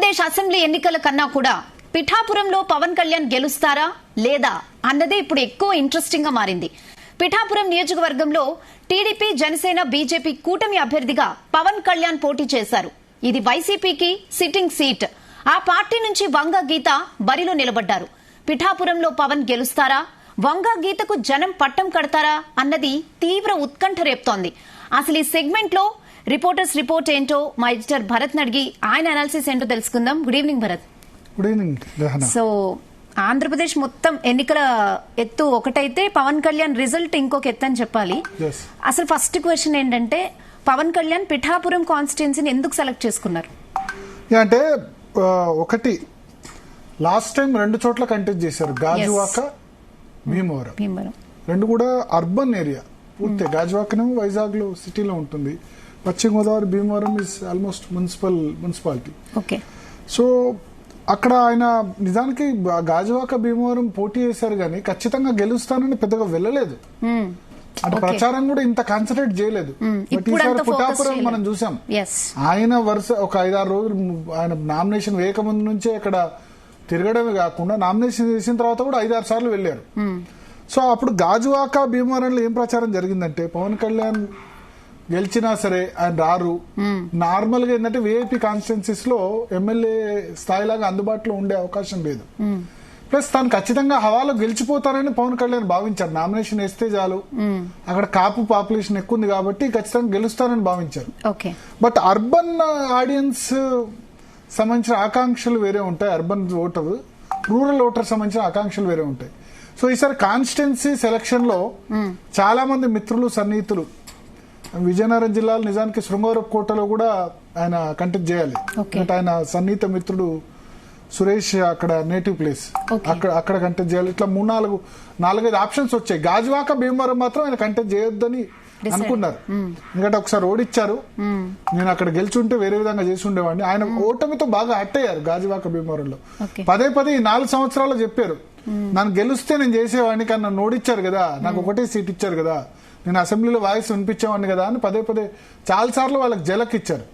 Andhra Pradesh assembly ఎన్నికల కన్నా కూడా పిఠాపురంలో పవన్ కళ్యాణ్ గెలుస్తారా లేదా అన్నదే ఇప్పుడు ఎక్కువ ఇంట్రెస్టింగ్ గా మారింది. పిఠాపురం నియోజకవర్గంలో టీడీపీ, జనసేన, బీజేపీ కూటమి అభ్యర్థిగా పవన్ కళ్యాణ్ పోటీ చేశారు. ఇది వైసీపీకి సిట్టింగ్ సీట్. ఆ పార్టీ నుంచి వంగ గీత బరిలో నిలబడ్డారు. పిఠాపురంలో పవన్ గెలుస్తారా, వంగ గీతకు జనం పట్టం కడతారా అన్నది తీవ్ర ఉత్కంఠ రేపుతోంది. అసలు ఈ సెగ్మెంట్ లో రిపోర్టర్స్ రిపోర్ట్ ఏంటో మా ఎడిటర్ భరత్ అడిగి ఆయన అనాలిసిస్ ఏంటో తెలుసుకుందాం. Good evening Bharat. Good evening. So Andhra Pradesh మొత్తం ఎన్నికల ఎత్తు ఒకటైతే పవన్ కళ్యాణ్ రిజల్ట్ ఇంకొక ఎత్తు అని చెప్పాలి. అసలు ఫస్ట్ క్వశ్చన్ ఏంటంటే పవన్ కళ్యాణ్ పిఠాపురం కాన్స్టిట్యున్సీని ఎందుకు సెలెక్ట్ చేసుకున్నారు? అంటే ఒకటి లాస్ట్ టైం 2 చోట్ల కంటెస్ట్ చేశారు, గాజువాక, భీమవరం. రెండు కూడా అర్బన్ ఏరియా పూర్తి. గాజువాకనేమో వైజాగ్ లో సిటీలో ఉంటుంది, పశ్చిమ Godavari Bhimavaram is almost municipality. So అక్కడ ఆయన నిజానికి గాజువాక, భీమవరం పోటీ చేశారు కానీ ఖచ్చితంగా గెలుస్తానని పెద్దగా వెళ్ళలేదు. అంటే ప్రచారం కూడా ఇంత కాన్సన్ట్రేట్ చేయలేదు. బట్ ఈసారి పిఠాపురం మనం చూసాం. ఆయన వరుస ఒక 5-6 రోజులు ఆయన నామినేషన్ వేయకముందు నుంచే ఇక్కడ తిరగడమే కాకుండా నామినేషన్ చేసిన తర్వాత కూడా 5-6 సార్లు వెళ్లారు. సో అప్పుడు గాజువాక, భీమవరంలో ఏం ప్రచారం జరిగిందంటే పవన్ కళ్యాణ్ గెలిచినా సరే ఆయన రారు. నార్మల్ గా ఏంటంటే విఐపి కాన్స్టిట్యున్సీస్ లో ఎమ్మెల్యే స్థాయిలాగా అందుబాటులో ఉండే అవకాశం లేదు. ప్లస్ తాను ఖచ్చితంగా హవాలో గెలిచిపోతారని పవన్ కళ్యాణ్ భావించారు. నామినేషన్ వేస్తే చాలు, అక్కడ కాపు పాపులేషన్ ఎక్కువ ఉంది కాబట్టి ఖచ్చితంగా గెలుస్తారని భావించారు. బట్ అర్బన్ ఆడియన్స్ సంబంధించిన ఆకాంక్షలు వేరే ఉంటాయి. అర్బన్ ఓటర్, రూరల్ ఓటర్ సంబంధించిన ఆకాంక్షలు వేరే ఉంటాయి. సో ఈసారి కాన్స్టిట్యున్సీ సెలక్షన్ లో చాలా మంది మిత్రులు, సన్నిహితులు విజయనగరం జిల్లాలో నిజానికి శృంగవరపుకోటలో కూడా ఆయన కంటెస్ట్ చేయాలి. ఆయన సన్నిహిత మిత్రుడు సురేష్ అక్కడ నేటివ్ ప్లేస్, అక్కడ కంటెస్ట్ చేయాలి. ఇట్లా 4-5 ఆప్షన్స్ వచ్చాయి. గాజువాక, భీమవరం మాత్రం ఆయన కంటెస్ట్ చేయొద్దని అనుకున్నారు. ఎందుకంటే ఒకసారి ఓడిచ్చారు, నేను అక్కడ గెలిచుంటే వేరే విధంగా చేసి ఉండేవాడిని. ఆయన ఓటమితో బాగా హట్ అయ్యారు గాజువాక, భీమవరంలో. పదే 4 సంవత్సరాలు చెప్పారు, నన్ను గెలిస్తే నేను చేసేవాడిని, కానీ నన్ను ఓడిచ్చారు కదా, నాకు ఒకటే సీట్ ఇచ్చారు కదా, నేను అసెంబ్లీలో వాయిస్ వినిపించేవాడిని కదా అని పదే చాలా సార్లు వాళ్ళకి జలక్ ఇచ్చారు.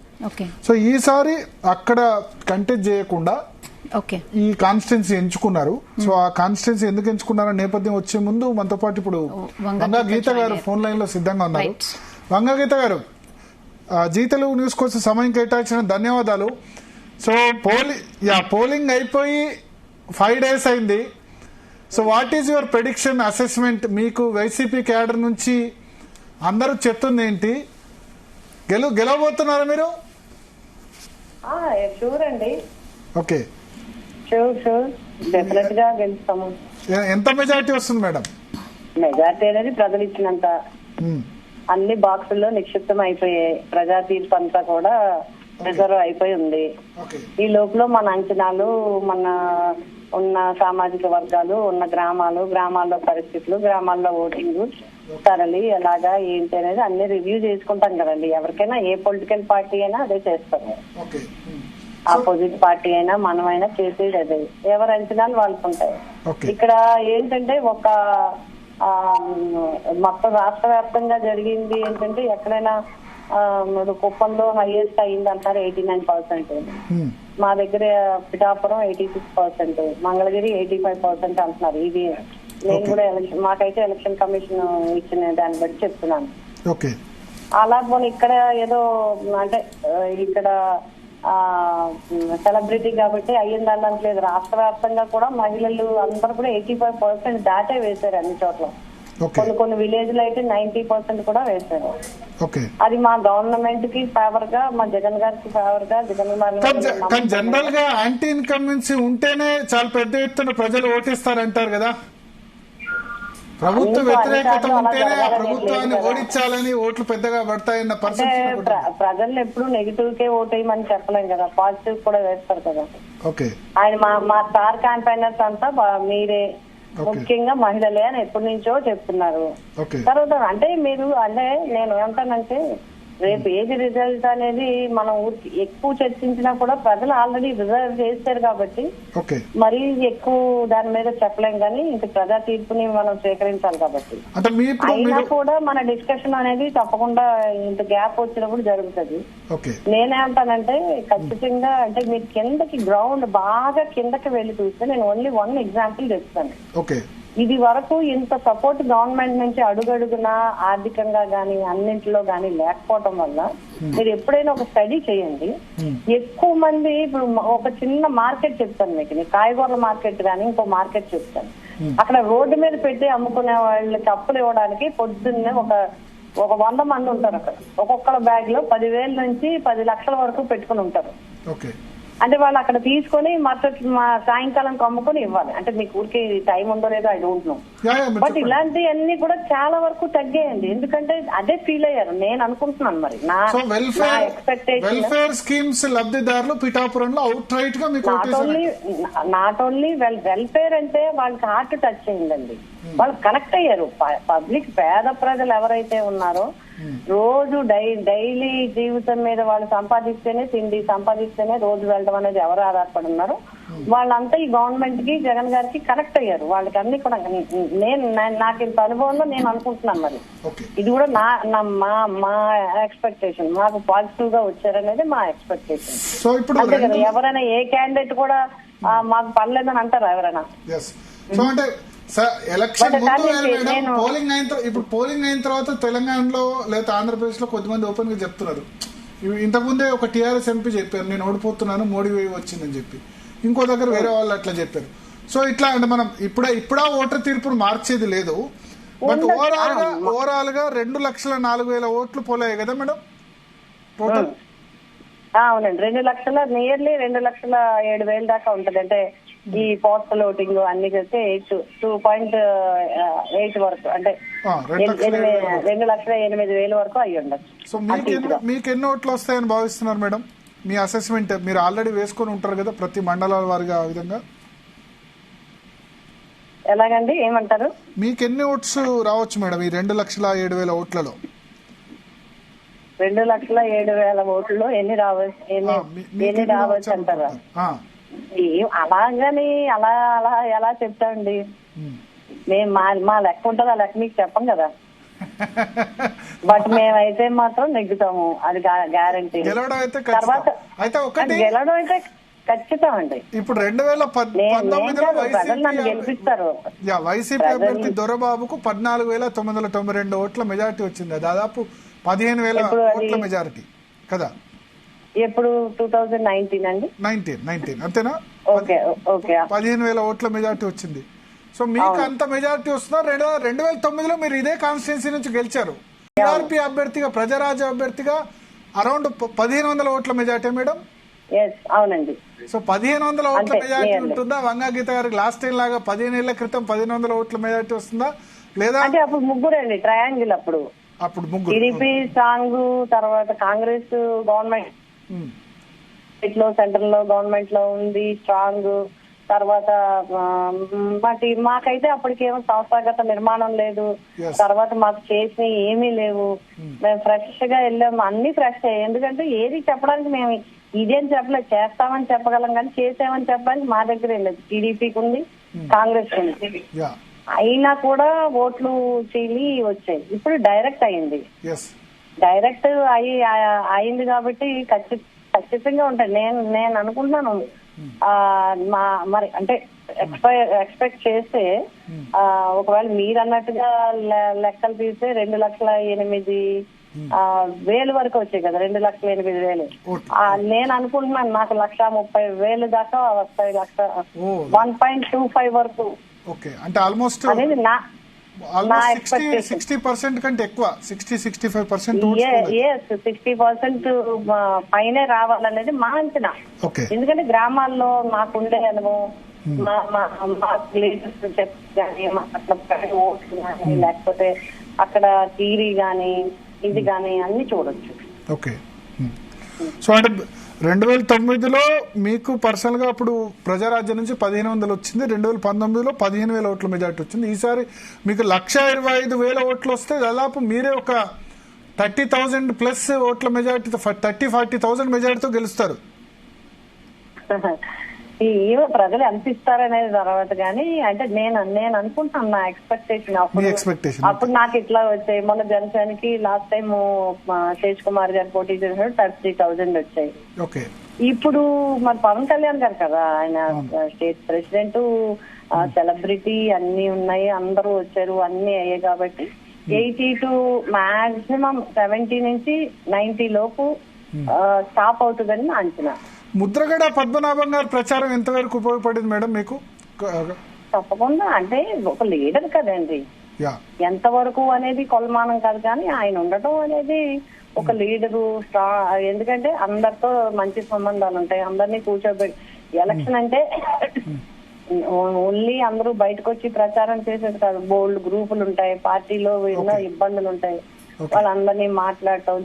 సో ఈసారి అక్కడ కంటెస్ట్ చేయకుండా ఈ కాన్స్టిట్యున్సీ ఎంచుకున్నారు. సో ఆ కాన్స్టిట్యున్సీ ఎందుకు ఎంచుకున్నారో నేపథ్యం వచ్చే ముందు మనతో పాటు ఇప్పుడు వంగ గీత గారు ఫోన్ లైన్ లో సిద్ధంగా ఉన్నారు. వంగ గీత గారు, జీ తెలుగు న్యూస్ కోసం సమయం కేటాయించిన ధన్యవాదాలు. సో పోలింగ్ అయిపోయి 5 days అయింది. So what is your prediction, assessment? మీకు వైసీపీ క్యాడర్ నుంచి అందరూ చెప్తుంది ఏంటి? గెలవబోతున్నారా మీరు? షూర్ అండి. ఓకే, షూర్ డెఫినెట్ గా గెలుస్తాము. ఎంత మెజారిటీ వస్తుంది మేడం? మెజారిటీ అనేది ప్రజలు ఇచ్చినంత అన్ని బాక్సుల్లో నిక్షిప్తం అయిపోయాయి. ప్రజా తీర్పు అంతా కూడా రిజర్వ్ అయిపోయి ఉంది. ఈ లోపల మన అంచనాలు, మన ఉన్న సామాజిక వర్గాలు, ఉన్న గ్రామాల్లో పరిస్థితులు, గ్రామాల్లో ఓటింగ్ సరళి ఎలాగా ఏంటి అనేది అన్ని రివ్యూ చేసుకుంటాం కదండి. ఎవరికైనా ఏ పొలిటికల్ పార్టీ అయినా అదే చేస్తారు. ఆపోజిట్ పార్టీ అయినా మనమైనా చేసేది అదే. ఎవరి అంచనాలు వాళ్ళకు ఉంటాయి. ఇక్కడ ఏంటంటే ఒక మొత్తం రాష్ట్ర వ్యాప్తంగా జరిగింది ఏంటంటే ఎక్కడైనా కుప్పంలో హైయెస్ట్ అయింది అంటారు 89%. మా దగ్గర పిఠాపురం 86%, మంగళగిరి 85% అంటున్నారు. ఇది నేను కూడా మాకైతే ఎలక్షన్ కమిషన్ ఇచ్చిన దాన్ని బట్టి చెప్తున్నాను. అలా పోనీ ఇక్కడ ఏదో అంటే ఇక్కడ సెలబ్రిటీ కాబట్టి అయ్యింది అనట్లేదు. రాష్ట్ర వ్యాప్తంగా కూడా మహిళలు అందరూ కూడా 85% దాటే వేశారు అన్ని చోట్ల. కొన్ని విలేజ్ లో అయితే 90% కూడా వేశారు. అది మా గవర్నమెంట్ కి ఫేవర్ గా, మా జగన్ గారికి ఫేవర్ గా. జనరల్ గా యాంటీ ఇన్కమ్బెన్సీ ఉంటేనే చాలా పెద్ద ఎత్తున ప్రజలు ఓటిస్తారంటారు కదా. ప్రభుత్వ వ్యతిరేకత ఉంటేనే ప్రభుత్వాన్ని ఓడించాలని ఓట్లు పెద్దగా పడతాయన్న పరిస్థితి. ప్రజలు ఎప్పుడు నెగిటివ్ కే ఓటేయమని చెప్పలేం కదా, పాజిటివ్ కూడా వేస్తారు కదా. ఆయన మా స్టార్ క్యాంపైనర్స్ అంతా మీరే, ముఖ్యంగా మహిళలే అని ఎప్పటి నుంచో చెప్తున్నారు. తర్వాత అంటే మీరు అంటే నేను ఏమంటానంటే రేపు ఏది రిజల్ట్ అనేది మనం ఎక్కువ చర్చించినా కూడా ప్రజలు ఆల్రెడీ రిజర్వ్ చేశారు కాబట్టి మరీ ఎక్కువ దాని మీద చెప్పలేం, కానీ ఇంక ప్రజా తీర్పుని మనం స్వీకరించాలి కాబట్టి అయినా కూడా మన డిస్కషన్ అనేది తప్పకుండా ఇంత గ్యాప్ వచ్చినప్పుడు జరుగుతుంది. నేనేమంటానంటే ఖచ్చితంగా అంటే మీరు కిందకి గ్రౌండ్ బాగా కిందకి వెళ్ళి చూస్తే నేను ఓన్లీ వన్ ఎగ్జాంపుల్ చెప్తాను. ఇది వరకు ఇంత సపోర్ట్ గవర్నమెంట్ నుంచి అడుగడుగునా ఆర్థికంగా గానీ అన్నింటిలో గానీ లేకపోవటం వల్ల మీరు ఎప్పుడైనా ఒక స్టడీ చేయండి. ఎక్కువ మంది ఇప్పుడు ఒక చిన్న మార్కెట్ చెప్తాను మీకు, కాయగూరల మార్కెట్ గానీ ఇంకో మార్కెట్ చెప్తాను. అక్కడ రోడ్డు మీద పెట్టి అమ్ముకునే వాళ్ళకి అప్పులు ఇవ్వడానికి పొద్దున్నే ఒక 100 మంది ఉంటారు. అక్కడ ఒక్కొక్కళ్ళ బ్యాగ్ లో 10,000 నుంచి 10 లక్షల వరకు పెట్టుకుని ఉంటారు. అంటే వాళ్ళు అక్కడ తీసుకొని సాయంకాలం అమ్ముకొని ఇవ్వాలి. అంటే మీకు ఊరికి టైం ఉందో లేదో ఐ డోంట్ నో, బట్ ఇలాంటివన్నీ కూడా చాలా వరకు తగ్గాయండి. ఎందుకంటే అదే ఫీల్ అయ్యారు నేను అనుకుంటున్నాను. మరి నా ఎక్స్పెక్టేషన్ నాట్ ఓన్లీ వెల్ఫేర్ అంటే వాళ్ళకి హార్ట్ టచ్ అయిందండి. వాళ్ళు కనెక్ట్ అయ్యారు. పబ్లిక్ పేద ప్రజలు ఎవరైతే ఉన్నారో రోజు డైలీ జీవితం మీద వాళ్ళు సంపాదిస్తేనే తిండి, సంపాదిస్తేనే రోజు వెళ్ళడం అనేది ఎవరు ఆధారపడి ఉన్నారో వాళ్ళంతా ఈ గవర్నమెంట్ కి జగన్ గారికి కనెక్ట్ అయ్యారు. వాళ్ళకి అన్ని కూడా నాకు ఇంత అనుభవంలో నేను అనుకుంటున్నాను. మరి ఇది కూడా మా ఎక్స్పెక్టేషన్, మాకు పాజిటివ్ గా వచ్చారనేది మా ఎక్స్పెక్టేషన్. అంతే కదా, ఎవరైనా ఏ క్యాండిడేట్ కూడా మాకు పర్లేదని అంటారా ఎవరైనా? పోలింగ్ అయిన తర్వాత తెలంగాణలో లేదా ఆంధ్రప్రదేశ్ లో కొద్దిమంది ఓపెన్ గా చెప్తున్నారు. ఇంతకుముందే ఒక టీఆర్ఎస్ ఎంపీ చెప్పారు నేను ఓడిపోతున్నాను, మోడీ వేవ్ వచ్చిందని చెప్పి. ఇంకో దగ్గర వేరే వాళ్ళు అట్లా చెప్పారు. సో ఇట్లా అంటే మనం ఇప్పుడా ఓటర్ తీర్పును మార్చేది లేదు. బట్ ఓవరాల్ గా 2,04,000 ఓట్లు పోలాయి కదా మేడం టోటల్? అవునండి, 2,00,000 నియర్లీ 2,07,000 దాకా ఉంటది. అంటే ఈ పోస్టల్ ఓటింగ్ అన్ని కలిసి 2.8 వరకు, అంటే 2,08,000 వరకు అయ్యి ఉండదు. సో మీకు ఎన్ని ఓట్లు వస్తాయని భావిస్తున్నారు మేడం? మీ అసెస్మెంట్ మీరు ఆల్రెడీ వేసుకొని ఉంటారు కదా ప్రతి మండలాల వారిగా ఆ విధంగా. ఎలాగండి, ఏమంటారు? మీకు ఎన్ని ఓట్స్ రావచ్చు మేడం ఈ 2,07,000 ఓట్లలో? 2,07,000 ఓట్లలో ఎన్ని రావచ్చు అంటారా? అలాగని అలా ఎలా చెప్తాండి, మేము మా లెక్క ఉంటుంది, ఆ లెక్క మీకు చెప్పం కదా. బట్ మేమైతే మాత్రం నెగ్గుతాము, అది గ్యారంటీ. తర్వాత గెలవడం అయితే ఖచ్చితం అండి. ఇప్పుడు 2019లో నన్ను గెలిపిస్తారు. వైసీపీ అభ్యర్థి దొరబాబుకు 14,992 ఓట్ల మెజారిటీ వచ్చింది. దాదాపు 15,000 ఓట్ల మెజారిటీ కదా. ఎప్పుడు 2019 అండి? 19 అంతేనా? 15,000 ఓట్ల మెజారిటీ వచ్చింది. సో మీకు అంత మెజారిటీ వస్తున్నారు. 2009లో మీరు ఇదే కాన్స్టిట్యున్సీ నుంచి గెలిచారు. టీఆర్పీ అభ్యర్థిగా, ప్రజారాజ్య అభ్యర్థిగా అరౌండ్ 1,500 ఓట్ల మెజారిటీ మేడం? అవునండి. సో 1,500 ఓట్ల మెజారిటీ ఉంటుందా? వంగా గీత గారికి లాస్ట్ టైం లాగా 15 ఏళ్ల క్రితం 1,500 ఓట్ల మెజారిటీ వస్తుందా లేదా? అంటే అప్పుడు ముగ్గురండి, ట్రయాంగిల్. అప్పుడు టీడీపీ స్ట్రాంగ్, తర్వాత కాంగ్రెస్ గవర్నమెంట్ లో సెంట్రల్ లో గవర్నమెంట్ లో ఉంది స్ట్రాంగ్. తర్వాత మాకైతే అప్పటికేమో సంస్థాగత నిర్మాణం లేదు, తర్వాత మాకు చేసినవి ఏమీ లేవు. మేము ఫ్రెష్ గా వెళ్ళాము, అన్ని ఫ్రెష్ అయ్యాయి. ఎందుకంటే ఏది చెప్పడానికి మేము ఇదేం చెప్పలేదు, చేస్తామని చెప్పగలం కానీ చేసామని చెప్పడానికి మా దగ్గర ఏం లేదు. టీడీపీకి ఉంది, కాంగ్రెస్ ఉంది. అయినా కూడా ఓట్లు చీలి వచ్చాయి. ఇప్పుడు డైరెక్ట్ అయింది. డైరెక్ట్ అయింది కాబట్టి ఖచ్చితంగా ఉంటాయి. నేను అనుకుంటున్నాను మరి అంటే ఎక్స్పెక్ట్ చేస్తే ఒకవేళ మీరు అన్నట్టుగా లెక్కలు తీస్తే 2,08,000 వరకు వచ్చాయి కదా, 2,08,000. నేను అనుకుంటున్నాను నాకు 1,30,000 దాకా వస్తాయి, 1.25 వరకు. అంటే ఆల్మోస్ట్ అనేది నా 60% కంటే ఎక్కువ, 60-65% 60% పైనే రావాలనేది మా అంచనా. ఎందుకంటే గ్రామాల్లో మాకుండే అనుభవం, మా లీడర్స్ కానీ ఓట్లు కానీ లేకపోతే అక్కడ థియరీ గానీ ఇది గానీ అన్ని చూడొచ్చు. ఓకే, సో అంటే 2009లో మీకు పర్సనల్ గా అప్పుడు ప్రజారాజ్యం నుంచి 1,500 వచ్చింది. 2019లో 15,000 ఓట్ల మెజార్టీ వచ్చింది. ఈసారి మీకు 1,25,000 ఓట్లు వస్తే దాదాపు మీరే ఒక 30,000 ప్లస్ ఓట్ల మెజార్టీతో 30-40,000 మెజార్టీతో గెలుస్తారు. ఏమో ప్రజలు ఎంత ఇస్తారనేది తర్వాత కానీ అంటే నేను అనుకుంటున్నాను నా ఎక్స్పెక్టేషన్ అప్పుడు నాకు ఇట్లా వచ్చాయి. మొన్న జనసేనకి లాస్ట్ టైం శేష్ కుమార్ గారు పోటీ చేసినప్పుడు 30,000 వచ్చాయి. ఇప్పుడు మరి పవన్ కళ్యాణ్ గారు కదా, ఆయన స్టేట్ ప్రెసిడెంట్, సెలబ్రిటీ అన్ని ఉన్నాయి, అందరూ వచ్చారు, అన్ని అయ్యాయి కాబట్టి 80 to మాక్సిమం 70 నుంచి 90 లోపు స్టాప్ అవుతుందని నా అంచనా. ముద్రగడ పద్మనాభం గారి ప్రచారం ఎంతవరకు ఉపయోగపడింది మేడం మీకు? తప్పకుండా, అంటే ఒక లీడర్ కదండి, ఎంతవరకు అనేది కొలమానం కాదు కానీ ఆయన ఉండటం అనేది ఒక లీడరు ఎందుకంటే అందరితో మంచి సంబంధాలు ఉంటాయి, అందరినీ కూర్చోబెట్టి ఎలక్షన్ అంటే ఓన్లీ అందరూ బయటకు వచ్చి ప్రచారం చేసేది కాదు, బోల్డ్ గ్రూపులు ఉంటాయి, పార్టీలో ఎన్నో ఇబ్బందులు ఉంటాయి, వాళ్ళందరినీ మాట్లాడటం.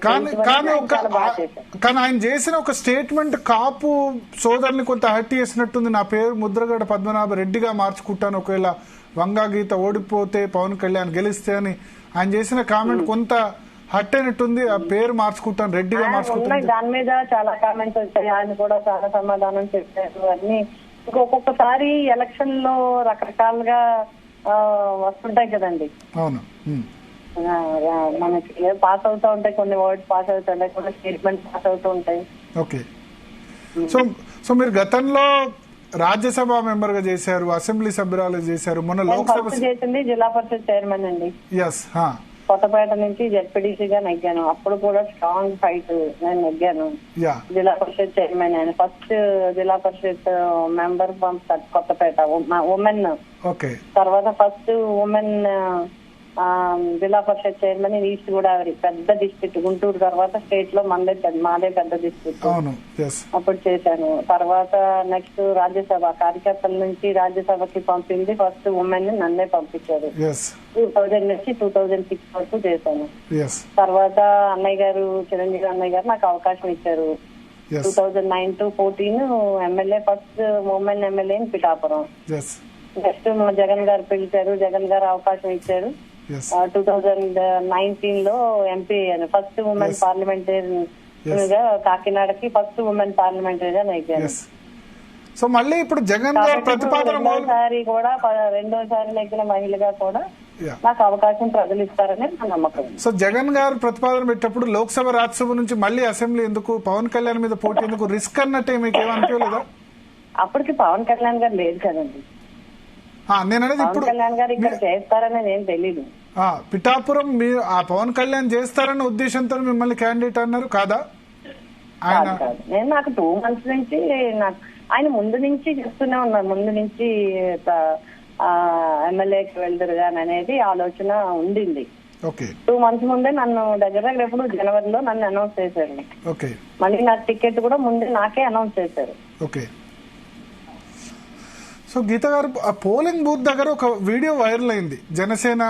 కానీ ఆయన చేసిన ఒక స్టేట్మెంట్ కాపు సోదరుని కొంత హర్ట్ చేసినట్టుంది. నా పేరు ముద్రగడ పద్మనాభ రెడ్డిగా మార్చుకుంటాను, ఒకవేళ వంగా గీత ఓడిపోతే పవన్ కళ్యాణ్ గెలిస్తే అని ఆయన చేసిన కామెంట్ కొంత హర్ట్ అయినట్టుంది. ఆ పేరు మార్చుకుంటాను, రెడ్డిగా మార్చుకుంటాను. దాని మీద చాలా కామెంట్స్ వచ్చాయి, ఆయన కూడా చాలా సమాధానం చెప్పారు అన్ని. ఒక్కొక్కసారి ఎలక్షన్ లో రకరకాలుగా వస్తుంటాయి కదండి. అవును, మనకి పాస్ అవుతూ ఉంటాయి, కొన్ని వర్డ్స్ పాస్ అవుతుంటాయి, కొన్ని స్టేట్మెంట్ పాస్ అవుతూ ఉంటాయి. ఓకే, సో మీరు గతంలో రాజ్యసభ మెంబర్ గా చేశారు, అసెంబ్లీ సభ్యురాలు చేశారు, మొన్న లోక్సభ చేసింది జిల్లా పరిషత్ చైర్మన్ అండి. కొత్తపేట నుంచి జెడ్పీటీసీగా నెగ్గాను, అప్పుడు కూడా స్ట్రాంగ్ ఫైట్ నేను నెగ్గాను. జిల్లా పరిషత్ చైర్మన్ ఆయన, ఫస్ట్ జిల్లా పరిషత్ మెంబర్ ఫ్రమ్ కొత్తపేట ఉమెన్, తర్వాత ఫస్ట్ ఉమెన్ జిల్లా పరిషత్ చైర్మన్ ఈస్ట్ గోదావరి, పెద్ద డిస్ట్రిక్ట్, గుంటూరు తర్వాత స్టేట్ లో మాదే పెద్ద డిస్ట్రిక్ట్, అప్పుడు చేశాను. తర్వాత నెక్స్ట్ రాజ్యసభ కార్యకర్తల నుంచి రాజ్యసభకి పంపింది ఫస్ట్ ఉమెన్, నన్నే పంపించారు. 2000 నుంచి 2006 వరకు చేశాను. తర్వాత అన్నయ్య గారు, చిరంజీవి అన్నయ్య గారు నాకు అవకాశం ఇచ్చారు. 2009 to 14 MLA, first women MLA in Pithapuram. Next Jagan గారు పిలిచారు, జగన్ గారు అవకాశం ఇచ్చారు. 2019 లో ఎంపీ అయ్యాను, ఫస్ట్ ఉమెన్ పార్లమెంటరీగా కాకినాడకి ఫస్ట్ ఉమెన్ పార్లమెంటరీగా నెగ్గాను. సో మళ్ళీ ఇప్పుడు జగన్ గారు ప్రతిపాదన రెండోసారి నెగ్గిన మహిళగా కూడా నాకు అవకాశం ప్రజలు ఇస్తారని నా నమ్మకం. సో జగన్ గారు ప్రతిపాదన పెట్టినప్పుడు లోక్సభ రాజ్యసభ నుంచి మళ్ళీ అసెంబ్లీ ఎందుకు, పవన్ కళ్యాణ్ మీద పోటీ ఎందుకు, రిస్క్ అన్నట్టే మీకు ఏమనిపించలేదా? అప్పటికి పవన్ కళ్యాణ్ గారు లేదు కదండి, నేను అనేది ఇప్పుడు కళ్యాణ్ గారు ఇక్కడ చేస్తారని నేను తెలీదు. పిఠాపురం మీరు ఆ పవన్ కళ్యాణ్ చేస్తారన్న ఉద్దేశంతో మిమ్మల్ని క్యాండిడేట్ అన్నారు కాదా? నేను నాకు 2 months నుంచి ఆయన ముందు నుంచి చెప్తూనే ఉన్నారు, ముందు నుంచి ఎమ్మెల్యేకి వెళ్తారు అనేది ఆలోచన ఉండింది. 2 months ముందే నన్ను దగ్గర ఎప్పుడు జనవరిలో నన్ను అనౌన్స్ చేశారు. మళ్ళీ నాకు టికెట్ కూడా ముందే నాకే అనౌన్స్ చేశారు. సో గీత గారు, ఆ పోలింగ్ బూత్ దగ్గర ఒక వీడియో వైరల్ అయింది, జనసేన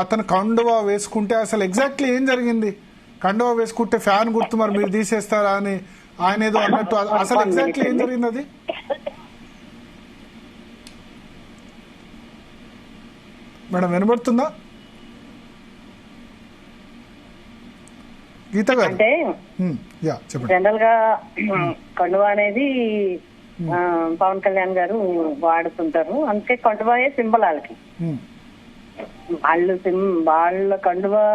అతను కండువా వేసుకుంటే అసలు ఎగ్జాక్ట్లీ ఏం జరిగింది? కండువా వేసుకుంటే ఫ్యాన్ గుర్తు మరి మీరు తీసేస్తారా అని ఆయన ఏదో అన్నట్టు, అసలు ఎగ్జాక్ట్లీ ఏం జరిగింది అది? మేడం వినబడుతుందా గీత గారు? అంటే జనరల్ గా కండువా అనేది పవన్ కళ్యాణ్ గారు వాడుతుంటారు, అందుకే కండువాయే సింబల్ వాళ్ళకి. వాళ్ళ కండువా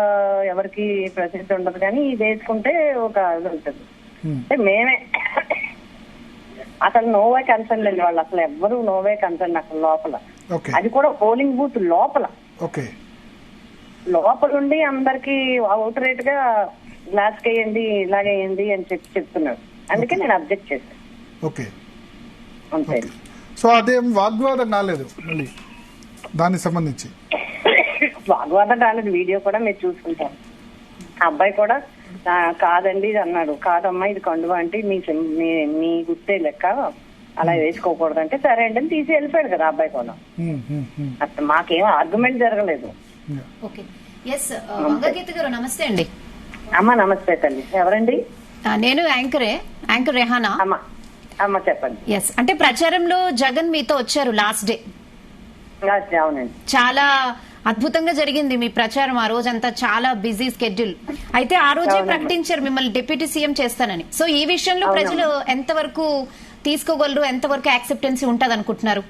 ఎవరికి ప్రసిద్ధి ఉండదు కానీ ఇది వేసుకుంటే ఒక ఇది ఉంటుంది. మేమే అసలు నోవే కన్సర్న్ లేదు, వాళ్ళు అసలు ఎవ్వరు నోవే కన్సర్న్ అసలు లోపల, అది కూడా పోలింగ్ బూత్ లోపల ఉండి అందరికి అవుట్ రేట్ గా గ్లాస్ వేయండి ఇలాగేయండి అని చెప్తున్నారు, అందుకే నేను అబ్జెక్ట్ చేశాను. అంతే. సో అదేం వాగ్వాదం కాలేదు మళ్ళీ దానికి సంబంధించి? వాగ్వాదం కాలేదు, వీడియో కూడా మీరు చూసుకుంటారు. అబ్బాయి కూడా కాదండి అన్నాడు, కాదమ్మా ఇది కండువా అంటే మీ గుర్తే లెక్క, అలా వేసుకోకూడదు అంటే సరే అండి అని తీసి వెళ్ళిపోయాడు కదా అబ్బాయి కూడా. అసలు మాకేం ఆర్గ్యుమెంట్ జరగలేదు. నమస్తే అండి. అమ్మా నమస్తే తల్లి, ఎవరండి? నేను యాంకర్ రెహానా. అమ్మా చెప్పండి. అంటే ప్రచారంలో జగన్ మీతో వచ్చారు లాస్ట్ డే, అవునండి. చాలా అద్భుతంగా జరిగింది మీ ప్రచారం. ఆ రోజంతా చాలా బిజీ స్కెడ్యూల్. అయితే ఆ రోజే ప్రకటించారు మిమ్మల్ని డిప్యూటీ సీఎం చేస్తానని. సో ఈ విషయంలో ప్రజలు ఎంతవరకు తీసుకోగలరు, ఎంతవరకు యాక్సెప్టెన్సీ ఉంటది అనుకుంటున్నారు?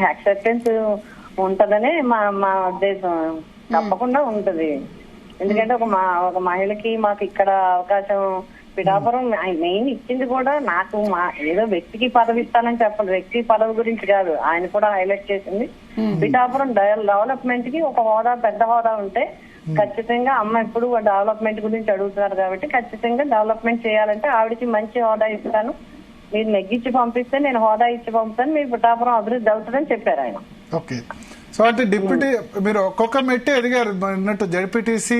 యాక్సెప్టెన్స్ ఉంటదనే మా ఉద్దేశం. తప్పకుండా ఉంటది. ఎందుకంటే ఒక మహిళకి మాకు ఇక్కడ అవకాశం పిఠాపురం మెయిన్ ఇచ్చింది కూడా నాకు ఏదో వ్యక్తికి పదవి ఇస్తానని చెప్పండి, వ్యక్తి పదవి గురించి కాదు. ఆయన కూడా హైలైట్ చేసింది పిఠాపురం డెవలప్మెంట్ కి ఒక హోదా, పెద్ద హోదా ఉంటే ఖచ్చితంగా అమ్మ ఎప్పుడు డెవలప్మెంట్ గురించి అడుగుతున్నారు కాబట్టి ఖచ్చితంగా డెవలప్మెంట్ చేయాలంటే ఆవిడకి మంచి హోదా ఇస్తాను, మీరు నెగ్గించి పంపిస్తే నేను హోదా ఇచ్చి పంపుతాను, మీ పిఠాపురం అభివృద్ధి అవుతుందని చెప్పారు ఆయన. ఓకే. సో అంటే డిప్యూటీ మీరు ఒక్కొక్క మెట్టే ఎదిగారు అన్నట్టు. జడ్పీటీసీ,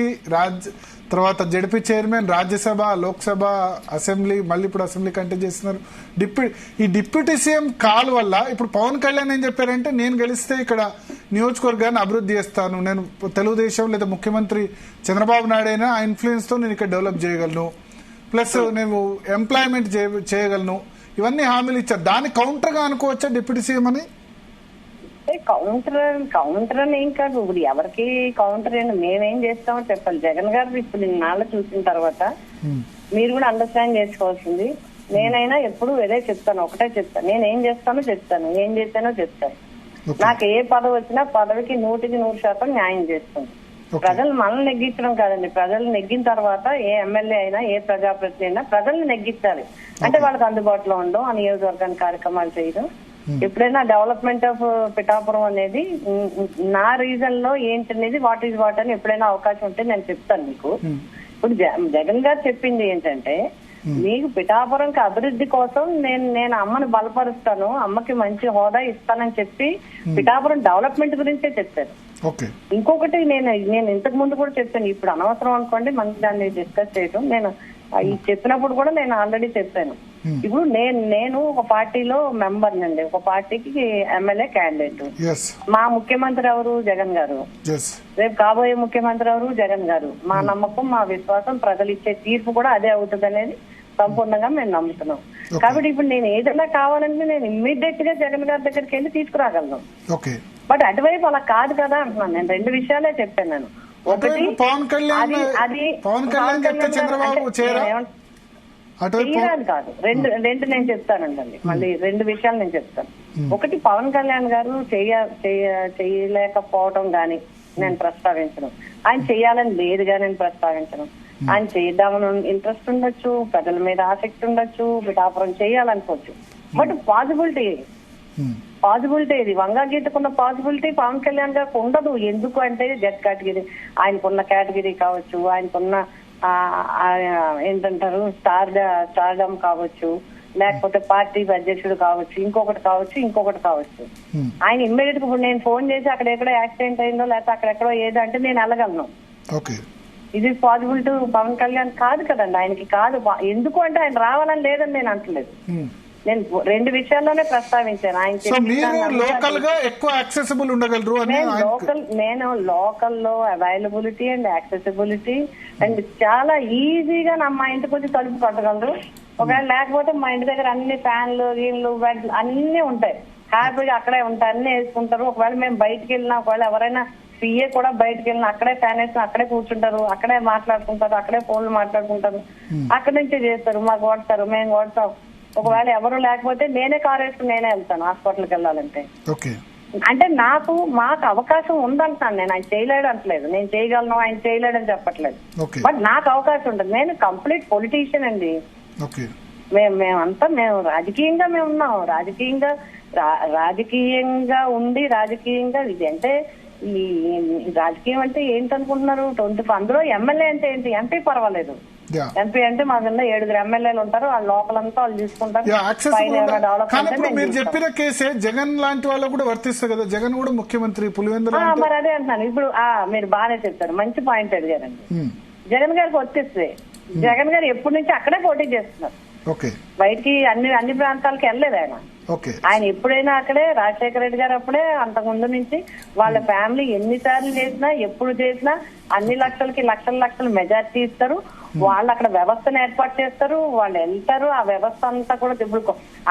తర్వాత ZP chairman, Rajya Sabha, Lok Sabha, assembly, మళ్ళీ ఇప్పుడు అసెంబ్లీ కంటెస్ట్ చేస్తున్నారు. ఈ డిప్యూటీ సీఎం కాల్ వల్ల ఇప్పుడు పవన్ కళ్యాణ్ ఏం చెప్పారంటే, నేను గెలిస్తే ఇక్కడ నియోజకవర్గాన్ని అభివృద్ధి చేస్తాను, నేను తెలుగుదేశం లేదా ముఖ్యమంత్రి చంద్రబాబు నాయుడు అయినా ఆ ఇన్ఫ్లుయెన్స్ తో నేను ఇక్కడ డెవలప్ చేయగలను, ప్లస్ నేను ఎంప్లాయ్మెంట్ చేయగలను, ఇవన్నీ హామీలు ఇచ్చారు. దాన్ని కౌంటర్ గా అనుకోవచ్చా డిప్యూటీ సీఎం అని? కౌంటర్ అని ఏం కాదు. ఇప్పుడు ఎవరికి కౌంటర్ అయినా మేమేం చేస్తామో చెప్పాలి. జగన్ గారు ఇప్పుడు ఇన్నాళ్ళు చూసిన తర్వాత మీరు కూడా అండర్స్టాండ్ చేసుకోవాల్సింది, నేనైనా ఎప్పుడు అదే చెప్తాను, ఒకటే చెప్తాను, నేను ఏం చేస్తానో చెప్తాను, ఏం చేస్తానో చెప్తాను. నాకు ఏ పదవి వచ్చినా పదవికి 100% న్యాయం చేస్తుంది. ప్రజలు మనల్ని నెగ్గించడం కాదండి, ప్రజలు నెగ్గిన తర్వాత ఏ ఎమ్మెల్యే అయినా ఏ ప్రజాప్రతినిధి అయినా ప్రజల్ని నెగ్గించాలి. అంటే వాళ్ళకి అందుబాటులో ఉండవు ఆ నియోజకవర్గానికి కార్యక్రమాలు చేయడం. ఎప్పుడైనా డెవలప్మెంట్ ఆఫ్ పిఠాపురం అనేది నా రీజన్ లో ఏంటనేది వాట్ ఈజ్ వాట్ అని ఎప్పుడైనా అవకాశం ఉంటే నేను చెప్తాను మీకు. ఇప్పుడు జగన్ గారు చెప్పింది ఏంటంటే, మీకు పిఠాపురంకి అభివృద్ధి కోసం నేను అమ్మని బలపరుస్తాను, అమ్మకి మంచి హోదా ఇస్తానని చెప్పి పిఠాపురం డెవలప్మెంట్ గురించే చెప్పారు. ఇంకొకటి నేను ఇంతకు ముందు కూడా చెప్పాను, ఇప్పుడు అనవసరం అనుకోండి మనం దాన్ని డిస్కస్ చేయడం. నేను చెప్పినప్పుడు కూడా నేను ఆల్రెడీ చెప్పాను. ఇప్పుడు నేను ఒక పార్టీలో మెంబర్ నండి, ఒక పార్టీకి ఎమ్మెల్యే క్యాండిడేట్. మా ముఖ్యమంత్రి ఎవరు? జగన్ గారు. రేపు కాబోయే ముఖ్యమంత్రి ఎవరు? జగన్ గారు. మా నమ్మకం, మా విశ్వాసం, ప్రజలు ఇచ్చే తీర్పు కూడా అదే అవుతుంది అనేది సంపూర్ణంగా మేము నమ్ముతున్నాం. కాబట్టి ఇప్పుడు నేను ఏదైనా కావాలంటే నేను ఇమ్మీడియట్ గా జగన్ గారి దగ్గరికి వెళ్ళి తీసుకురాగలను. బట్ అటువైపు అలా కాదు కదా అంటున్నాను. నేను రెండు విషయాలే చెప్పాను. నేను ఒకటి తీరాలి కాదు, రెండు నేను చెప్తానండి. మళ్ళీ రెండు విషయాలు నేను చెప్తాను. ఒకటి, పవన్ కళ్యాణ్ గారు చేయలేకపోవడం గాని నేను ప్రస్తావించను, ఆయన చేయాలని లేదుగా నేను ప్రస్తావించను. ఆయన చేద్దామని ఇంట్రెస్ట్ ఉండొచ్చు, ప్రజల మీద ఆసక్తి ఉండొచ్చు, పిఠాపురం చేయాలనుకోవచ్చు. బట్ పాసిబిలిటీ ఇది వంగా గీతకున్న పాసిబిలిటీ పవన్ కళ్యాణ్ గారికి ఉండదు. ఎందుకు అంటే జెడ్ కేటగిరీ, ఆయనకున్న కేటగిరీ కావచ్చు, ఆయనకున్న ఏంటంటారు స్టార్డమ్ కావచ్చు, లేకపోతే పార్టీ అధ్యక్షుడు కావచ్చు, ఇంకొకటి కావచ్చు. ఆయన ఇమ్మీడియట్ గా ఇప్పుడు నేను ఫోన్ చేసి అక్కడెక్కడో యాక్సిడెంట్ అయిందో లేకపోతే అక్కడెక్కడో ఏదో అంటే నేను వెళ్ళగలను. ఇది పాసిబిలిటీ పవన్ కళ్యాణ్ కాదు కదండి, ఆయనకి కాదు. ఎందుకు అంటే ఆయన రావాలని లేదని నేను అంటలేదు. నేను రెండు విషయాల్లోనే ప్రస్తావించాను. నేను లోకల్ లో అవైలబిలిటీ అండ్ యాక్సెసిబిలిటీ అండ్ చాలా ఈజీగా మా ఇంటికి వచ్చి తలుపు కట్టగలరు. ఒకవేళ లేకపోతే మా ఇంటి దగ్గర అన్ని ఫ్యాన్లు, గీన్లు, బెడ్లు అన్ని ఉంటాయి. హ్యాపీగా అక్కడే ఉంటాయి, అన్ని వేసుకుంటారు. ఒకవేళ మేము బయటకు వెళ్ళినా, ఒకవేళ ఎవరైనా పిఏ కూడా బయటకు వెళ్ళినా అక్కడే ఫ్యాన్ వేసుకుని అక్కడే కూర్చుంటారు, అక్కడే మాట్లాడుకుంటారు, అక్కడే ఫోన్లు మాట్లాడుకుంటారు, అక్కడి నుంచే చేస్తారు, మాకు కొడతారు, మేము కొడతాం. ఒకవేళ ఎవరు లేకపోతే నేనే కారు వేసుకుని నేనే వెళ్తాను హాస్పిటల్కి వెళ్ళాలంటే. అంటే మాకు అవకాశం ఉందంటున్నాను నేను. ఆయన చేయలేడు అంటలేదు, నేను చేయగలను, ఆయన చేయలేడని చెప్పట్లేదు. బట్ నాకు అవకాశం ఉంటుంది. నేను కంప్లీట్ పొలిటీషియన్ అండి. మేము రాజకీయంగా మేము ఉన్నాం. రాజకీయంగా ఉండి రాజకీయంగా ఇది అంటే ఈ రాజకీయం అంటే ఏంటనుకుంటున్నారు? అందులో ఎమ్మెల్యే అంటే ఏంటి? ఎంపీ పర్వాలేదు. ఎంపీ అంటే మా కింద 7 ఎమ్మెల్యేలు ఉంటారు, వాళ్ళ లోపలంతా వాళ్ళు చూసుకుంటారు. మీరు చెప్పిన కేసే జగన్ లాంటి వాళ్ళు కూడా వర్తిస్తుంది కదా, జగన్ కూడా ముఖ్యమంత్రి పులివెందుల. మరి అదే అంటున్నాను. ఇప్పుడు మీరు బాగానే చెప్తారు, మంచి పాయింట్ అడిగారండి. జగన్ గారికి వర్తిస్తే జగన్ గారు ఎప్పటి నుంచి అక్కడే పోటీ చేస్తున్నారు, బయటికి అన్ని ప్రాంతాలకు వెళ్ళలేదు ఆయన. ఆయన ఎప్పుడైనా అక్కడే. రాజశేఖర రెడ్డి గారు అప్పుడే, అంతకు ముందు నుంచి వాళ్ళ ఫ్యామిలీ ఎన్నిసార్లు చేసినా, ఎప్పుడు చేసినా అన్ని లక్షల మెజార్టీ ఇస్తారు. వాళ్ళు అక్కడ వ్యవస్థను ఏర్పాటు చేస్తారు, వాళ్ళు వెళ్తారు. ఆ వ్యవస్థ అంతా కూడా ఇప్పుడు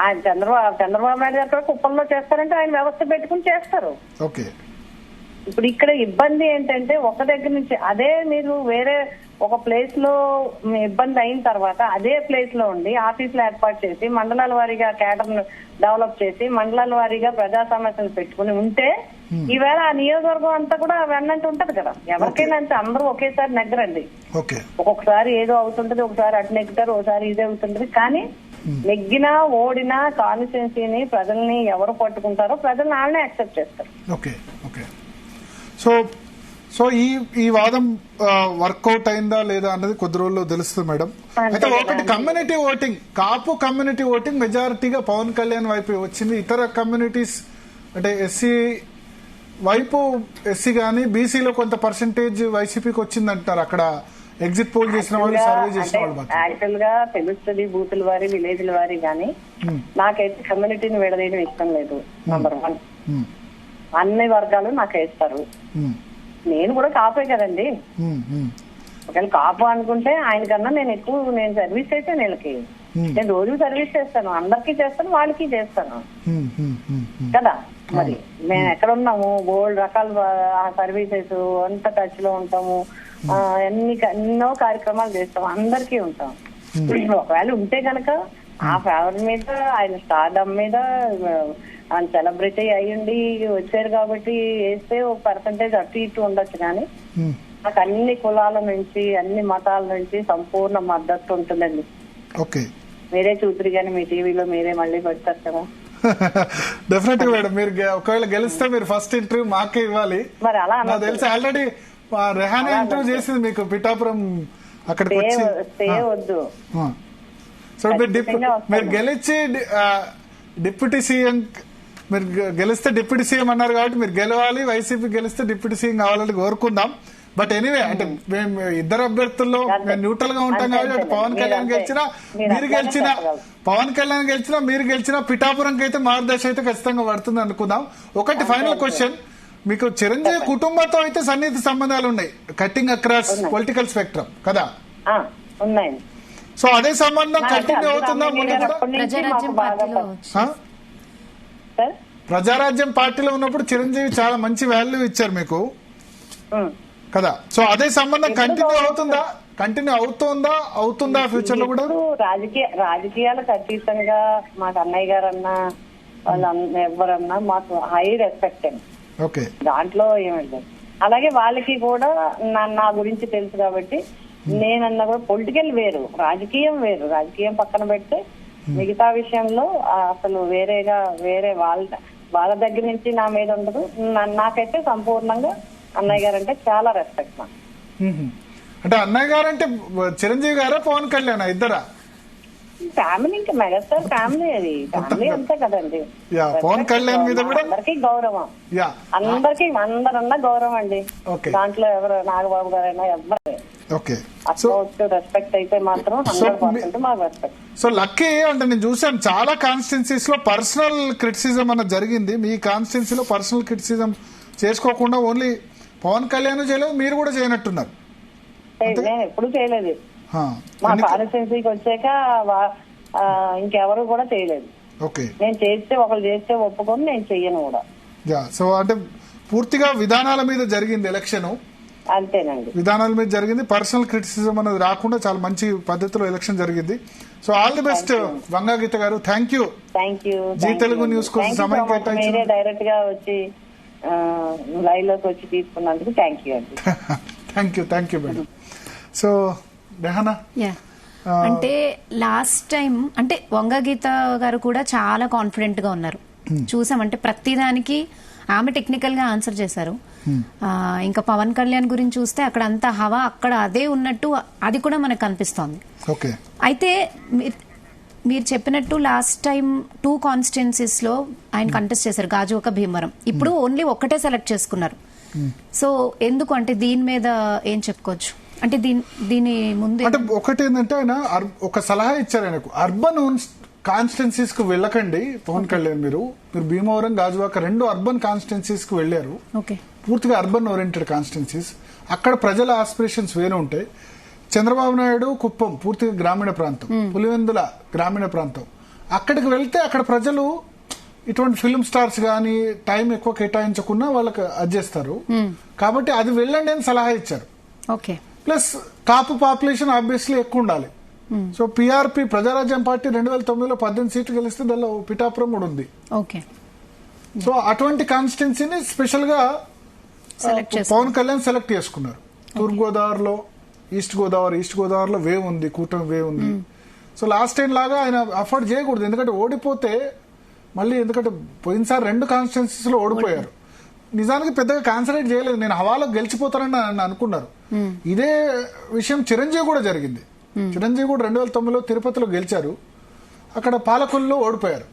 ఆయన చంద్రబాబు నాయుడు గారు కూడా కుప్పంలో చేస్తారంటే ఆయన వ్యవస్థ పెట్టుకుని చేస్తారు. ఇప్పుడు ఇక్కడ ఇబ్బంది ఏంటంటే ఒక దగ్గర నుంచి అదే మీరు వేరే ఒక ప్లేస్ లో ఇబ్బంది అయిన తర్వాత అదే ప్లేస్ లో ఉండి ఆఫీసులు ఏర్పాటు చేసి మండలాల వారీగా కేడర్ డెవలప్ చేసి మండలాల వారీగా ప్రజా సమస్యలు పెట్టుకుని ఉంటే ఈవేళ ఆ నియోజకవర్గం అంతా కూడా వెన్నంటి ఉంటది కదా. ఎవరికైనా అంతే, అందరూ ఒకేసారి నెగ్గరండి. ఒక్కొక్కసారి ఏదో అవుతుంటది, ఒకసారి అటు నెగ్గుతారు, ఒకసారి ఇదే అవుతుంటది. కానీ నెగ్గినా ఓడినా కాన్స్టిట్యున్సీని ప్రజల్ని ఎవరు పట్టుకుంటారో ప్రజల్ని వాళ్ళనే యాక్సెప్ట్ చేస్తారు. సో ఈ వాదం వర్కౌట్ అయిందా లేదా అన్నది కొద్ది రోజుల్లో తెలుస్తుంది మేడం. అయితే ఒకటి కమ్యూనిటీ ఓటింగ్, కాపు కమ్యూనిటీ ఓటింగ్ మెజారిటీగా పవన్ కళ్యాణ్ వైపు వచ్చింది. ఇతర కమ్యూనిటీస్ అంటే ఎస్సీ వైపు ఎస్సీ గానీ బీసీలో కొంత పర్సెంటేజ్ వైసీపీకి వచ్చింది అంటారు. అక్కడ ఎగ్జిట్ పోల్ చేసిన వాళ్ళు, సర్వే చేసిన వాళ్ళు యాక్చువల్ గా తెలుస్తుంది బూతుల వారి విలేజ్ల వారి గానీ నాకైతే కమ్యూనిటీని విడదీయడం ఇష్టం లేదు. నంబర్ 1 అన్ని వర్గాలు నాకు వేస్తారు. నేను కూడా కాపే కదండి. ఒకవేళ కాపు అనుకుంటే ఆయనకన్నా నేను సర్వీస్ చేశాను వీళ్ళకి. నేను రోజు సర్వీస్ చేస్తాను, అందరికీ చేస్తాను, వాళ్ళకి చేస్తాను కదా. మరి మేము ఎక్కడ ఉన్నాము, బోల్డ్ రకాల సర్వీసెస్ అంత టచ్ లో ఉంటాము, ఎన్నో కార్యక్రమాలు చేస్తాం, అందరికీ ఉంటాం. ఒకవేళ ఉంటే గనక ఆ ఫేవర్ మీద ఆయన స్టార్డమ్ మీద ఆయన సెలబ్రిటీ అయ్యండి వచ్చారు కాబట్టి వేస్తే ఒక పర్సంటేజ్ అటు ఇటు ఉండొచ్చు. కానీ నాకు అన్ని కులాల నుంచి అన్ని మతాల నుంచి సంపూర్ణ మద్దతు ఉంటుందండి. మీరే చూతురు కానీ మీ టీవీలో మీరే మళ్ళీ పెడతారు కదా. డెఫినెట్ గా మేడం, మీరు ఒకవేళ గెలిస్తే మీరు ఫస్ట్ ఇంటర్వ్యూ మాకే ఇవ్వాలి. మరి అలా నాకు తెలిసి ఆల్రెడీ రెహానా ఇంటర్వ్యూ చేసింది మీకు పిఠాపురం అక్కడికి వచ్చి. వద్దు సో మీరు గెలిచి డిప్యూటీ సీఎం, మీరు గెలిస్తే డిప్యూటీ సీఎం అన్నారు కాబట్టి మీరు గెలవాలి. వైసీపీ గెలిస్తే డిప్యూటీ సీఎం కావాలని కోరుకుందాం. బట్ ఎనీవే, అంటే మేము ఇద్దరు అభ్యర్థుల్లో మేము న్యూట్రల్ గా ఉంటాం కాబట్టి అటు పవన్ కళ్యాణ్ గెలిచినా మీరు గెలిచినా, పవన్ కళ్యాణ్ గెలిచినా మీరు గెలిచినా పిఠాపురంకి అయితే మార్గదర్శి అయితే ఖచ్చితంగా పడుతుంది అనుకుందాం. ఒకటి ఫైనల్ క్వశ్చన్, మీకు చిరంజీవి కుటుంబంతో అయితే సన్నిహిత సంబంధాలు ఉన్నాయి, కట్టింగ్ అక్రాస్ పొలిటికల్ స్పెక్ట్రమ్ కదా. సో అదే సంబంధం కంటిన్యూ అవుతుందా ముందు కూడా? ప్రజారాజ్యం పార్టీలో ఉన్నప్పుడు చిరంజీవి చాలా మంచి వాల్యూ ఇచ్చారు మీకు కదా. సో అదే సంబంధం కంటిన్యూ అవుతుందా ఫ్యూచర్ లో కూడా? రాజకీయాలకు అతీతంగా మాకు అన్నయ్య గారన్నా వాళ్ళ ఎవరన్నా మాకు హై రెస్పెక్ట్ అండి. దాంట్లో ఏమంటే అలాగే వాళ్ళకి కూడా నా గురించి తెలుసు కాబట్టి నేనన్నా కూడా పొలిటికల్ వేరు, రాజకీయం వేరు. రాజకీయం పక్కన పెడితే మిగతా విషయంలో అసలు వేరే వాళ్ళ దగ్గర నుంచి నా మీద ఉండదు. నాకైతే సంపూర్ణంగా అన్నయ్య గారు అంటే చాలా రెస్పెక్ట్. అంటే అన్నయ్య గారు అంటే చిరంజీవి గారా పవన్ కళ్యాణ్ ఇద్దరా? ఫ్యామిలీ, ఇంకా మెగాస్టార్ ఫ్యామిలీ, అది ఫ్యామిలీ అంతే కదండి. పవన్ కళ్యాణ్ మీద కూడా అందరికీ గౌరవం, అందరన్నా గౌరవం అండి. దాంట్లో ఎవరు నాగబాబు గారైనా ఎవరు రెస్పెక్ట్ అయితే మాత్రం 100% మాకు రెస్పెక్ట్. సో లక్కీ అంటే నేను చూసాను చాలా కాన్స్టిట్యున్సీస్ లో పర్సనల్ క్రిటిసిజం అన్న జరిగింది. మీ కాన్స్టిట్యున్సీలో పర్సనల్ క్రిటిసిజం చేసుకోకుండా ఓన్లీ పవన్ కళ్యాణ్ చేయలేదు, మీరు కూడా చేయనట్టున్నారు. నేను ఎప్పుడు చేయలేదు. మా కాన్స్టిట్యున్సీకి వచ్చాక ఇంకెవరు కూడా చేయలేదు. నేను ఒకళ్ళు చేస్తే ఒప్పుకొని నేను చెయ్యను కూడా. సో అంటే పూర్తిగా విధానాల మీద జరిగింది ఎలక్షన్. అంతేనండి, విధానాల మీద జరిగింది, పర్సనల్ క్రిటిసిజం అనేది రాకుండా చాలా మంచి పద్ధతిలో ఎలక్షన్ జరిగింది. So all the best Vanga Geetha గారు. Thank you. Zee Telugu news కోసం సమయం కేటాయించి డైరెక్ట్ గా వచ్చి లైవ్ లోకి వచ్చి తీసుకున్నందుకు థ్యాంక్ యూ అండి. Thank you madam. So Rehana, అంటే లాస్ట్ టైం అంటే వంగ గీత గారు కూడా చాలా కాన్ఫిడెంట్ గా ఉన్నారు. చూసామంటే ప్రతిదానికి ఆమె టెక్నికల్ గా ఆన్సర్ చేశారు. ఇంకా పవన్ కళ్యాణ్ గురించి చూస్తే అక్కడ అంతా హవా అక్కడ అదే ఉన్నట్టు అది కూడా మనకు కనిపిస్తోంది. అయితే మీరు చెప్పినట్టు లాస్ట్ టైం 2 కాన్స్టిట్యున్సీస్ లో ఆయన కంటెస్ట్ చేశారు, గాజువాక, భీమవరం. ఇప్పుడు ఓన్లీ ఒక్కటే సెలెక్ట్ చేసుకున్నారు. సో ఎందుకు అంటే దీని మీద ఏం చెప్పుకోవచ్చు? అంటే దీని ముందు అంటే ఒకటి ఏంటంటే ఆయన ఒక సలహా ఇచ్చారు ఆయనకు, అర్బన్ కాన్స్టిట్యున్సీస్ కు వెళ్ళకండి పవన్ కళ్యాణ్. మీరు భీమవరం, గాజువాక 2 అర్బన్ కాన్స్టిట్యున్సీస్ కు వెళ్లారు, పూర్తిగా అర్బన్ ఓరియంటెడ్ కాన్స్టిట్యున్సీస్. అక్కడ ప్రజల ఆస్పిరేషన్స్ వేరే ఉంటాయి. చంద్రబాబు నాయుడు కుప్పం పూర్తిగా గ్రామీణ ప్రాంతం, పులివెందుల గ్రామీణ ప్రాంతం. అక్కడికి వెళ్తే అక్కడ ప్రజలు ఇటువంటి ఫిల్మ్ స్టార్స్ గానీ టైం ఎక్కువ కేటాయించకుండా వాళ్ళకి అడ్జేస్తారు. కాబట్టి అది వెళ్ళండి అని సలహా ఇచ్చారు. ఓకే. ప్లస్ కాపు పాపులేషన్ ఆబ్వియస్లీ ఎక్కువ ఉండాలి. సో పిఆర్పి ప్రజారాజ్యం పార్టీ 2009లో 18 సీట్లు గెలిస్తే దానిలో పిఠాపురం కూడా ఉంది. ఓకే. సో అటువంటి కాన్స్టిట్యున్సీని స్పెషల్ గా పవన్ కళ్యాణ్ సెలెక్ట్ చేసుకున్నారు. తూర్పు గోదావరిలో ఈస్ట్ గోదావరిలో వేవ్ ఉంది, కూటమి వేవ్ ఉంది. సో లాస్ట్ టైం లాగా ఆయన అఫోర్డ్ చేయకూడదు, ఎందుకంటే ఓడిపోతే మళ్ళీ, ఎందుకంటే పోయినసారి 2 కాన్స్టిట్యున్సీస్ లో ఓడిపోయారు. నిజానికి పెద్దగా కాన్సన్ట్రేట్ చేయలేదు, నేను హవాలో గెలిచిపోతానని అనుకున్నారు. ఇదే విషయం చిరంజీవి కూడా జరిగింది. చిరంజీవి కూడా 2009లో తిరుపతిలో గెలిచారు, అక్కడ పాలకొల్లులో ఓడిపోయారు.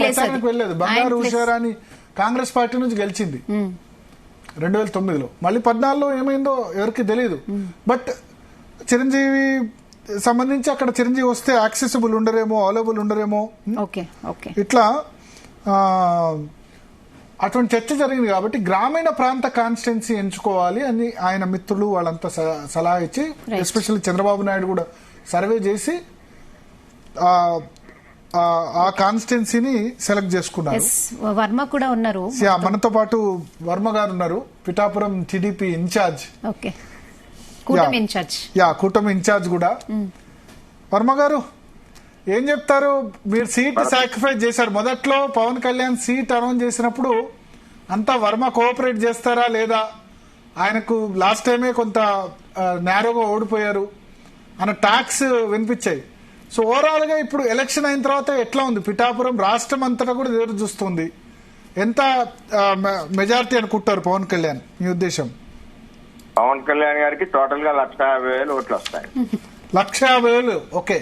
ప్రచారానికి వెళ్ళలేదు. బంగారు ఉషారాణి కాంగ్రెస్ పార్టీ నుంచి గెలిచింది 2009లో. మళ్ళీ 14లో ఏమైందో ఎవరికి తెలియదు. బట్ చిరంజీవి సంబంధించి అక్కడ చిరంజీవి వస్తే యాక్సెసిబుల్ ఉండరేమో, అవైలబుల్ ఉండరేమో, ఇట్లా అటువంటి చర్చ జరిగింది. కాబట్టి గ్రామీణ ప్రాంత కాన్స్టిట్యున్సీ ఎంచుకోవాలి అని ఆయన మిత్రులు వాళ్ళంతా సలహా ఇచ్చి, ఎస్పెషల్లీ చంద్రబాబు నాయుడు కూడా సర్వే చేసి ఆ కాన్స్టిట్యున్సీని సెలెక్ట్ చేసుకున్నారు. వర్మ కూడా ఉన్నారు మనతో పాటు, వర్మ గారు ఉన్నారు, పిఠాపురం టీడీపీ ఇన్ఛార్జ్, కూటమి ఇన్ఛార్జ్ కూడా. వర్మ గారు ఏం చెప్తారు? మీరు సీట్ సాక్రిఫైస్ చేశారు. మొదట్లో పవన్ కళ్యాణ్ సీట్ అనౌన్స్ చేసినప్పుడు అంతా వర్మ కోఆపరేట్ చేస్తారా లేదా, ఆయనకు లాస్ట్ టైమే కొంత నేరోగా ఓడిపోయారు అన్న టాక్స్ వినిపించాయి. సో ఓవరాల్ గా ఇప్పుడు ఎలక్షన్ అయిన తర్వాత ఎట్లా ఉంది పిఠాపురం? రాష్ట్రం అంతటా కూడా ఎదురు చూస్తుంది. ఎంత మెజారిటీ అనుకుంటారు పవన్ కళ్యాణ్? మీ ఉద్దేశం? పవన్ కళ్యాణ్ గారికి టోటల్ గా 150,000 ఓట్లు వస్తాయి. 150,000. ఓకే,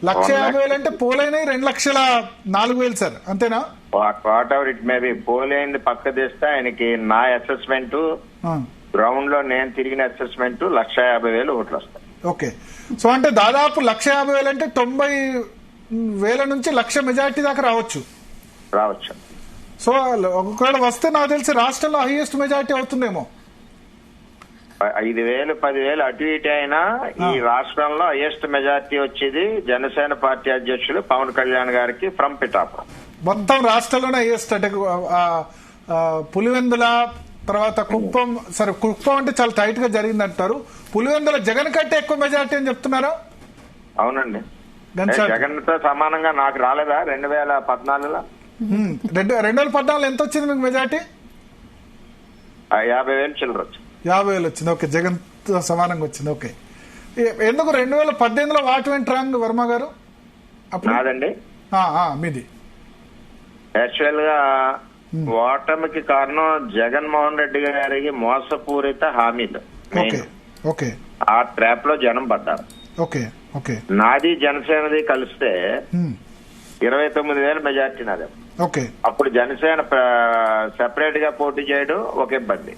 150,000 అంటే పోలైనవి 2,04,000 సార్, అంతేనా? Whatever it may be, పోలైంది పక్క తీస్తే ఆయనకి నా అసెస్మెంట్, గ్రౌండ్ లో నేను తిరిగిన అసెస్మెంట్ 150,000 ఓట్లు వస్తాయి. ఓకే, సో అంటే దాదాపు 150,000 అంటే 90,000 నుంచి 1,00,000 మెజారిటీ దాకా రావచ్చు. సో ఒకవేళ వస్తే నాకు తెలిసి రాష్ట్రంలో హైయెస్ట్ మెజారిటీ అవుతుందేమో. 5,000 10,000 అటు ఇటు అయినా ఈ రాష్ట్రంలో హైయెస్ట్ మెజారిటీ వచ్చేది జనసేన పార్టీ అధ్యక్షులు పవన్ కళ్యాణ్ గారికి ఫ్రమ్ పిఠాపురం. మొత్తం రాష్ట్రంలోనే హైయెస్ట్. అంటే పులివెందుల తర్వాత కుప్పం, సరే కుప్పం అంటే చాలా టైట్ గా జరిగింది అంటారు. పులివెందుల జగన్ కంటే ఎక్కువ మెజారిటీ అని చెప్తున్నారా? అవునండి, జగన్ తో సమానంగా నాకు రాలేదా 2014లో? 2014 ఎంత వచ్చింది మీకు మెజారిటీ? 50,000 చిల్లర వచ్చింది. 50,000 వచ్చింది. ఓకే, జగన్ తో సమానంగా వచ్చింది. ఓకే, ఎందుకు 2018లో వాట్ వెంట్ రాంగ్ వర్మ గారు? నాదండి, మీది. యాక్చువల్ గా ఓటమికి కారణం జగన్మోహన్ రెడ్డి గారికి మోసపూరిత హామీలు. ఆ ట్రాప్ లో జనం పడ్డారు. నాది జనసేనది కలిస్తే 29,000 మెజార్టీ నాదే. అప్పుడు జనసేన సెపరేట్ గా పోటీ చేయడం ఒక ఇబ్బంది.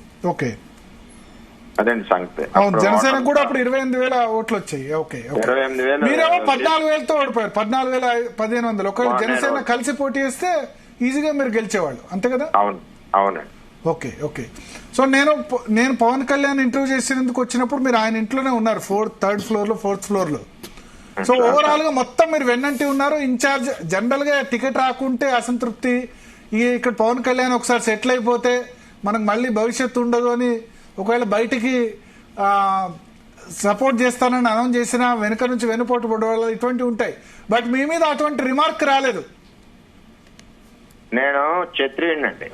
అదండి సంగతి. జనసేన కూడా అప్పుడు 28,000 ఓట్లు వచ్చాయి. 28,000 మీరేమో 14,000తో ఓడిపోయారు. 14,115. ఒకవేళ జనసేన కలిసి పోటీ చేస్తే ఈజీగా మీరు గెలిచేవాళ్ళు, అంతే కదా? అవునండి. ఓకే. సో నేను పవన్ కళ్యాణ్ ఇంటర్వ్యూ చేసేందుకు వచ్చినప్పుడు మీరు ఆయన ఇంట్లోనే ఉన్నారు, 3rd ఫ్లోర్ లో 4th ఫ్లోర్ లో. సో ఓవరాల్ గా మొత్తం మీరు వెన్నంటి ఉన్నారు. ఇన్ఛార్జ్ జనరల్ గా టికెట్ రాకుంటే అసంతృప్తి, ఇక్కడ పవన్ కళ్యాణ్ ఒకసారి సెటిల్ అయిపోతే మనకు మళ్ళీ భవిష్యత్తు ఉండదు అని, ఒకవేళ బయటికి సపోర్ట్ చేస్తానని అనౌన్స్ చేసినా వెనుక నుంచి వెనుపోటు పడేవాళ్ళు, ఇటువంటివి ఉంటాయి. బట్ మీ మీద అటువంటి రిమార్క్ రాలేదు. నేను క్షత్రియుడినండి.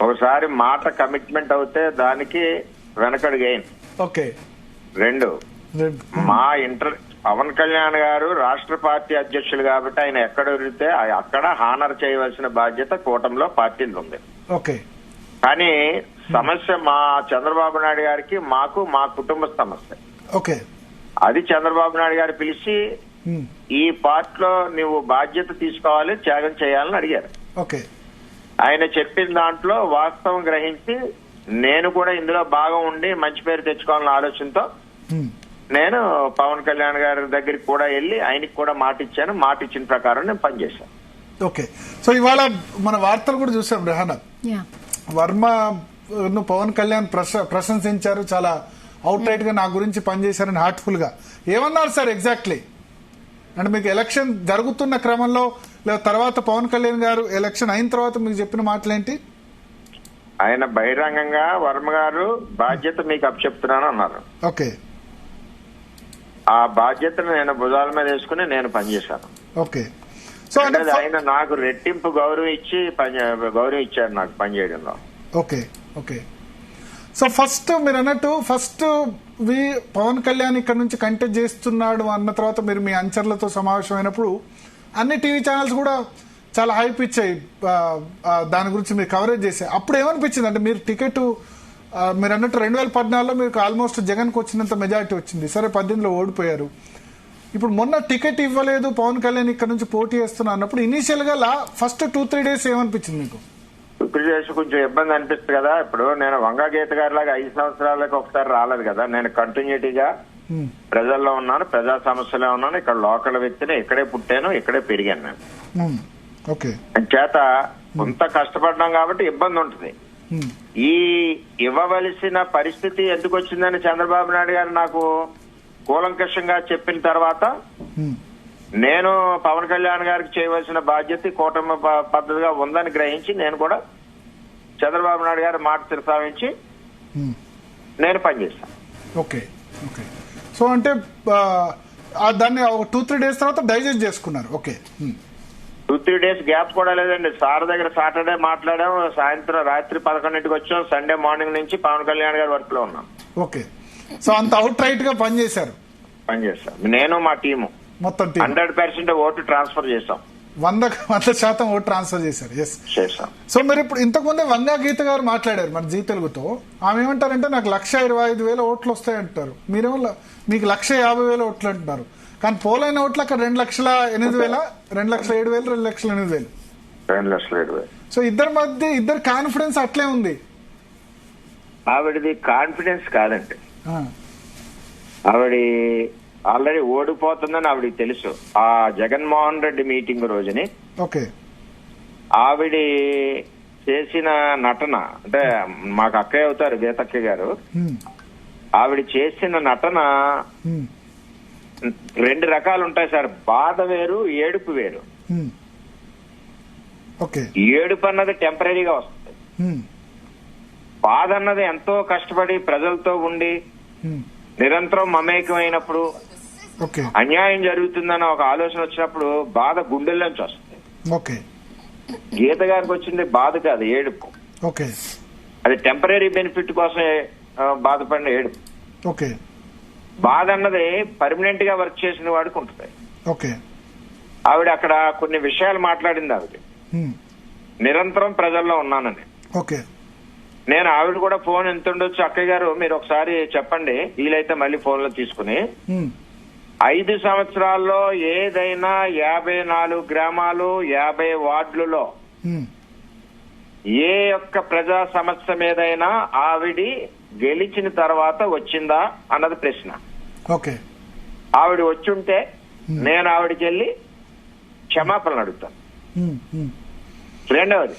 ఒకసారి మాట కమిట్మెంట్ అవుతే దానికి వెనకడుగైంది. ఓకే. 2, మా పవన్ కళ్యాణ్ గారు రాష్ట్ర పార్టీ అధ్యక్షులు కాబట్టి ఆయన ఎక్కడ వెళ్తే అక్కడ హానర్ చేయవలసిన బాధ్యత కూటమిలో పార్టీలు ఉంది. ఓకే. కానీ సమస్య మా చంద్రబాబు నాయుడు గారికి, మాకు, మా కుటుంబ సమస్య. ఓకే. అది చంద్రబాబు నాయుడు గారు పిలిచి ఈ పార్టీలో నువ్వు బాధ్యత తీసుకోవాలి, త్యాగం చేయాలని అడిగారు. ఓకే. ఆయన చెప్పిన దాంట్లో వాస్తవం గ్రహించి నేను కూడా ఇందులో భాగం ఉండి మంచి పేరు తెచ్చుకోవాలన్న ఆలోచనతో నేను పవన్ కళ్యాణ్ గారి దగ్గరికి కూడా వెళ్ళి ఆయనకి కూడా మాట ఇచ్చాను. మాట ఇచ్చిన ప్రకారం నేను పనిచేశాను. ఓకే. సో ఇవాళ మన వార్తలు కూడా చూసాం, రెహానా వర్మ పవన్ కళ్యాణ్ ప్రశంసించారు, చాలా అవుట్ రైట్ గా నా గురించి పనిచేశారని హార్ట్ఫుల్ గా. ఏమన్నారు సార్ ఎగ్జాక్ట్లీ? అంటే మీకు ఎలక్షన్ జరుగుతున్న క్రమంలో లేదా తర్వాత పవన్ కళ్యాణ్ గారు ఎలక్షన్ అయిన తర్వాత మీకు చెప్పిన మాటలేంటి? ఆయన బహిరంగంగా వర్మ గారు బాధ్యత మీకు అప్పచెప్తున్నాను అన్నారు. ఓకే. ఆ బాధ్యతను నేను భుజాల మీద వేసుకుని నేను పనిచేశాను. ఓకే. సో అంటే ఆయన నాకు రెట్టింపు గౌరవం ఇచ్చారు నాకు పనిచేయడంలో. ఓకే. ఓకే. సో ఫస్ట్ మీరు అన్నట్టు పవన్ కళ్యాణ్ ఇక్కడ నుంచి కంటెస్ట్ చేస్తున్నాడు అన్న తర్వాత మీరు మీ అంచర్లతో సమావేశమైనప్పుడు అన్ని టీవీ ఛానల్స్ కూడా చాలా హైప్ ఇచ్చాయి, దాని గురించి మీరు కవరేజ్ చేశారు. అప్పుడు ఏమనిపించింది అంటే మీరు టికెట్ మీరు అన్నట్టు 2014లో మీకు ఆల్మోస్ట్ జగన్కి వచ్చినంత మెజారిటీ వచ్చింది, సరే 18లో ఓడిపోయారు. ఇప్పుడు మొన్న టికెట్ ఇవ్వలేదు పవన్ కళ్యాణ్ ఇక్కడ నుంచి పోటీ చేస్తున్నా అన్నప్పుడు ఇనీషియల్ గా ఫస్ట్ 2-3 days ఏమనిపించింది మీకు? కొంచెం ఇబ్బంది అనిపిస్తుంది కదా. ఇప్పుడు నేను వంగా గీత గారి లాగా 5 సంవత్సరాలకు ఒకసారి రాలేదు కదా. నేను కంటిన్యూటీగా ప్రజల్లో ఉన్నాను, ప్రజా సమస్యలో ఉన్నాను, ఇక్కడ లోకల్ వ్యక్తిని, ఇక్కడే పుట్టాను, ఇక్కడే పెరిగాను నేను. చేత కొంత కష్టపడ్డాం కాబట్టి ఇబ్బంది ఉంటుంది. ఈ ఇవ్వవలసిన పరిస్థితి ఎందుకు వచ్చిందని చంద్రబాబు నాయుడు గారు నాకు కూలంకషంగా చెప్పిన తర్వాత నేను పవన్ కళ్యాణ్ గారికి చేయవలసిన బాధ్యత కూటమి పద్ధతిగా ఉందని గ్రహించి నేను కూడా చంద్రబాబు నాయుడు గారి మాట శిరసావించి నేను పనిచేస్తాను. ఓకే. ఓకే. సో అంటే దాన్ని 2-3 days తర్వాత డైజెస్ట్ చేసుకున్నారు. ఓకే. 2-3 days గ్యాప్ కూడా లేదండి. సార్ దగ్గర సాటర్డే మాట్లాడాం, సాయంత్రం రాత్రి 11ంటికి వచ్చాం, సండే మార్నింగ్ నుంచి పవన్ కళ్యాణ్ గారి వర్క్ లో ఉన్నాం. ఓకే. సో అంత అవుట్ రైట్ గా పనిచేశారు? పనిచేస్తాం. నేను మా టీము మొత్తం 100% ఓటు ట్రాన్స్ఫర్ చేశాం. 100% ఓటు ట్రాన్స్ఫర్ చేశారు. ఎస్ చేశాం. సో మరి ఇప్పుడు ఇంతకుముందే వంగా గీత గారు మాట్లాడారు మన జీ తెలుగుతో. ఆమె ఏమంటారంటే నాకు 1,25,000 ఓట్లు వస్తాయంటారు, మీరేమో మీకు 1,50,000 ఓట్లు అంటున్నారు. కానీ పోలైన ఓట్లు అక్కడ 2,08,000, 2,07,000, 2,08,000. 2,07,000. సో ఇద్దరు కాన్ఫిడెన్స్ అట్లే ఉంది. ఆవిడది కాన్ఫిడెన్స్ కాదండి, ఆవిడ ఆల్రెడీ ఓడిపోతుందని ఆవిడకి తెలుసు. ఆ జగన్మోహన్ రెడ్డి మీటింగ్ రోజుని ఓకే ఆవిడ చేసిన నటన, అంటే మాకు అక్కయ్య అవుతారు గీతక్క గారు, ఆవిడ చేసిన నటన 2 రకాలు ఉంటాయి సార్. బాధ వేరు, ఏడుపు వేరు. ఏడుపు అన్నది టెంపరీగా వస్తుంది. బాధ అన్నది ఎంతో కష్టపడి ప్రజలతో ఉండి నిరంతరం మమేకమైనప్పుడు అన్యాయం జరుగుతుందన్న ఒక ఆలోచన వచ్చినప్పుడు బాధ గుండెల్లోంచి వస్తుంది. గీత గారికి వచ్చింది బాధ కాదు, ఏడుపు. అది టెంపరీ బెనిఫిట్ కోసం బాధపడిన ఏడుపు. బాధ అన్నది పర్మనెంట్ గా వర్క్ చేసిన వాడికి ఉంటుంది. ఆవిడ అక్కడ కొన్ని విషయాలు మాట్లాడింది. ఆవిడ నిరంతరం ప్రజల్లో ఉన్నానని. నేను ఆవిడ కూడా ఫోన్ ఎంత ఉండొచ్చు అక్కయ్య గారు మీరు ఒకసారి చెప్పండి, వీలైతే మళ్ళీ ఫోన్ లో తీసుకుని 5 సంవత్సరాల్లో ఏదైనా 54 గ్రామాలు 50 వార్డులలో ఏ ఒక్క ప్రజా సమస్య మీదైనా ఆవిడ గెలిచిన తర్వాత వచ్చిందా అన్నది ప్రశ్న. ఆవిడ వచ్చుంటే నేను ఆవిడకి వెళ్ళి క్షమాపణలు అడుగుతాను. రెండవది,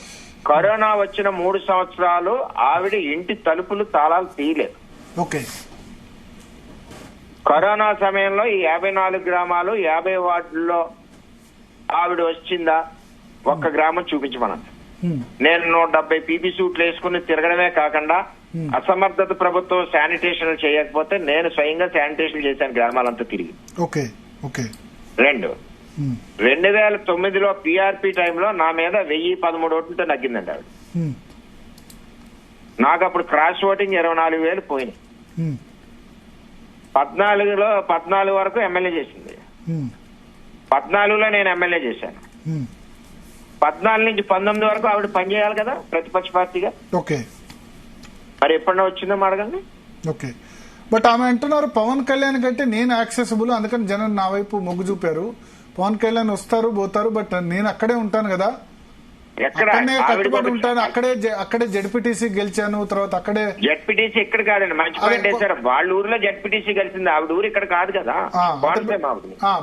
కరోనా వచ్చిన 3 సంవత్సరాలు ఆవిడ ఇంటి తలుపులు తాళాలు తీయలేదు. కరోనా సమయంలో ఈ 54 గ్రామాలు 50 వార్డుల్లో ఆవిడ వచ్చిందా ఒక్క గ్రామం చూపించమన్నది. నేను 170 పీపీ సూట్లు వేసుకుని తిరగడమే కాకుండా అసమర్థత ప్రభుత్వం శానిటేషన్ చేయకపోతే నేను స్వయంగా శానిటేషన్ చేశాను గ్రామాలంతా తిరిగి. 2, 2009లో పీఆర్పీ టైంలో నా మీద 1013 ఓట్లతో నగ్గిందండి ఆవిడ. నాకు అప్పుడు క్రాస్ ఓటింగ్ 24,000 పోయినాయి. 14 వరకు ఎమ్మెల్యే చేసింది. 14లో నేను ఎమ్మెల్యే చేశాను. 14 నుంచి 19 వరకు ఆవిడ పనిచేయాలి కదా ప్రతిపక్ష పార్టీగా. మరి ఎప్పుడన్నా వచ్చిందో అడగండి. బట్ ఆమె అంటున్నారు పవన్ కళ్యాణ్ కంటే నేను యాక్సెసిబుల్, అందుకని జనం నా వైపు మొగ్గు చూపారు. పవన్ కళ్యాణ్ వస్తారు పోతారు, బట్ నేను అక్కడే ఉంటాను కదా, కట్టుబడి ఉంటాను, అక్కడే జడ్పీటీసీ గెలిచాను, తర్వాత అక్కడే. జడ్పీటీసీ ఇక్కడ కాదండి, మంచి పాయింట్ వేశారు. వాళ్ళ ఊర్లో జడ్పీటీసీ గెలిచింది, ఆవిడ ఊరు ఇక్కడ కాదు కదా.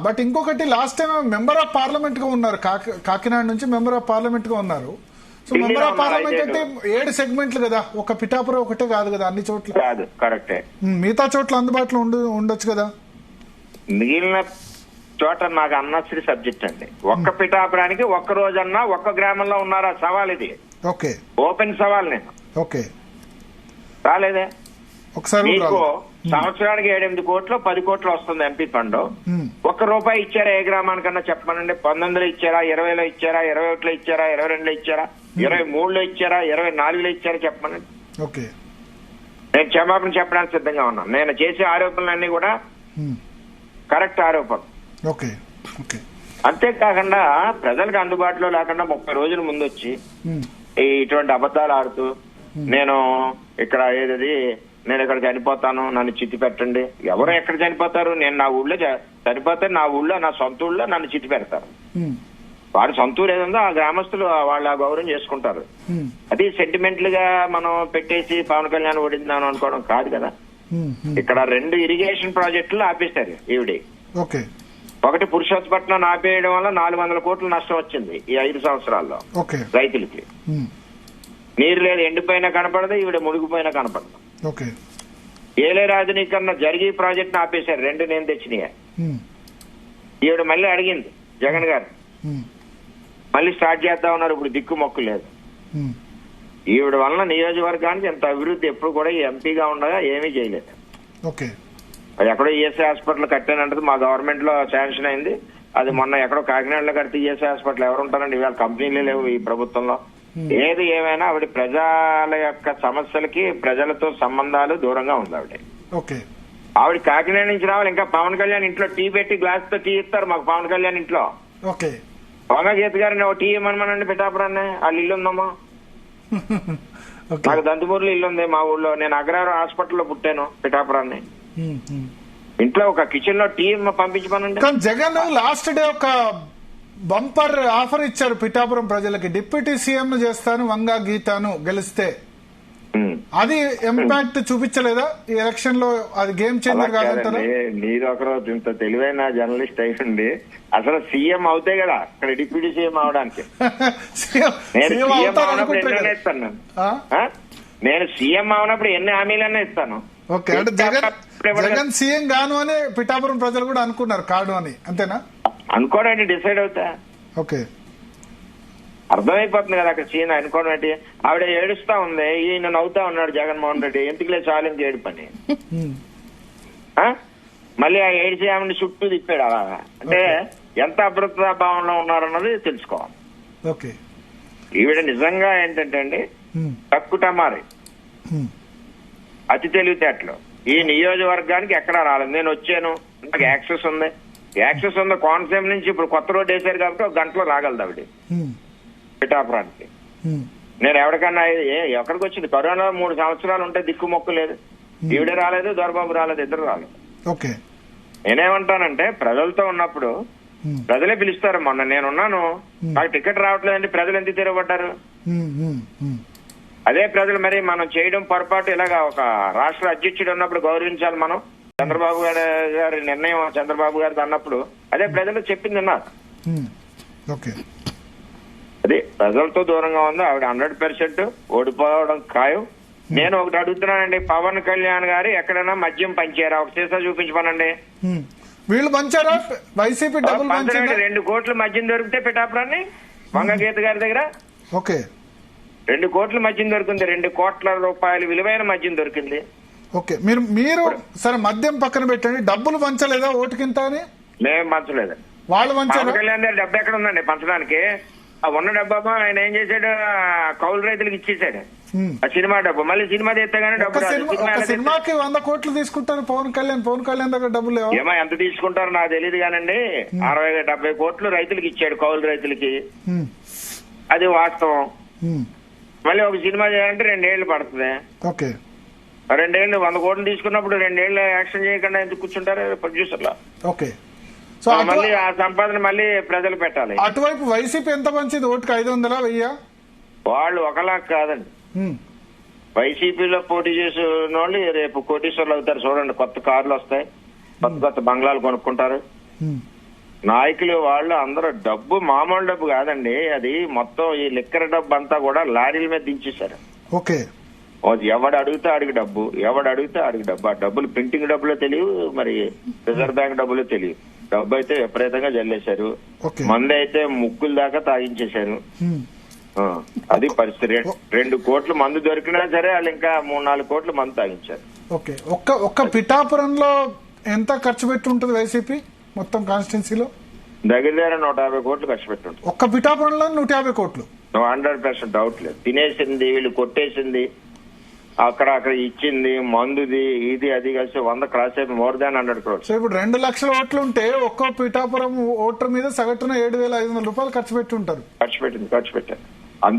బట్ ఇంకొకటి last time member of parliament గా ఉన్నారు, కాకినాడ నుంచి మెంబర్ ఆఫ్ పార్లమెంట్ గా ఉన్నారు. సో మెంబర్ ఆఫ్ పార్లమెంట్ అంటే 7 సెగ్మెంట్లు కదా, ఒక పిఠాపురం ఒకటే కాదు కదా, అన్ని చోట్ల కాదు. కరెక్టే, మిగతా చోట్ల అందుబాటులో ఉండొచ్చు కదా. మిగిలిన చోట నాకు అన్నశ్రీ సబ్జెక్ట్ అండి. ఒక్క పిఠాపురానికి ఒక్క రోజన్నా ఒక్క గ్రామంలో ఉన్నారా? సవాల్ ఇది. ఓకే, ఓపెన్ సవాల్. నేను ఓకే రాలేదే. ఒకసారి మీకు సంవత్సరానికి 7-8 కోట్లు 10 కోట్లు వస్తుంది ఎంపీ ఫండ్. ₹1 ఇచ్చారా ఏ గ్రామానికన్నా చెప్పమనండి? 19లో ఇచ్చారా, 20లో ఇచ్చారా, 21లో ఇచ్చారా, 22లో ఇచ్చారా, 23లో ఇచ్చారా, 24లో ఇచ్చారా చెప్పమనండి. ఓకే, నేను క్షమాపణ చెప్పడానికి సిద్ధంగా ఉన్నాను. నేను చేసే ఆరోపణలన్నీ కూడా కరెక్ట్ ఆరోపణ. Okay, okay. అంతేకాకుండా ప్రజలకు అందుబాటులో లేకుండా 30 రోజుల ముందు వచ్చి ఇటువంటి అబద్ధాలు ఆడుతూ నేను ఇక్కడ నేను ఇక్కడ చనిపోతాను, నన్ను చితి పెట్టండి. ఎవరు ఎక్కడ చనిపోతారు? నేను నా ఊళ్ళో చనిపోతే నా ఊళ్ళో, నా సొంత ఊళ్ళో నన్ను చితి పెడతారు. వారి సొంత ఊరు ఏదో ఆ గ్రామస్తులు వాళ్ళ గౌరవం చేసుకుంటారు. అది సెంటిమెంటల్ గా మనం పెట్టేసి పవన్ కళ్యాణ్ ఓడిందాను అనుకోవడం కాదు కదా. ఇక్కడ 2 ఇరిగేషన్ ప్రాజెక్టులు ఆపేశారు ఈవిడి. ఒకటి పురుషోత్తపట్నం ఆపేయడం వల్ల 400 కోట్ల నష్టం వచ్చింది ఈ 5 సంవత్సరాల్లో రైతులకి. నీరు లేదు, ఎండిపోయినా కనపడదు, ఈవిడ మునిగిపోయినా కనపడదు. ఏలే రాజనీకరణ జరిగి ప్రాజెక్ట్ ఆపేశారు. 2 నేను తెచ్చినాయి. ఈవిడ మళ్ళీ అడిగింది జగన్ గారు, మళ్ళీ స్టార్ట్ చేద్దాం ఉన్నారు. ఇప్పుడు దిక్కు మొక్కు లేదు. ఈవిడ వలన నియోజకవర్గానికి ఎంత అభివృద్ధి ఎప్పుడు కూడా ఎంపీగా ఉండగా ఏమీ చేయలేదు. అది ఎక్కడో ఈఎస్ఐ హాస్పిటల్ కట్టానంటది మా గవర్నమెంట్ లో శాంక్షన్ అయింది. అది మొన్న ఎక్కడో కాకినాడలో కడితే ఈఎస్ఐ హాస్పిటల్ ఎవరు ఉంటారండి? ఇవాళ కంపెనీలే లేవు ఈ ప్రభుత్వంలో. ఏది ఏమైనా ఆవిడ ప్రజల యొక్క సమస్యలకి ప్రజలతో సంబంధాలు దూరంగా ఉంది ఆవిడ. ఆవిడ కాకినాడ నుంచి రావాలి. ఇంకా పవన్ కళ్యాణ్ ఇంట్లో టీ పెట్టి గ్లాస్ తో టీ ఇస్తారు మాకు పవన్ కళ్యాణ్ ఇంట్లో. వంగగీత గారిని ఓ టీ ఇవ్వమనండి పిఠాపురాన్ని. వాళ్ళ ఇల్లు ఉందమ్మా. నాకు దంతుమూరులో ఇల్లు ఉంది మా ఊళ్ళో. నేను అగ్రహారం హాస్పిటల్లో పుట్టాను పిఠాపురాన్ని. ఇంట్లో ఒక కిచెన్ లో టీ పంపించమనండి. జగన్ లాస్ట్ డే ఒక బంపర్ ఆఫర్ ఇచ్చారు పిఠాపురం ప్రజలకి. డిప్యూటీ సీఎం ను చేస్తాను వంగా గీతాను గెలిస్తే. అది ఇంపాక్ట్ చూపించలేదా ఈ ఎలక్షన్ లో? అది గేమ్ చేంజర్ కాదంటారా? మీరు ఒకరోజు ఇంత తెలివైన జర్నలిస్ట్ అయ్యండి. అసలు సీఎం అవుతే కదా ఇక్కడ డిప్యూటీ సీఎం అవడానికి. నేను సీఎం అవనప్పుడు ఎన్ని హామీలన్నా ఇస్తాను. ఓకే, అంటే జగన్ సీఎం గాను అని పిఠాపురం ప్రజలు కూడా అనుకున్నారు కాడు అని, అంతేనా? అనుకోవడం డిసైడ్ అవుతా. ఓకే, అర్థమైపోతుంది కదా అక్కడ సీన్ అనుకోవడం ఏంటి. ఆవిడ ఏడుస్తా ఉంది, ఈయన నవ్వుతా ఉన్నాడు జగన్మోహన్ రెడ్డి. ఎందుకులే చాలించి ఏడు పని. మళ్ళీ ఆ ఏడిసి ఆమెను చుట్టూ తిప్పాడు అలాగా. అంటే ఎంత అభద్రతా భావంలో ఉన్నారన్నది తెలుసుకోవాలి. ఓకే, ఈవిడ నిజంగా ఏంటంటే అండి తక్కుటమారి అతి తెలివితేటలు. ఈ నియోజకవర్గానికి ఎక్కడా రాలేదు. నేను వచ్చాను, నాకు యాక్సెస్ ఉంది. యాక్సెస్ ఉంది కోనసీమ నుంచి. ఇప్పుడు కొత్త రోడ్డు వేశారు కాబట్టి 1 గంటలో రాగలదు ఆవిడ పిఠాపురానికి. నేను ఎవరికన్నా ఎక్కడికి వచ్చింది? కరోనా 3 సంవత్సరాలు ఉంటే దిక్కు మొక్కు లేదు. ఈవిడే రాలేదు, దొరబాబు రాలేదు, ఇద్దరు రాలేదు. నేనేమంటానంటే ప్రజలతో ఉన్నప్పుడు ప్రజలే పిలుస్తారు. మొన్న నేనున్నాను, నాకు టికెట్ రావట్లేదండి, ప్రజలు ఎందుకు తిరగబడ్డారు? అదే ప్రజలు మరి మనం చేయడం పొరపాటు. ఇలాగా ఒక రాష్ట్ర అధ్యక్షుడు ఉన్నప్పుడు గౌరవించాలి మనం. చంద్రబాబు గారి నిర్ణయం చంద్రబాబు గారిది అన్నప్పుడు అదే ప్రజలు చెప్పింది అన్నారు. అది ప్రజలతో దూరంగా ఉంది ఆవిడ. 100% ఓడిపోవడం ఖాయం. నేను ఒకటి అడుగుతున్నానండి, పవన్ కళ్యాణ్ గారు ఎక్కడైనా మద్యం పంచారా? ఒక సీసా చూపించమనండి. వీళ్ళు పంచారా? వైసీపీ 2 కోట్ల మద్యం దొరికితే పిఠాపురాన్ని వంగగీత గారి దగ్గర 2 కోట్ల మద్యం దొరికింది. 2 కోట్ల రూపాయలు విలువైన మద్యం దొరికింది. ఓకే, మీరు సరే మద్యం పక్కన పెట్టండి, డబ్బులు పంచలేదా ఓటుకింత అని? మేము పంచలేదు. వాళ్ళు పంచారు. పవన్ కళ్యాణ్ గారి డబ్బు ఎక్కడ ఉందండి పంచడానికి? ఆ ఉన్న డబ్బా ఆయన ఏం చేశాడు? కౌలు రైతులకు ఇచ్చేసాడు ఆ సినిమా డబ్బు. మళ్ళీ సినిమా తెస్తే గానీ డబ్బు సినిమాకి 100 కోట్లు తీసుకుంటారు పవన్ కళ్యాణ్ దగ్గర డబ్బులు లేవు. ఏమో ఎంత తీసుకుంటారో నాకు తెలియదు కానండి. 60-70 కోట్లు రైతులకు ఇచ్చాడు, కౌలు రైతులకి. అది వాస్తవం. మళ్ళీ ఒక సినిమా చేయాలంటే 2 ఏళ్లు పడుతుంది. 2 ఏళ్లు 100 కోట్లు తీసుకున్నప్పుడు 2 ఏళ్లు యాక్షన్ చేయకుండా ఎందుకు కూర్చుంటారు ప్రొడ్యూసర్లు? సో మళ్ళీ ఆ సంపాదన మళ్ళీ ప్రజలు పెట్టాలి. అటువైపు వైసీపీ ఎంత మంచిది? ఓటుకు 500 1000? వాళ్ళు ఒకలా కాదండి. వైసీపీలో పోటీ చేసిన వాళ్ళు రేపు కోటీశ్వర్లు అవుతారు. చూడండి, కొత్త కార్లు వస్తాయి, కొత్త బంగ్లాలు కొనుక్కుంటారు. నాయకులు వాళ్ళు అందరూ డబ్బు మామూలు డబ్బు కాదండి. అది మొత్తం ఈ లిక్కర్ డబ్బు అంతా కూడా లారీల మీద దించేశారు. ఎవడు అడిగితే అడిగి డబ్బు, ఎవడు అడిగితే అడిగి డబ్బు. ఆ డబ్బులు ప్రింటింగ్ డబ్బులో తెలియవు, మరి రిజర్వ్ బ్యాంక్ డబ్బులో తెలియదు. డబ్బు అయితే విపరీతంగా జల్లేశారు, మందు అయితే ముక్కుల దాకా తాగించేశారు. అది పరిస్థితి. 2 కోట్లు మందు దొరికినా సరే వాళ్ళు ఇంకా 3-4 కోట్లు మందు తాగించారు. ఓకే, ఒక్క పిఠాపురంలో ఎంత ఖర్చు పెట్టి ఉంటుంది వైసీపీ మొత్తం కాన్స్టిట్యున్సీలో? దగ్గర 150 కోట్లు ఖర్చు పెట్టి ఉంటుంది. ఒక్క పిఠాపురంలో 150 కోట్లు. 100% డౌట్ లేదు. తినేసింది, వీళ్ళు కొట్టేసింది, అక్కడ ఇచ్చింది, మందుది, ఇది అది కలిసి 100 క్రాస్ అయిపోయి మోర్ దాన్ 100 crores. సో ఇప్పుడు 2 లక్షల ఓట్లు ఉంటే ఒక్కో పిఠాపురం ఓటర్ మీద సగటున 7,500 రూపాయలు ఖర్చు పెట్టి ఉంటారు. ఖర్చు పెట్టారు.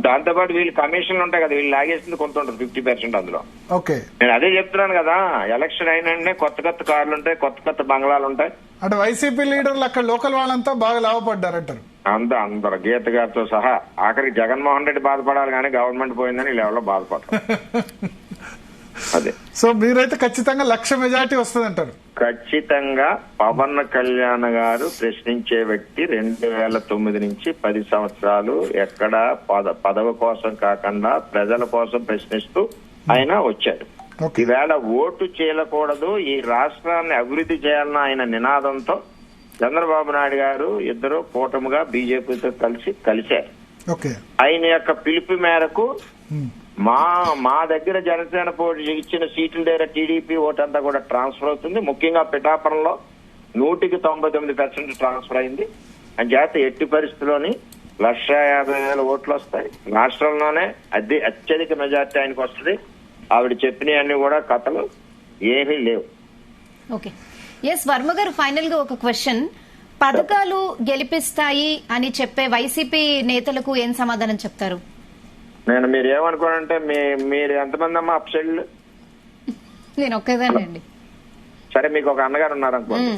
దాంతో పాటు వీళ్ళు కమిషన్లు ఉంటాయి కదా, వీళ్ళు లాగేసింది కొంత ఉంటుంది 50% అందులో. ఓకే, నేను అదే చెప్తున్నాను కదా, ఎలక్షన్ అయిన కొత్త కార్లు ఉంటాయి, కొత్త బంగ్లాలు ఉంటాయి. అంటే వైసీపీ లీడర్లు అక్కడ లోకల్ వాళ్ళంతా బాగా లాభపడ్డారంటారు. అందరు గీత గారితో సహా. ఆఖరికి జగన్మోహన్ రెడ్డి బాధపడాలి కానీ గవర్నమెంట్ పోయిందని వీళ్ళు ఎవరో బాధపడతారు. అదే. సో మీరైతే ఖచ్చితంగా 1,00,000 మెజార్టీ వస్తుందంటారు? ఖచ్చితంగా పవన్ కళ్యాణ్ గారు ప్రశ్నించే వ్యక్తి. 2009 నుంచి 10 సంవత్సరాలు ఎక్కడ పదవి కోసం కాకుండా ప్రజల కోసం ప్రశ్నిస్తూ ఆయన వచ్చాడు. ఈవేళ ఓటు చేయకూడదు, ఈ రాష్ట్రాన్ని అభివృద్ధి చేయాలన్న ఆయన నినాదంతో చంద్రబాబు నాయుడు గారు ఇద్దరు కూటమిగా బీజేపీతో కలిశారు. ఆయన యొక్క పిలుపు మేరకు మా దగ్గర జనసేన ఇచ్చిన సీట్ల దగ్గర టీడీపీ ఓటంతా కూడా ట్రాన్స్ఫర్ అవుతుంది. ముఖ్యంగా పిఠాపురంలో 199% ట్రాన్స్ఫర్ అయింది. అని చేత ఎట్టి పరిస్థితుల్లోని 1,50,000 ఓట్లు వస్తాయి. రాష్ట్రంలోనే అత్యధిక మెజార్టీ ఆయనకు వస్తుంది. ఆవిడ చెప్పినవన్నీ కూడా కథలు ఏమీ లేవు. ఓకే, ఎస్ వర్మ గారు, ఫైనల్ గా ఒక క్వశ్చన్. పథకాలు గెలిపిస్తాయి అని చెప్పే వైసీపీ నేతలకు ఏం సమాధానం చెప్తారు? మీరు ఏమనుకోనంటే మీరు ఎంతమంది అమ్మా అప్ సైడ్? నేను ఒక్కదానండి. సరే, మీకు ఒక అన్నగారు ఉన్నారనుకోండి.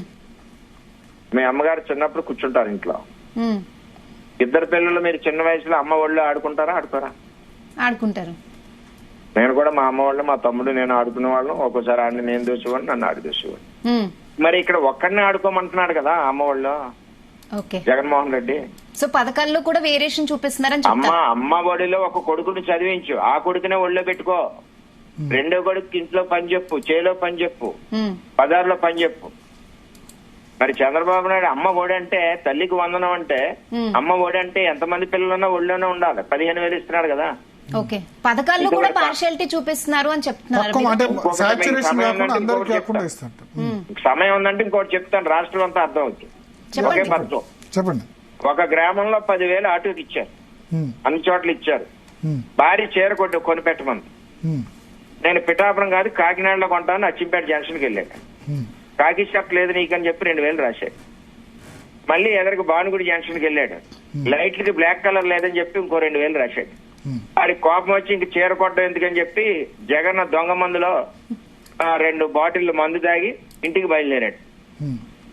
మీ అమ్మగారు చిన్నప్పుడు కూర్చుంటారు ఇంట్లో. 2 పిల్లలు మీరు చిన్న వయసులో అమ్మ ఒళ్ళు ఆడుకుంటారా? ఆడుకుంటారు. నేను కూడా మా అమ్మ వాళ్ళు, మా తమ్ముడు, నేను ఆడుకునే వాళ్ళం. ఒక్కోసారి ఆడిని నేను దూసేవాడిని, నన్ను ఆడి దూసేవాడు. మరి ఇక్కడ ఒక్కడిని ఆడుకోమంటున్నాడు కదా అమ్మ వాళ్ళు జగన్మోహన్ రెడ్డి. సో పథకాల్లో కూడా వేరియేషన్ చూపిస్తున్నారని అమ్మ ఒడిలో ఒక కొడుకుని చదివించు, ఆ కొడుకునే ఒళ్ళో పెట్టుకో. 2వ కొడుకు ఇంట్లో పని చెప్పు, చేలో పని చెప్పు, బజార్లో పని చెప్పు. మరి చంద్రబాబు నాయుడు అమ్మ ఒడి అంటే, తల్లికి వందనం అంటే, అమ్మ ఒడి అంటే ఎంతమంది పిల్లలున్నా ఒళ్ళోనే ఉండాలి. 15,000 ఇస్తున్నాడు కదా. ఓకే, పథకాల్లో కూడా పార్షియాలిటీ చూపిస్తున్నారు అని చెప్తున్నారు. సమయం ఉందంటే ఇంకోటి చెప్తాను, రాష్ట్రం అంతా అర్థం అవుతుంది. ఒకే పథకం. చెప్పండి. ఒక గ్రామంలో 10,000 ఆటోకి ఇచ్చారు, అన్ని చోట్ల ఇచ్చారు. భారీ చీర కొనిపెట్టమంది. నేను పిఠాపురం కాదు కాకినాడలో కొంటాను, అచ్చింపేట జంక్షన్కి వెళ్ళాను. కాకి షర్ట్ లేదు నీకని చెప్పి 2,000 రాశాడు. మళ్ళీ ఎదరికి భానుగుడి జంక్షన్కి వెళ్ళాడు, లైట్లకి బ్లాక్ కలర్ లేదని చెప్పి ఇంకో 2,000 రాశాడు. వాడికి కోపం వచ్చి ఇంక చీర కొట్టడం ఎందుకని చెప్పి జగన్ దొంగ మందులో 2 బాటిల్ మందు తాగి ఇంటికి బయలుదేరాడు.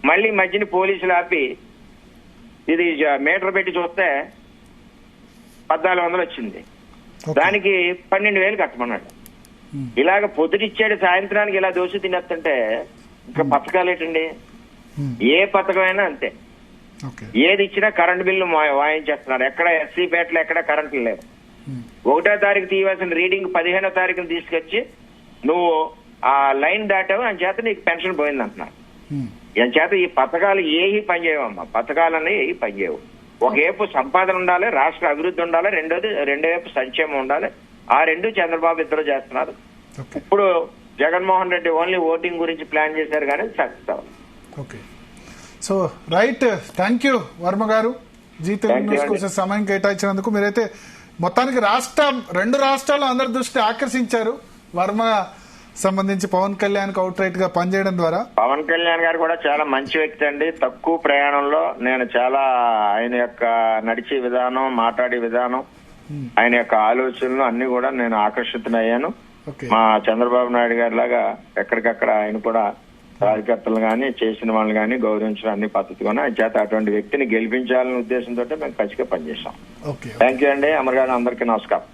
మళ్ళీ మధ్యన పోలీసులు ఆపి ఇది మీటర్ పెట్టి చూస్తే 1,400 వచ్చింది. దానికి 12,000 కట్టమన్నాడు. ఇలాగ పొద్దుటిచ్చాడు, సాయంత్రానికి ఇలా దోశ తినేస్తుంటే ఇంకా పథకాలు ఏంటండి? ఏ పథకమైనా అంతే. ఏది ఇచ్చినా కరెంట్ బిల్లు వాయించేస్తున్నారు. ఎక్కడ ఎస్సీ పేటలో ఎక్కడ కరెంట్లు లేవు. 1వ తారీఖు తీయవలసిన రీడింగ్ 15వ తారీఖున తీసుకొచ్చి నువ్వు ఆ లైన్ దాటావు అని చేత నీకు పెన్షన్ పోయింది అంటున్నారు. అని చేత ఈ పథకాలు ఏవి పనిచేయవమ్మా. పథకాలన్నీ ఏవి పనిచేయవు. ఒకవైపు సంపాదన ఉండాలి, రాష్ట్ర అభివృద్ధి ఉండాలి, రెండో వైపు సంక్షేమం ఉండాలి. ఆ 2 చంద్రబాబు ఇద్దరు చేస్తున్నారు. ఇప్పుడు జగన్మోహన్ రెడ్డి ఓన్లీ ఓటింగ్ గురించి ప్లాన్ చేశారు కానీ సక్సెస్ అవ్వాలి. Okay, so right. Thank you Varma గారు, జీ తెలుగు న్యూస్ కోసం సమయం కేటాయించినందుకు. మీరైతే మొత్తానికి 2 రాష్ట్రాలు అందరి దృష్టి ఆకర్షించారు. వర్మ సంబంధించి పవన్ కళ్యాణ్ కి అవుట్ రైట్ గా పనిచేయడం ద్వారా. పవన్ కళ్యాణ్ గారు కూడా చాలా మంచి వ్యక్తి అండి. తక్కువ ప్రయాణంలో నేను చాలా ఆయన యొక్క నడిచే విధానం, మాట్లాడే విధానం, ఆయన యొక్క ఆలోచనలు అన్ని కూడా నేను ఆకర్షితునయ్యాను. మా చంద్రబాబు నాయుడు గారి లాగా ఎక్కడికక్కడ ఆయన కూడా కార్యకర్తలు గానీ చేసిన వాళ్ళు గానీ గౌరవించడం అన్ని పద్ధతిగా చేత అటువంటి వ్యక్తిని గెలిపించాలనే ఉద్దేశంతో మేము ఖచ్చితంగా పనిచేస్తాం. థ్యాంక్ యూ అండి. అమర్ గారు, అందరికీ నమస్కారం.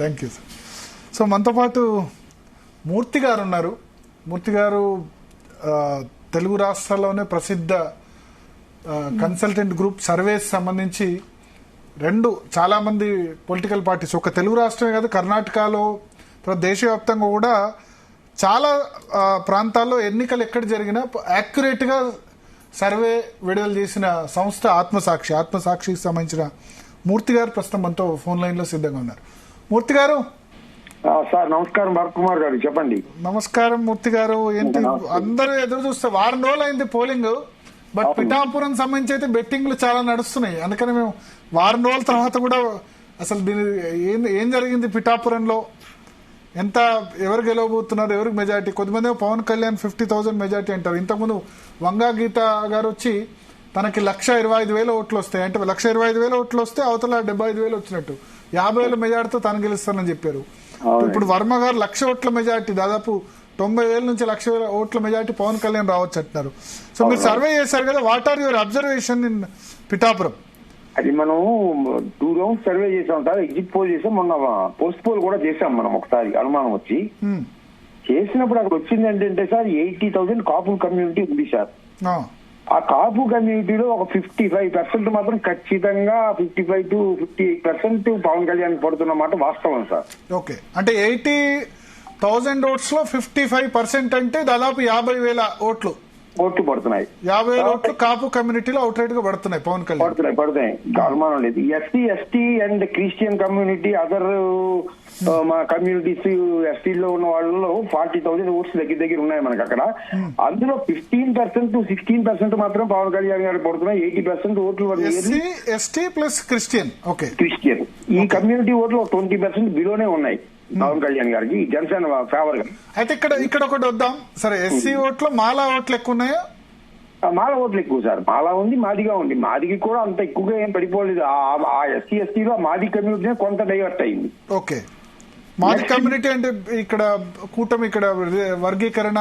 Thank you sir. సో మనతో పాటు మూర్తి గారు ఉన్నారు. మూర్తి గారు తెలుగు రాష్ట్రాల్లోనే ప్రసిద్ధ కన్సల్టెంట్ గ్రూప్ సర్వేస్ సంబంధించి చాలా మంది పొలిటికల్ పార్టీస్, ఒక తెలుగు రాష్ట్రమే కాదు కర్ణాటకలో దేశవ్యాప్తంగా కూడా చాలా ప్రాంతాల్లో ఎన్నికలు ఎక్కడ జరిగినా యాక్యురేట్ గా సర్వే విడుదల చేసిన సంస్థ ఆత్మసాక్షికి సంబంధించిన మూర్తి గారు ప్రస్తుతం మనతో ఫోన్ లైన్ లో సిద్ధంగా ఉన్నారు. మూర్తి గారు. సార్ నమస్కారం. భరత్ కుమార్ గారు చెప్పండి. నమస్కారం మూర్తి గారు. ఏంటి అందరూ ఎదురు చూస్తే వారం రోజులు అయింది పోలింగ్, బట్ పిఠాపురం సంబంధించి అయితే బెట్టింగ్లు చాలా నడుస్తున్నాయి. అందుకని మేము వారం రోజుల తర్వాత కూడా అసలు దీని ఏం జరిగింది పిఠాపురంలో, ఎంత ఎవరు గెలవబోతున్నారు, ఎవరికి మెజార్టీ? కొద్దిమంది పవన్ కళ్యాణ్ 50,000 మెజార్టీ అంటారు. ఇంతకుముందు వంగా గీత గారు వచ్చి తనకి 1,25,000 ఓట్లు వస్తాయి అంటే 1,25,000 ఓట్లు వస్తే అవతల 75,000 వచ్చినట్టు 50,000 మెజార్టీతో తను గెలుస్తానని చెప్పారు. ఇప్పుడు వర్మ గారు 1,00,000 ఓట్ల మెజార్టీ, దాదాపు 90,000 నుంచి 1,00,000 ఓట్ల మెజార్టీ పవన్ కళ్యాణ్ రావచ్చు అంటున్నారు. సో మీరు సర్వే చేశారు కదా, what are your observation in Pithapuram? అది మనం 2 రౌండ్స్ సర్వే చేసాం సార్. ఎగ్జిట్ పోల్ చేసాం, మొన్న పోస్ట్ పోల్ కూడా చేసాం మనం ఒకసారి అనుమానం వచ్చి. చేసినప్పుడు అక్కడ వచ్చింది ఏంటంటే సార్ 80,000 కాపు కమ్యూనిటీ ఉంది సార్. ఆ కాపు కమ్యూనిటీలో ఒక 55% మాత్రం ఖచ్చితంగా 55 to 58% పవన్ కళ్యాణ్ పడుతున్నమాట వాస్తవం సార్. ఓకే, అంటే 80,000 ఓట్స్ లో 55% అంటే దాదాపు 50,000 ఓట్లు పడుతున్నాయి. 50,000 ఓట్లు కాపు కమ్యూనిటీలో అవుట్ రైట్ గా పడుతున్నాయి పవన్ కళ్యాణ్. పడుతున్నాయి అనుమానం లేదు. SC ST and Christian community, other మా కమ్యూనిటీస్ ఎస్టీలో ఉన్న వాళ్ళలో 40,000 ఓట్స్ దగ్గర ఉన్నాయి మనకి అక్కడ. అందులో 15% to 16% మాత్రం పవన్ కళ్యాణ్ గారు పడుతున్నాయి. 80% ఓట్లు ఎస్టీ ప్లస్ క్రిస్టియన్. క్రిస్టియన్ ఈ కమ్యూనిటీ ఓట్లు 20% బిలోనే ఉన్నాయి పవన్ కళ్యాణ్ గారికి, జనసేన ఫేవర్ గా. అయితే ఇక్కడ ఒకటి వద్దాం సరే. ఎస్సీ ఓట్లు మాలా ఓట్లు ఎక్కువ ఉన్నాయా? మాల ఓట్లు ఎక్కువ సార్. మాలా ఉంది, మాదిగా ఉంది. మాదికి కూడా అంత ఎక్కువగా ఏం పడిపోలేదు. ఆ ఎస్సీ ఎస్టీలో మాది కమ్యూనిటీ కొంత డైవర్ట్ అయింది. ఓకే, మాది కమ్యూనిటీ అంటే ఇక్కడ కూటమి ఇక్కడ వర్గీకరణ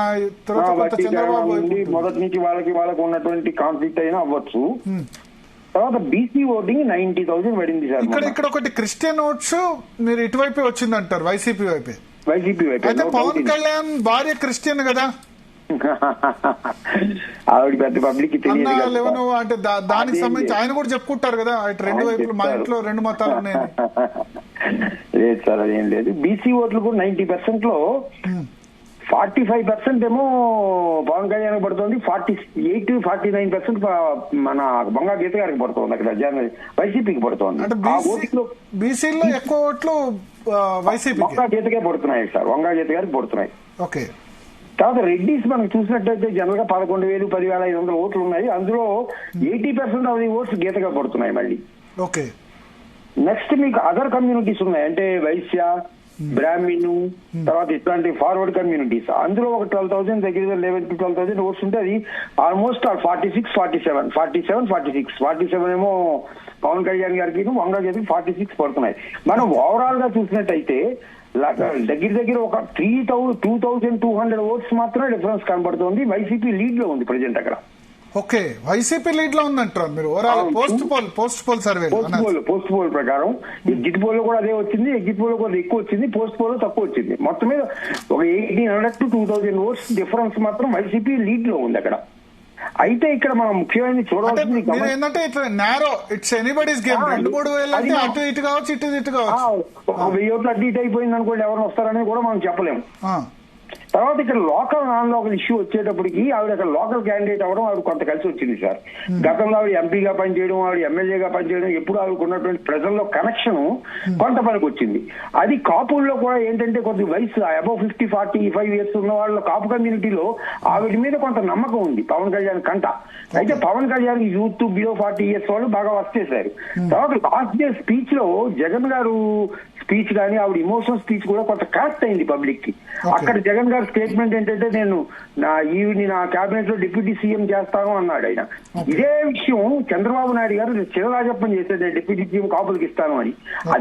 చంద్రబాబు మొదటి నుంచి వాళ్ళకి ఉన్నటువంటి కాన్ఫ్లిక్ట్ అయినా అవ్వచ్చు. తర్వాత బీసీ ఓటింగ్ 90,000 పడింది సార్. ఇక్కడ ఒకటి క్రిస్టియన్ ఓట్స్ మీరు ఇటువైపే వచ్చింది అంటారు, వైసీపీ వైపే. అయితే పవన్ కళ్యాణ్ భార్య క్రిస్టియన్ కదా, ఆవిడ పెద్ద పబ్లిక్ తెలియదు అంటే దానికి సంబంధించి ఆయన కూడా చెప్పుకుంటారు కదా ఇటు రెండు వైపులు మా ఇంట్లో 2 మతాలు ఉన్నాయి. లేదు సార్, అదేం లేదు. బీసీ ఓట్లు కూడా 90% లో 45% ఏమో పవన్ కళ్యాణ్ పడుతుంది, 48-49% మన బంగా గీత గారికి పడుతుంది. అక్కడ వైసీపీకి పడుతుంది. బీసీలో ఎక్కువ ఓట్లు వైసీపీ వంగా గీతకే పడుతున్నాయి సార్, వంగా గీత గారికి పడుతున్నాయి. ఓకే. తర్వాత రెడ్డిస్ మనం చూసినట్లయితే జనరల్ గా 11,000, 10,500 ఓట్లు ఉన్నాయి. అందులో 80% ఆఫ్ ది ఓట్స్ గీతగా పడుతున్నాయి మళ్ళీ. ఓకే. నెక్స్ట్ మీకు అదర్ కమ్యూనిటీస్ ఉన్నాయి, అంటే వైశ్య, బ్రాహ్మణ్, తర్వాత ఇట్లాంటి ఫార్వర్డ్ కమ్యూనిటీస్. అందులో ఒక 12,000 దగ్గర 11 to 12,000 ఓట్స్ ఉంటే అది ఆల్మోస్ట్ 47 ఏమో పవన్ కళ్యాణ్ గారికి, వంగా గారికి 46 పడుతున్నాయి. మనం ఓవరాల్ గా చూసినట్టయితే దగ్గర ఒక 2,200 ఓట్స్ మాత్రమే డిఫరెన్స్ కనబడుతుంది. వైసీపీ లీడ్ లో ఉంది ప్రెజెంట్ అక్కడ. ఓకే, వైసీపీ లీడ్ లో ఉందంటారు మీరు overall post poll survey. Post poll ప్రకారం ఎగ్జిట్ పోల్ లో కూడా అదే వచ్చింది, ఎగ్జిట్ పోల్ లో కూడా ఎక్కువ వచ్చింది, పోస్ట్ పోల్ లో తక్కువ వచ్చింది. మొత్తం మీద ఒక 1,800 to 2,000 ఓట్స్ డిఫరెన్స్ మాత్రం వైసీపీ లీడ్ లో ఉంది అక్కడ. అయితే ఇక్కడ మనం ముఖ్యమైనది చూడాల్సింది ఏంటంటే ఇట్లా నారో ఇట్స్ ఎనీబడీస్ గేమ్. 2-3 వేలు అటు ఇటు కావచ్చు, ఇటు కావచ్చు. 1,000 ఓట్లు అటు ఇటు అయిపోయింది అనుకోండి, ఎవరు వస్తారనేది కూడా మనం చెప్పలేము. తర్వాత ఇక్కడ లోకల్ నాన్ లోకల్ ఇష్యూ వచ్చేటప్పటికి ఆవిడ అక్కడ లోకల్ క్యాండిడేట్ అవ్వడం ఆవిడ కొంత కలిసి వచ్చింది సార్. గతంలో ఆవిడ ఎంపీగా పనిచేయడం, ఆవిడ ఎమ్మెల్యేగా పనిచేయడం, ఎప్పుడు ఆవిడకు ఉన్నటువంటి ప్రజల్లో కనెక్షన్ కొంత పనికి వచ్చింది. అది కాపుల్లో కూడా ఏంటంటే కొద్ది వయసు అబౌవ్ 50-45 ఇయర్స్ ఉన్న వాళ్ళ కాపు కమ్యూనిటీలో ఆవిడ మీద కొంత నమ్మకం ఉంది పవన్ కళ్యాణ్ కంట. అయితే Pawan Kalyan youth below 40 years వాళ్ళు బాగా వర్క్ చేశారు. తర్వాత లాస్ట్ డే స్పీచ్ లో జగన్ గారు స్పీచ్ కానీ ఆవిడ ఇమోషనల్ స్పీచ్ కూడా కొంత కరెక్ట్ అయింది పబ్లిక్ కి. అక్కడ జగన్ గారు స్టేట్మెంట్ ఏంటంటే నేను నా కేబినెట్ లో డిప్యూటీ సీఎం చేస్తాను అన్నాడు ఆయన. ఇదే విషయం చంద్రబాబు నాయుడు గారు చిరరాజప్పని చేసేది డిప్యూటీ సీఎం కాపులకి ఇస్తాను అని.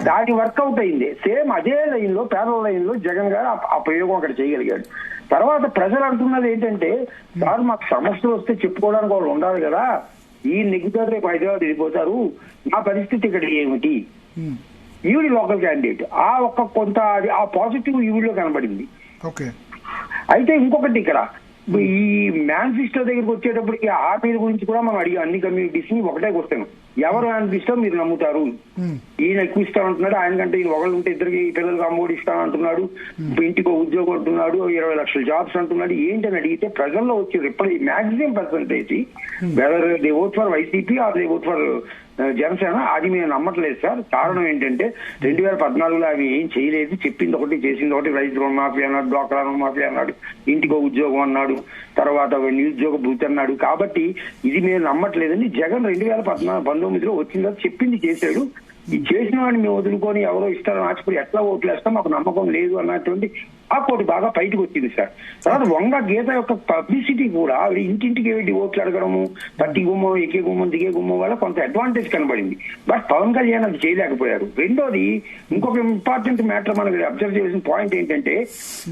దాని వర్కౌట్ అయింది. సేమ్ అదే లైన్ లో ప్యారల్ లైన్ లో జగన్ గారు ఆ ప్రయోగం అక్కడ చేయగలిగాడు. తర్వాత ప్రజలు అంటున్నది ఏంటంటే సార్ మాకు సమస్యలు వస్తే చెప్పుకోవడానికి వాళ్ళు ఉండాలి కదా, ఈ నెగ్గుతారు రేపు హైదరాబాద్ వెళ్ళిపోతారు, నా పరిస్థితి ఇక్కడ ఏమిటి? ఈవిడ లోకల్ క్యాండిడేట్ ఆ ఒక్క కొంత ఆ పాజిటివ్ ఈవిడలో కనబడింది. ఓకే. అయితే ఇంకొకటి ఇక్కడ ఈ మేనిఫెస్టో దగ్గరికి వచ్చేటప్పటికి ఆ మీద గురించి కూడా మనం అడిగాం అన్ని కమ్యూనిటీస్ ని. ఒకటే క్వశ్చన్, ఎవరు మేనిఫెస్టో మీరు నమ్ముతారు? ఈయన ఎక్కువ ఇస్తానంటున్నాడు, ఆయన కంటే ఈయన ఒకళ్ళు ఉంటే ఇద్దరికి పిల్లలకు అమ్మఒడి ఇస్తానంటున్నాడు, ఇంటికి ఉద్యోగం అంటున్నాడు, 20 లక్షల జాబ్స్ అంటున్నాడు. ఏంటని అడిగితే ప్రజల్లో వచ్చే reply maximum percentage whether they vote for YCP or they vote for Janasena, అది మేము నమ్మట్లేదు సార్. కారణం ఏంటంటే 2014లో అవి ఏం చేయలేదు, చెప్పింది ఒకటి చేసింది ఒకటి. రైతు రుణమాఫీ అన్నాడు, డ్వాక్రా రుణమాఫీ అన్నాడు, ఇంటికో ఉద్యోగం అన్నాడు, తర్వాత నిరుద్యోగ భృతి అన్నాడు. కాబట్టి ఇది మేము నమ్మట్లేదండి. జగన్ 2019లో వచ్చిందో చెప్పింది చేశాడు. ఈ చేసిన వాడిని మేము వదులుకొని ఎవరో ఇస్తారని ఆశపడి ఎట్లా ఓట్లు వేస్తాం, మాకు నమ్మకం లేదు అన్నటువంటి ఆ కోటి బాగా బయటకు వచ్చింది సార్. తర్వాత వంగ గీత యొక్క పబ్లిసిటీ కూడా ఆవిడ ఇంటింటికి వెళ్ళి ఓట్లు అడగడము, తట్టి గుమ్మం, ఎక్కే గుమ్మం, దిగే గుమ్మం వల్ల కొంత అడ్వాంటేజ్ కనబడింది. బట్ పవన్ కళ్యాణ్ అది చేయలేకపోయారు. రెండోది ఇంకొక ఇంపార్టెంట్ మ్యాటర్ మనకి అబ్జర్వ్ చేసిన పాయింట్ ఏంటంటే,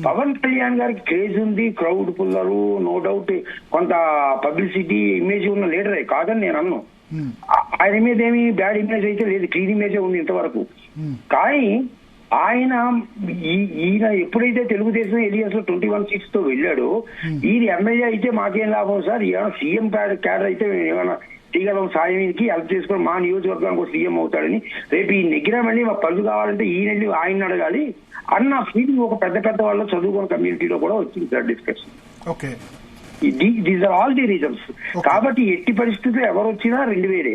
పవన్ కళ్యాణ్ గారికి క్రేజ్ ఉంది, క్రౌడ్ పుల్లరు, నో డౌట్ కొంత పబ్లిసిటీ ఇమేజ్ ఉన్న లీడరే కాదని నేను అన్నాను. ఆయన మీద ఏమి బ్యాడ్ ఇమేజ్ అయితే లేదు, క్లీన్ ఇమేజే ఉంది ఇంతవరకు. కానీ ఈయన ఎప్పుడైతే తెలుగుదేశం ఎలియన్స్ లో 21 సీట్స్ తో వెళ్ళాడో, ఈయన ఎమ్మెల్యే అయితే మాకేం లాభం సార్, ఏమైనా సీఎం క్యాడర్ అయితే ఏమైనా తీగలం సాయంకి హెల్ప్ చేసుకుని మా నియోజకవర్గానికి ఒక సీఎం అవుతాడని, రేపు ఈ నెగ్గినా మళ్ళీ మా పనులు కావాలంటే ఈయన ఆయన అడగాలి అన్న ఫీలింగ్ ఒక పెద్ద వాళ్ళ చదువుకున్న కమ్యూనిటీలో కూడా వచ్చింది sir discussion. Okay, these are all the reasons. కాబట్టి ఎట్టి పరిస్థితుల్లో ఎవరు వచ్చినా 2000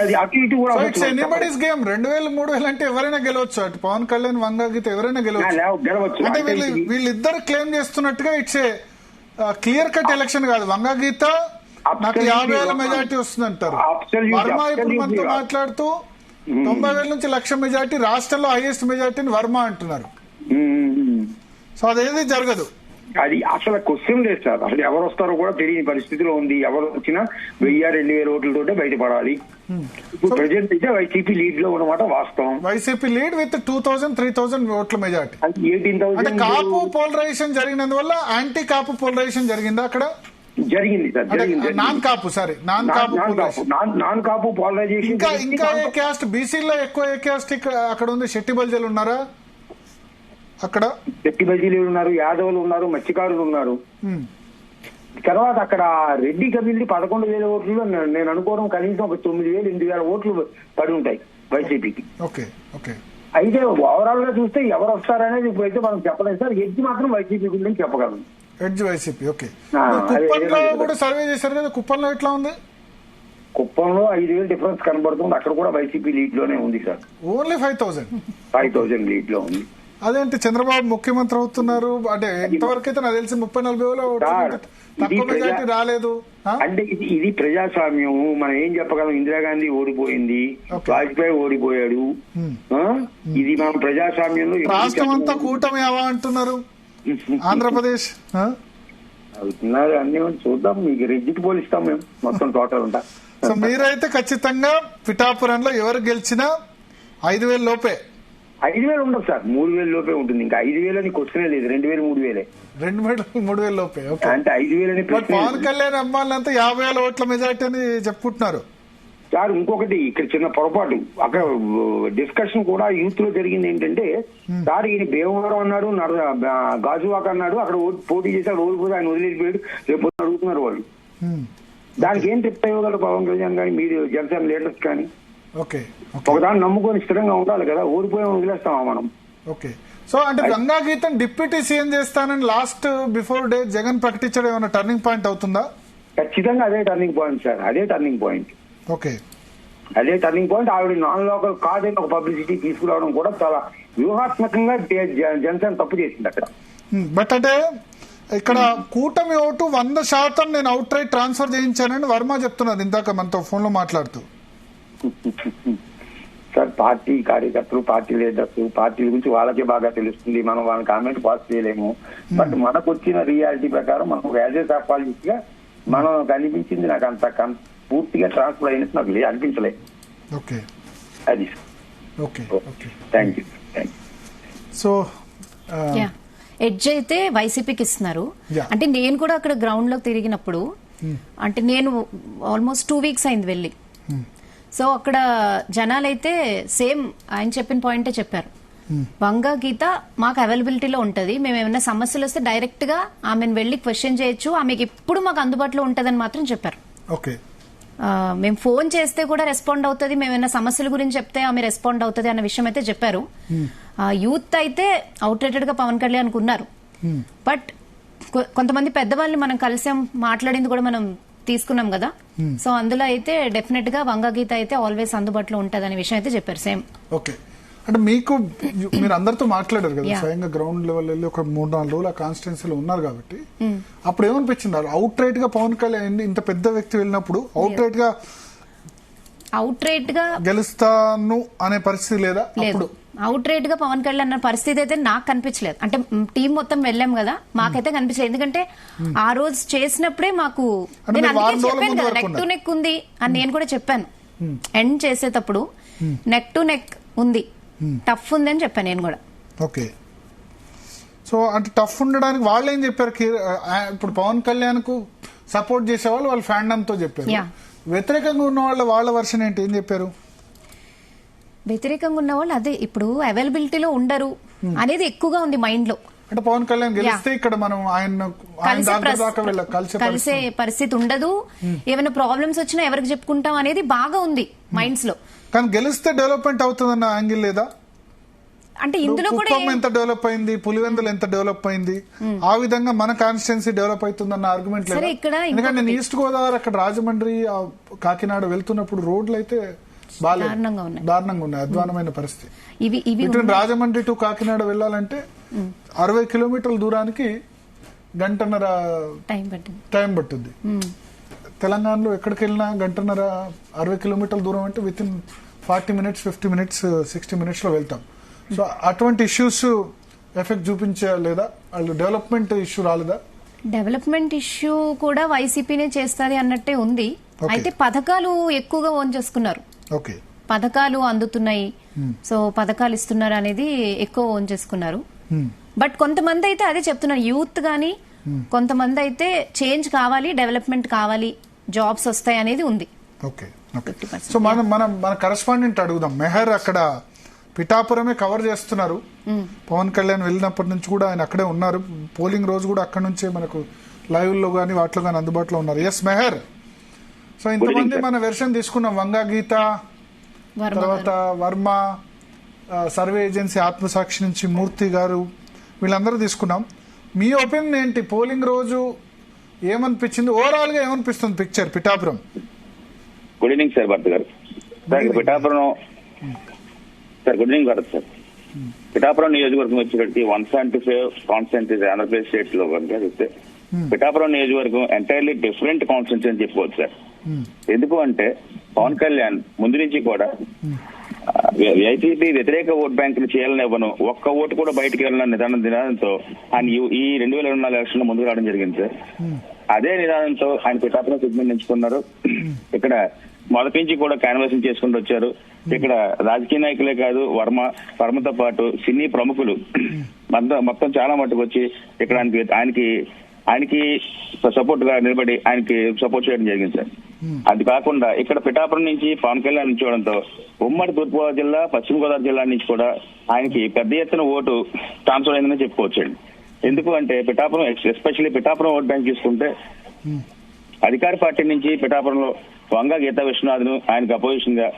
అది అటు ఇటు కూడా 2000-3000 అంటే ఎవరైనా గెలవచ్చు. అటు పవన్ కళ్యాణ్, వంగ గీత ఎవరైనా గెలవచ్చు. అంటే వీళ్ళిద్దరు క్లెయిమ్ చేస్తున్నట్టుగా it's a clear cut election కాదు. వంగ గీత నాకు 50,000 మెజార్టీ వస్తుంది అంటారు. వర్మ ఇప్పుడు మనతో మాట్లాడుతూ 90,000 నుంచి 1,00,000 మెజార్టీ, రాష్ట్రంలో హైయెస్ట్ మెజార్టీని వర్మ అంటున్నారు. సో అదేది జరగదు. అది అసలు క్వశ్చన్ లేదు సార్. అసలు ఎవరు వస్తారో కూడా తెలియని పరిస్థితిలో ఉంది. ఎవరు వచ్చినా 1000-2000 ఓట్లతోటే బయటపడాలి. ఇప్పుడు ప్రెజెంట్ అయితే వైసీపీ లీడ్ లో ఉన్నమాట వాస్తవం. వైసీపీ లీడ్ విత్ 2,000-3,000 ఓట్ల మెజార్టీ. 18,000 కాపు పోలరైజేషన్ జరిగినందువల్ల యాంటీ కాపు పోలరైజేషన్ జరిగిందా అక్కడ? జరిగింది సార్, జరిగింది. నాన్ కాపు పోలరైజేషన్. ఇంకా ఏ క్యాస్ట్? బీసీలో ఎక్కువ ఏ క్యాస్ట్ అక్కడ ఉంది? శెట్టి బల్జీలు ఉన్నారా అక్కడ? శెట్టి బల్జీలు ఉన్నారు, యాదవులు ఉన్నారు, మత్స్యకారులు ఉన్నారు. తర్వాత అక్కడ రెడ్డి కమ్యూనిటీ 11,000 ఓట్లు నేను అనుకోవడం కనీసం ఒక 9,000-8,000 ఓట్లు పడి ఉంటాయి వైసీపీకి. అయితే ఓవరాల్ గా చూస్తే ఎవరు వస్తారనేది ఇప్పుడైతే మనం చెప్పలేదు సార్. ఎడ్జ్ మాత్రం వైసీపీ గురించి చెప్పగలను. Edge YCP. ఓకే, కుప్పంలో కూడా సర్వే చేశారు కదా, కుప్పంలో ఎట్లా ఉంది? కుప్పంలో 5,000 డిఫరెన్స్ కనబడుతుంది. అక్కడ కూడా వైసీపీ లీడ్ లోనే ఉంది సార్. ఓన్లీ 5,000 లీడ్ లో ఉంది. అదేంటి చంద్రబాబు ముఖ్యమంత్రి అవుతున్నారు అంటే ఇంతవరకు అయితే నాకు తెలిసి 30-40,000 తక్కువ మెజార్టీ రాలేదు. అంటే ఇది ప్రజాస్వామ్యం. మనం ఏం చెప్పగలం? ఇందిరాగాంధీ ఓడిపోయింది, వాజ్పేయి ఓడిపోయాడు. ఇది మనం ప్రజాస్వామ్యంలో రాష్ట్రం అంతా కూటమి అవా అంటున్నారు. ఆంధ్రప్రదేశ్ అవుతున్నారు అన్ని చూద్దాం. మీకు రెడ్డికి పోలిస్తాం మేము మొత్తం టోటల్ ఉంటా. సో మీరైతే ఖచ్చితంగా పిఠాపురంలో ఎవరు గెలిచినా 5,000 లోపే. 5,000 ఉండదు సార్, 3,000 లోపే ఉంటుంది. ఇంకా 5,000 అని క్వశ్చనే లేదు. 2,000-3,000 2,000-3,000 లోపే. అంటే 5,000 అని పవన్ కళ్యాణ్ అమ్మాలంతా 50,000 ఓట్ల మెజార్టీ అని చెప్పుకుంటున్నారు సార్. ఇంకొకటి ఇక్కడ చిన్న పొరపాటు, అక్కడ డిస్కషన్ కూడా యూత్ లో జరిగింది ఏంటంటే, సార్ ఈయన భీమవరం అన్నాడు, గాజువాక అన్నాడు, అక్కడ పోటీ చేశాడు, ఓడిపోతే ఆయన వదిలేసిపోయాడు, రేపు అడుగుతున్నారు వాళ్ళు. దానికి ఏం రిప్లై ఇవ్వగలరు పవన్ కళ్యాణ్ కానీ మీరు జనసేన లీడర్స్ కానీ? ఒకదాన్ని నమ్ముకొని స్థిరంగా ఉండాలి కదా, ఓడిపోయి వదిలేస్తామా మనం? ఓకే, సో అంటే గంగా గీతం డిప్యూటీ సీఎం చేస్తానని లాస్ట్ బిఫోర్ డే జగన్ ప్రకటించడం ఏమైనా టర్నింగ్ పాయింట్ అవుతుందా? ఖచ్చితంగా అదే టర్నింగ్ పాయింట్ సార్, అదే టర్నింగ్ పాయింట్. ఓకే, అదే టర్నింగ్ పాయింట్. ఆవిడ నాన్ లోకల్ కాదని ఒక పబ్లిసిటీ తీసుకురావడం కూడా చాలా వ్యూహాత్మకంగా జనసేన తప్పు చేసింది అక్కడ. బట్ అంటే ఇక్కడ కూటమి ఓటు 100% నేను అవుట్ రైట్ ట్రాన్స్ఫర్ చేయించానని వర్మ చెప్తున్నారు ఇందాక మనతో ఫోన్ లో మాట్లాడుతూ. సార్ పార్టీ కార్యకర్తలు, పార్టీ లీడర్స్, పార్టీల గురించి వాళ్ళకే బాగా తెలుస్తుంది. మనం వాళ్ళని కామెంట్ పాస్ చేయలేము. బట్ మనకు వచ్చిన రియాలిటీ ప్రకారం మనం యాజ్ ఏ సాఫాలజిస్ట్ గా మనం కనిపించింది నాకు అంత పూర్తిగా ట్రాన్స్ఫర్ అయినట్టు నాకు అనిపించలేదు. ఓకే, అది థ్యాంక్ యూ. సో ఎడ్జ్ అయితే వైసీపీకి ఇస్తున్నారు. అంటే నేను కూడా అక్కడ గ్రౌండ్ లో తిరిగినప్పుడు, అంటే నేను ఆల్మోస్ట్ 2 వీక్స్ అయింది వెళ్ళి. సో అక్కడ జనాలైతే సేమ్ ఆయన చెప్పిన పాయింటే చెప్పారు. వంగా గీత మాకు అవైలబిలిటీలో ఉంటది. మేము ఏమైనా సమస్యలు వస్తే డైరెక్ట్ గా ఆమెను వెళ్లి క్వశ్చన్ చేయొచ్చు, ఆమెకి ఎప్పుడు మాకు అందుబాటులో ఉంటదని మాత్రం చెప్పారు. ఓకే, మేము ఫోన్ చేస్తే కూడా రెస్పాండ్ అవుతుంది, మేమైనా సమస్యల గురించి చెప్తే ఆమె రెస్పాండ్ అవుతుంది అన్న విషయం అయితే చెప్పారు. యూత్ అయితే అవుట్ రేటెడ్ గా పవన్ కళ్యాణ్ ఉన్నారు. బట్ కొంతమంది పెద్దవాళ్ళని మనం కలిసాం, మాట్లాడింది కూడా మనం తీసుకున్నాం కదా. సో అందులో అయితే డెఫినెట్ గా వంగా గీత అయితే ఆల్వేస్ అందుబాటులో ఉంటది అనే విషయం అయితే చెప్పారు. సేమ్. ఓకే, అంటే మీరు అందరితో మాట్లాడారు కదా, స్వయంగా గ్రౌండ్ లెవెల్ వెళ్ళి ఒక 3-4 రోజులు ఆ కాన్స్టిట్యున్సీలో ఉన్నారు కాబట్టి అప్పుడు ఏమనిపించింది? అవుట్ రైట్ గా పవన్ కళ్యాణ్ ఇంత పెద్ద వ్యక్తి వెళ్ళినప్పుడు అవుట్ రైట్ గా గెలుస్తాను అనే పరిస్థితి లేదా? లేదు, అవుట్ రైట్ గా పవన్ కళ్యాణ్ అన్న పరిస్థితి అయితే నాకు కనిపించలేదు. అంటే టీం మొత్తం వెళ్ళాం కదా, మాకైతే కనిపించలేదు. ఎందుకంటే ఆ రోజు చేసినప్పుడే మాకు నేను అందుకే చెప్పాను కదా నెక్ టు నెక్ ఉంది అని నేను కూడా చెప్పాను. ఎండ్ చేసేటప్పుడు నెక్ టు నెక్ ఉంది, టఫ్ ఉంది అని చెప్పాను నేను కూడా. ఓకే, సో అంటే టఫ్ ఉండడానికి వాళ్ళు ఏం చెప్పారు? ఇప్పుడు పవన్ కళ్యాణ్ కు సపోర్ట్ చేసేవాళ్ళు వాళ్ళ ఫ్యాండమ్ తో చెప్పారు. వ్యతిరేకంగా ఉన్న వాళ్ళ వర్షన్ ఏంటి, ఏం చెప్పారు? వ్యతిరేకంగా ఉన్న వాళ్ళు అదే ఇప్పుడు అవైలబిలిటీలో ఉండరు అనేది ఎక్కువగా ఉంది మైండ్ లో. అంటే పవన్ కళ్యాణ్ గెలిస్తే ఇక్కడ మనం కలిసే పరిస్థితి ఉండదు, ఏమైనా ప్రాబ్లమ్స్ వచ్చినా ఎవరికి చెప్పుకుంటాం అనేది బాగా ఉంది మైండ్స్ లో. కానీ గెలిస్తే డెవలప్మెంట్ అవుతుందన్న యాంగిల్ లేదా? అంటే ఇందులో కూడా ఎంత డెవలప్ అయింది, పులివెందులు ఎంత డెవలప్ అయింది, ఆ విధంగా మన కాన్స్టిట్యున్సీ డెవలప్ అవుతుందన్న ఆర్గ్యుమెంట్ లేదు. ఎందుకంటే నేను ఈస్ట్ గోదావరి అక్కడ రాజమండ్రి కాకినాడ వెళ్తున్నప్పుడు రోడ్లు అయితే దారుణంగా ఉన్నాయి, అధ్వానమైన పరిస్థితి. ఇటు రాజమండ్రి టు కాకినాడ వెళ్లాలంటే 60 కిలోమీటర్ల దూరానికి గంటన్నర టైం పట్టుద్ది. తెలంగాణలో ఎక్కడికి వెళ్ళినా గంటన్నర 60 కిలోమీటర్ల దూరం అంటే with in 40 minutes 50 minutes 60 minutes లో వెళ్తాం. సో అటువంటి ఇష్యూస్ ఎఫెక్ట్ చూపించలేదా? వాళ్ళు డెవలప్మెంట్ ఇష్యూ రాలేదా? డెవలప్మెంట్ ఇష్యూ కూడా వైసీపీనే చేస్తుంది అన్నట్టే ఉంది. అయితే పథకాలు ఎక్కువగా ఓన్ చేసుకున్నారు, పథకాలు అందుతున్నాయి, సో పథకాలు ఇస్తున్నారు అనేది ఎక్కువ ఓన్ చేసుకున్నారు. బట్ కొంతమంది అయితే అదే చెప్తున్నారు, యూత్ గానీ కొంతమంది అయితే చేంజ్ కావాలి, డెవలప్మెంట్ కావాలి, జాబ్స్ వస్తాయి అనేది ఉంది. సో మన కరెస్పాండెంట్ అడుగుదాం. మెహర్ అక్కడ పిఠాపురమే కవర్ చేస్తున్నారు, పవన్ కళ్యాణ్ వెళ్ళినప్పటి నుంచి కూడా ఆయన అక్కడే ఉన్నారు. పోలింగ్ రోజు కూడా అక్కడ నుంచే మనకు లైవ్ లో గానీ వాటిలో గానీ అందుబాటులో ఉన్నారు. ఎస్ మెహర్, సో ఇంతమంది మన వెర్షన్ తీసుకున్నాం, వంగా గీత, తర్వాత వర్మ, సర్వే ఏజెన్సీ ఆత్మసాక్షి నుంచి మూర్తి గారు, వీళ్ళందరూ తీసుకున్నాం. మీ ఒపీనియన్ ఏంటి? పోలింగ్ రోజు ఏమనిపించింది, ఓవరాల్ గా ఏమనిపిస్తుంది picture Pithapuram? Good evening sir Bharat గారు. Sir Pithapuram sir good evening Bharat sir. Pithapuram నియోజకవర్గం వచ్చేటప్పటికి 175 కాన్స్టిట్యున్సీస్ ఆంధ్రప్రదేశ్ స్టేట్ లో కనుక చూస్తే పిఠాపురం నియోజకవర్గం ఎంటైర్లీ డిఫరెంట్ కాన్స్టిట్యున్సీ అని చెప్పుకోవచ్చు సార్. ఎందుకు అంటే పవన్ కళ్యాణ్ ముందు నుంచి కూడా వైసీపీ వ్యతిరేక ఓట్ బ్యాంక్ ని చేయాలనివ్వను, ఒక్క ఓటు కూడా బయటకు వెళ్ళిన నిదానంతో ఆయన ఈ 2024 ఎలక్షన్ లో ముందుకు రావడం జరిగింది సార్. అదే నిదానంతో ఆయన పిఠాపురం సెగ్మెంట్ ఎంచుకున్నారు. ఇక్కడ మొదటి నుంచి కూడా క్యాన్వాసింగ్ చేసుకుంటూ వచ్చారు. ఇక్కడ రాజకీయ నాయకులే కాదు, వర్మతో పాటు సినీ ప్రముఖులు మొత్తం చాలా మట్టుకు వచ్చి ఇక్కడ ఆయనకి సపోర్ట్ గా నిలబడి ఆయనకి సపోర్ట్ చేయడం జరిగింది సార్. అది కాకుండా ఇక్కడ పిఠాపురం నుంచి పవన్ కళ్యాణ్ నుంచోవడంతో ఉమ్మడి తూర్పుగోదావరి జిల్లా, పశ్చిమ గోదావరి జిల్లా నుంచి కూడా ఆయనకి పెద్ద ఎత్తున ఓటు ట్రాన్స్ఫర్ అయిందని చెప్పుకోవచ్చండి. ఎందుకు అంటే Pithapuram, especially Pithapuram vote bank చూసుకుంటే అధికార పార్టీ నుంచి పిఠాపురంలో వంగా గీతా విశ్వనాథ్ ను ఆయనకు అపోజిషన్ గా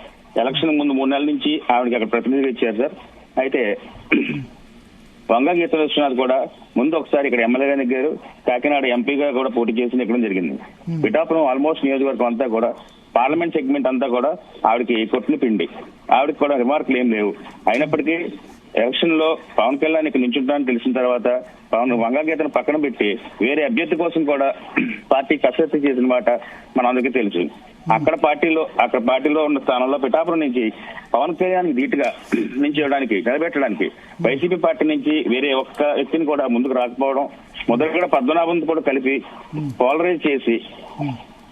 ఎలక్షన్ ముందు 3 నెలల నుంచి ఆవిడకి అక్కడ ప్రతినిధిగా ఇచ్చారు సార్. అయితే వంగా గీతా విశ్వనాథ్ కూడా ముందు ఒకసారి ఇక్కడ ఎమ్మెల్యేగా నెగ్గారు, కాకినాడ ఎంపీగా కూడా పోటీ చేసి నెగ్గడం జరిగింది. పిఠాపురం ఆల్మోస్ట్ నియోజకవర్గం అంతా కూడా పార్లమెంట్ సెగ్మెంట్ అంతా కూడా ఆవిడకి కొట్టిన పిండి, ఆవిడకి కూడా రిమార్కులు ఏం లేవు. అయినప్పటికీ ఎలక్షన్ లో పవన్ కళ్యాణ్ ఇక్కడ నించుంటానని తెలిసిన తర్వాత వంగా గీతను పక్కన పెట్టి వేరే అభ్యర్థి కోసం కూడా పార్టీ కసరత్తు చేసిన మాట మన అందరికీ తెలుసు. అక్కడ పార్టీలో ఉన్న స్థానంలో పిఠాపురం నుంచి పవన్ కళ్యాణ్ ధీటుగా నిలబెట్టడానికి వైసీపీ పార్టీ నుంచి వేరే ఒక్క వ్యక్తిని కూడా ముందుకు రాకపోవడం, మొదలుగా పద్మనాభంతో కూడా కలిపి పోలరైజ్ చేసి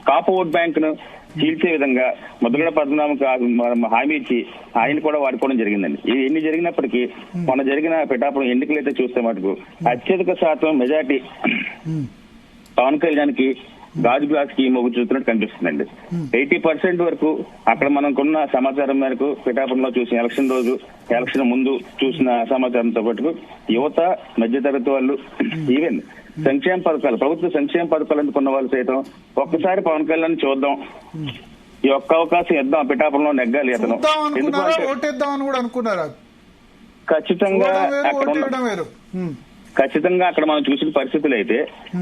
కాపు ఓట్ బ్యాంక్ ను చీల్చే విధంగా మొదలుగా పద్మనాభం హామీ ఇచ్చి ఆయన కూడా వాడుకోవడం జరిగిందండి. ఇది ఎన్ని జరిగినప్పటికీ మొన్న జరిగిన పిఠాపురం ఎన్నికలైతే చూస్తే మటుకు అత్యధిక శాతం మెజార్టీ పవన్ కళ్యాణ్ కి గాజు గ్లాస్ కి మొగ్గు చూస్తున్నట్టు కనిపిస్తుందండి. 80% వరకు అక్కడ మనకున్న సమాచారం మేరకు పిఠాపురంలో చూసిన ఎలక్షన్ రోజు, ఎలక్షన్ ముందు చూసిన సమాచారంతో పాటు యువత, మధ్యతరగతి వాళ్ళు, ఈవెన్ సంక్షేమ పథకాలు, ప్రభుత్వ సంక్షేమ పథకాలు అందుకున్న వాళ్ళు సైతం ఒక్కసారి పవన్ కళ్యాణ్ చూద్దాం, ఈ ఒక్క అవకాశం ఇద్దాం, పిఠాపురంలో నెగ్గాలి అతను, ఖచ్చితంగా అక్కడ మనం చూసిన పరిస్థితులు అయితే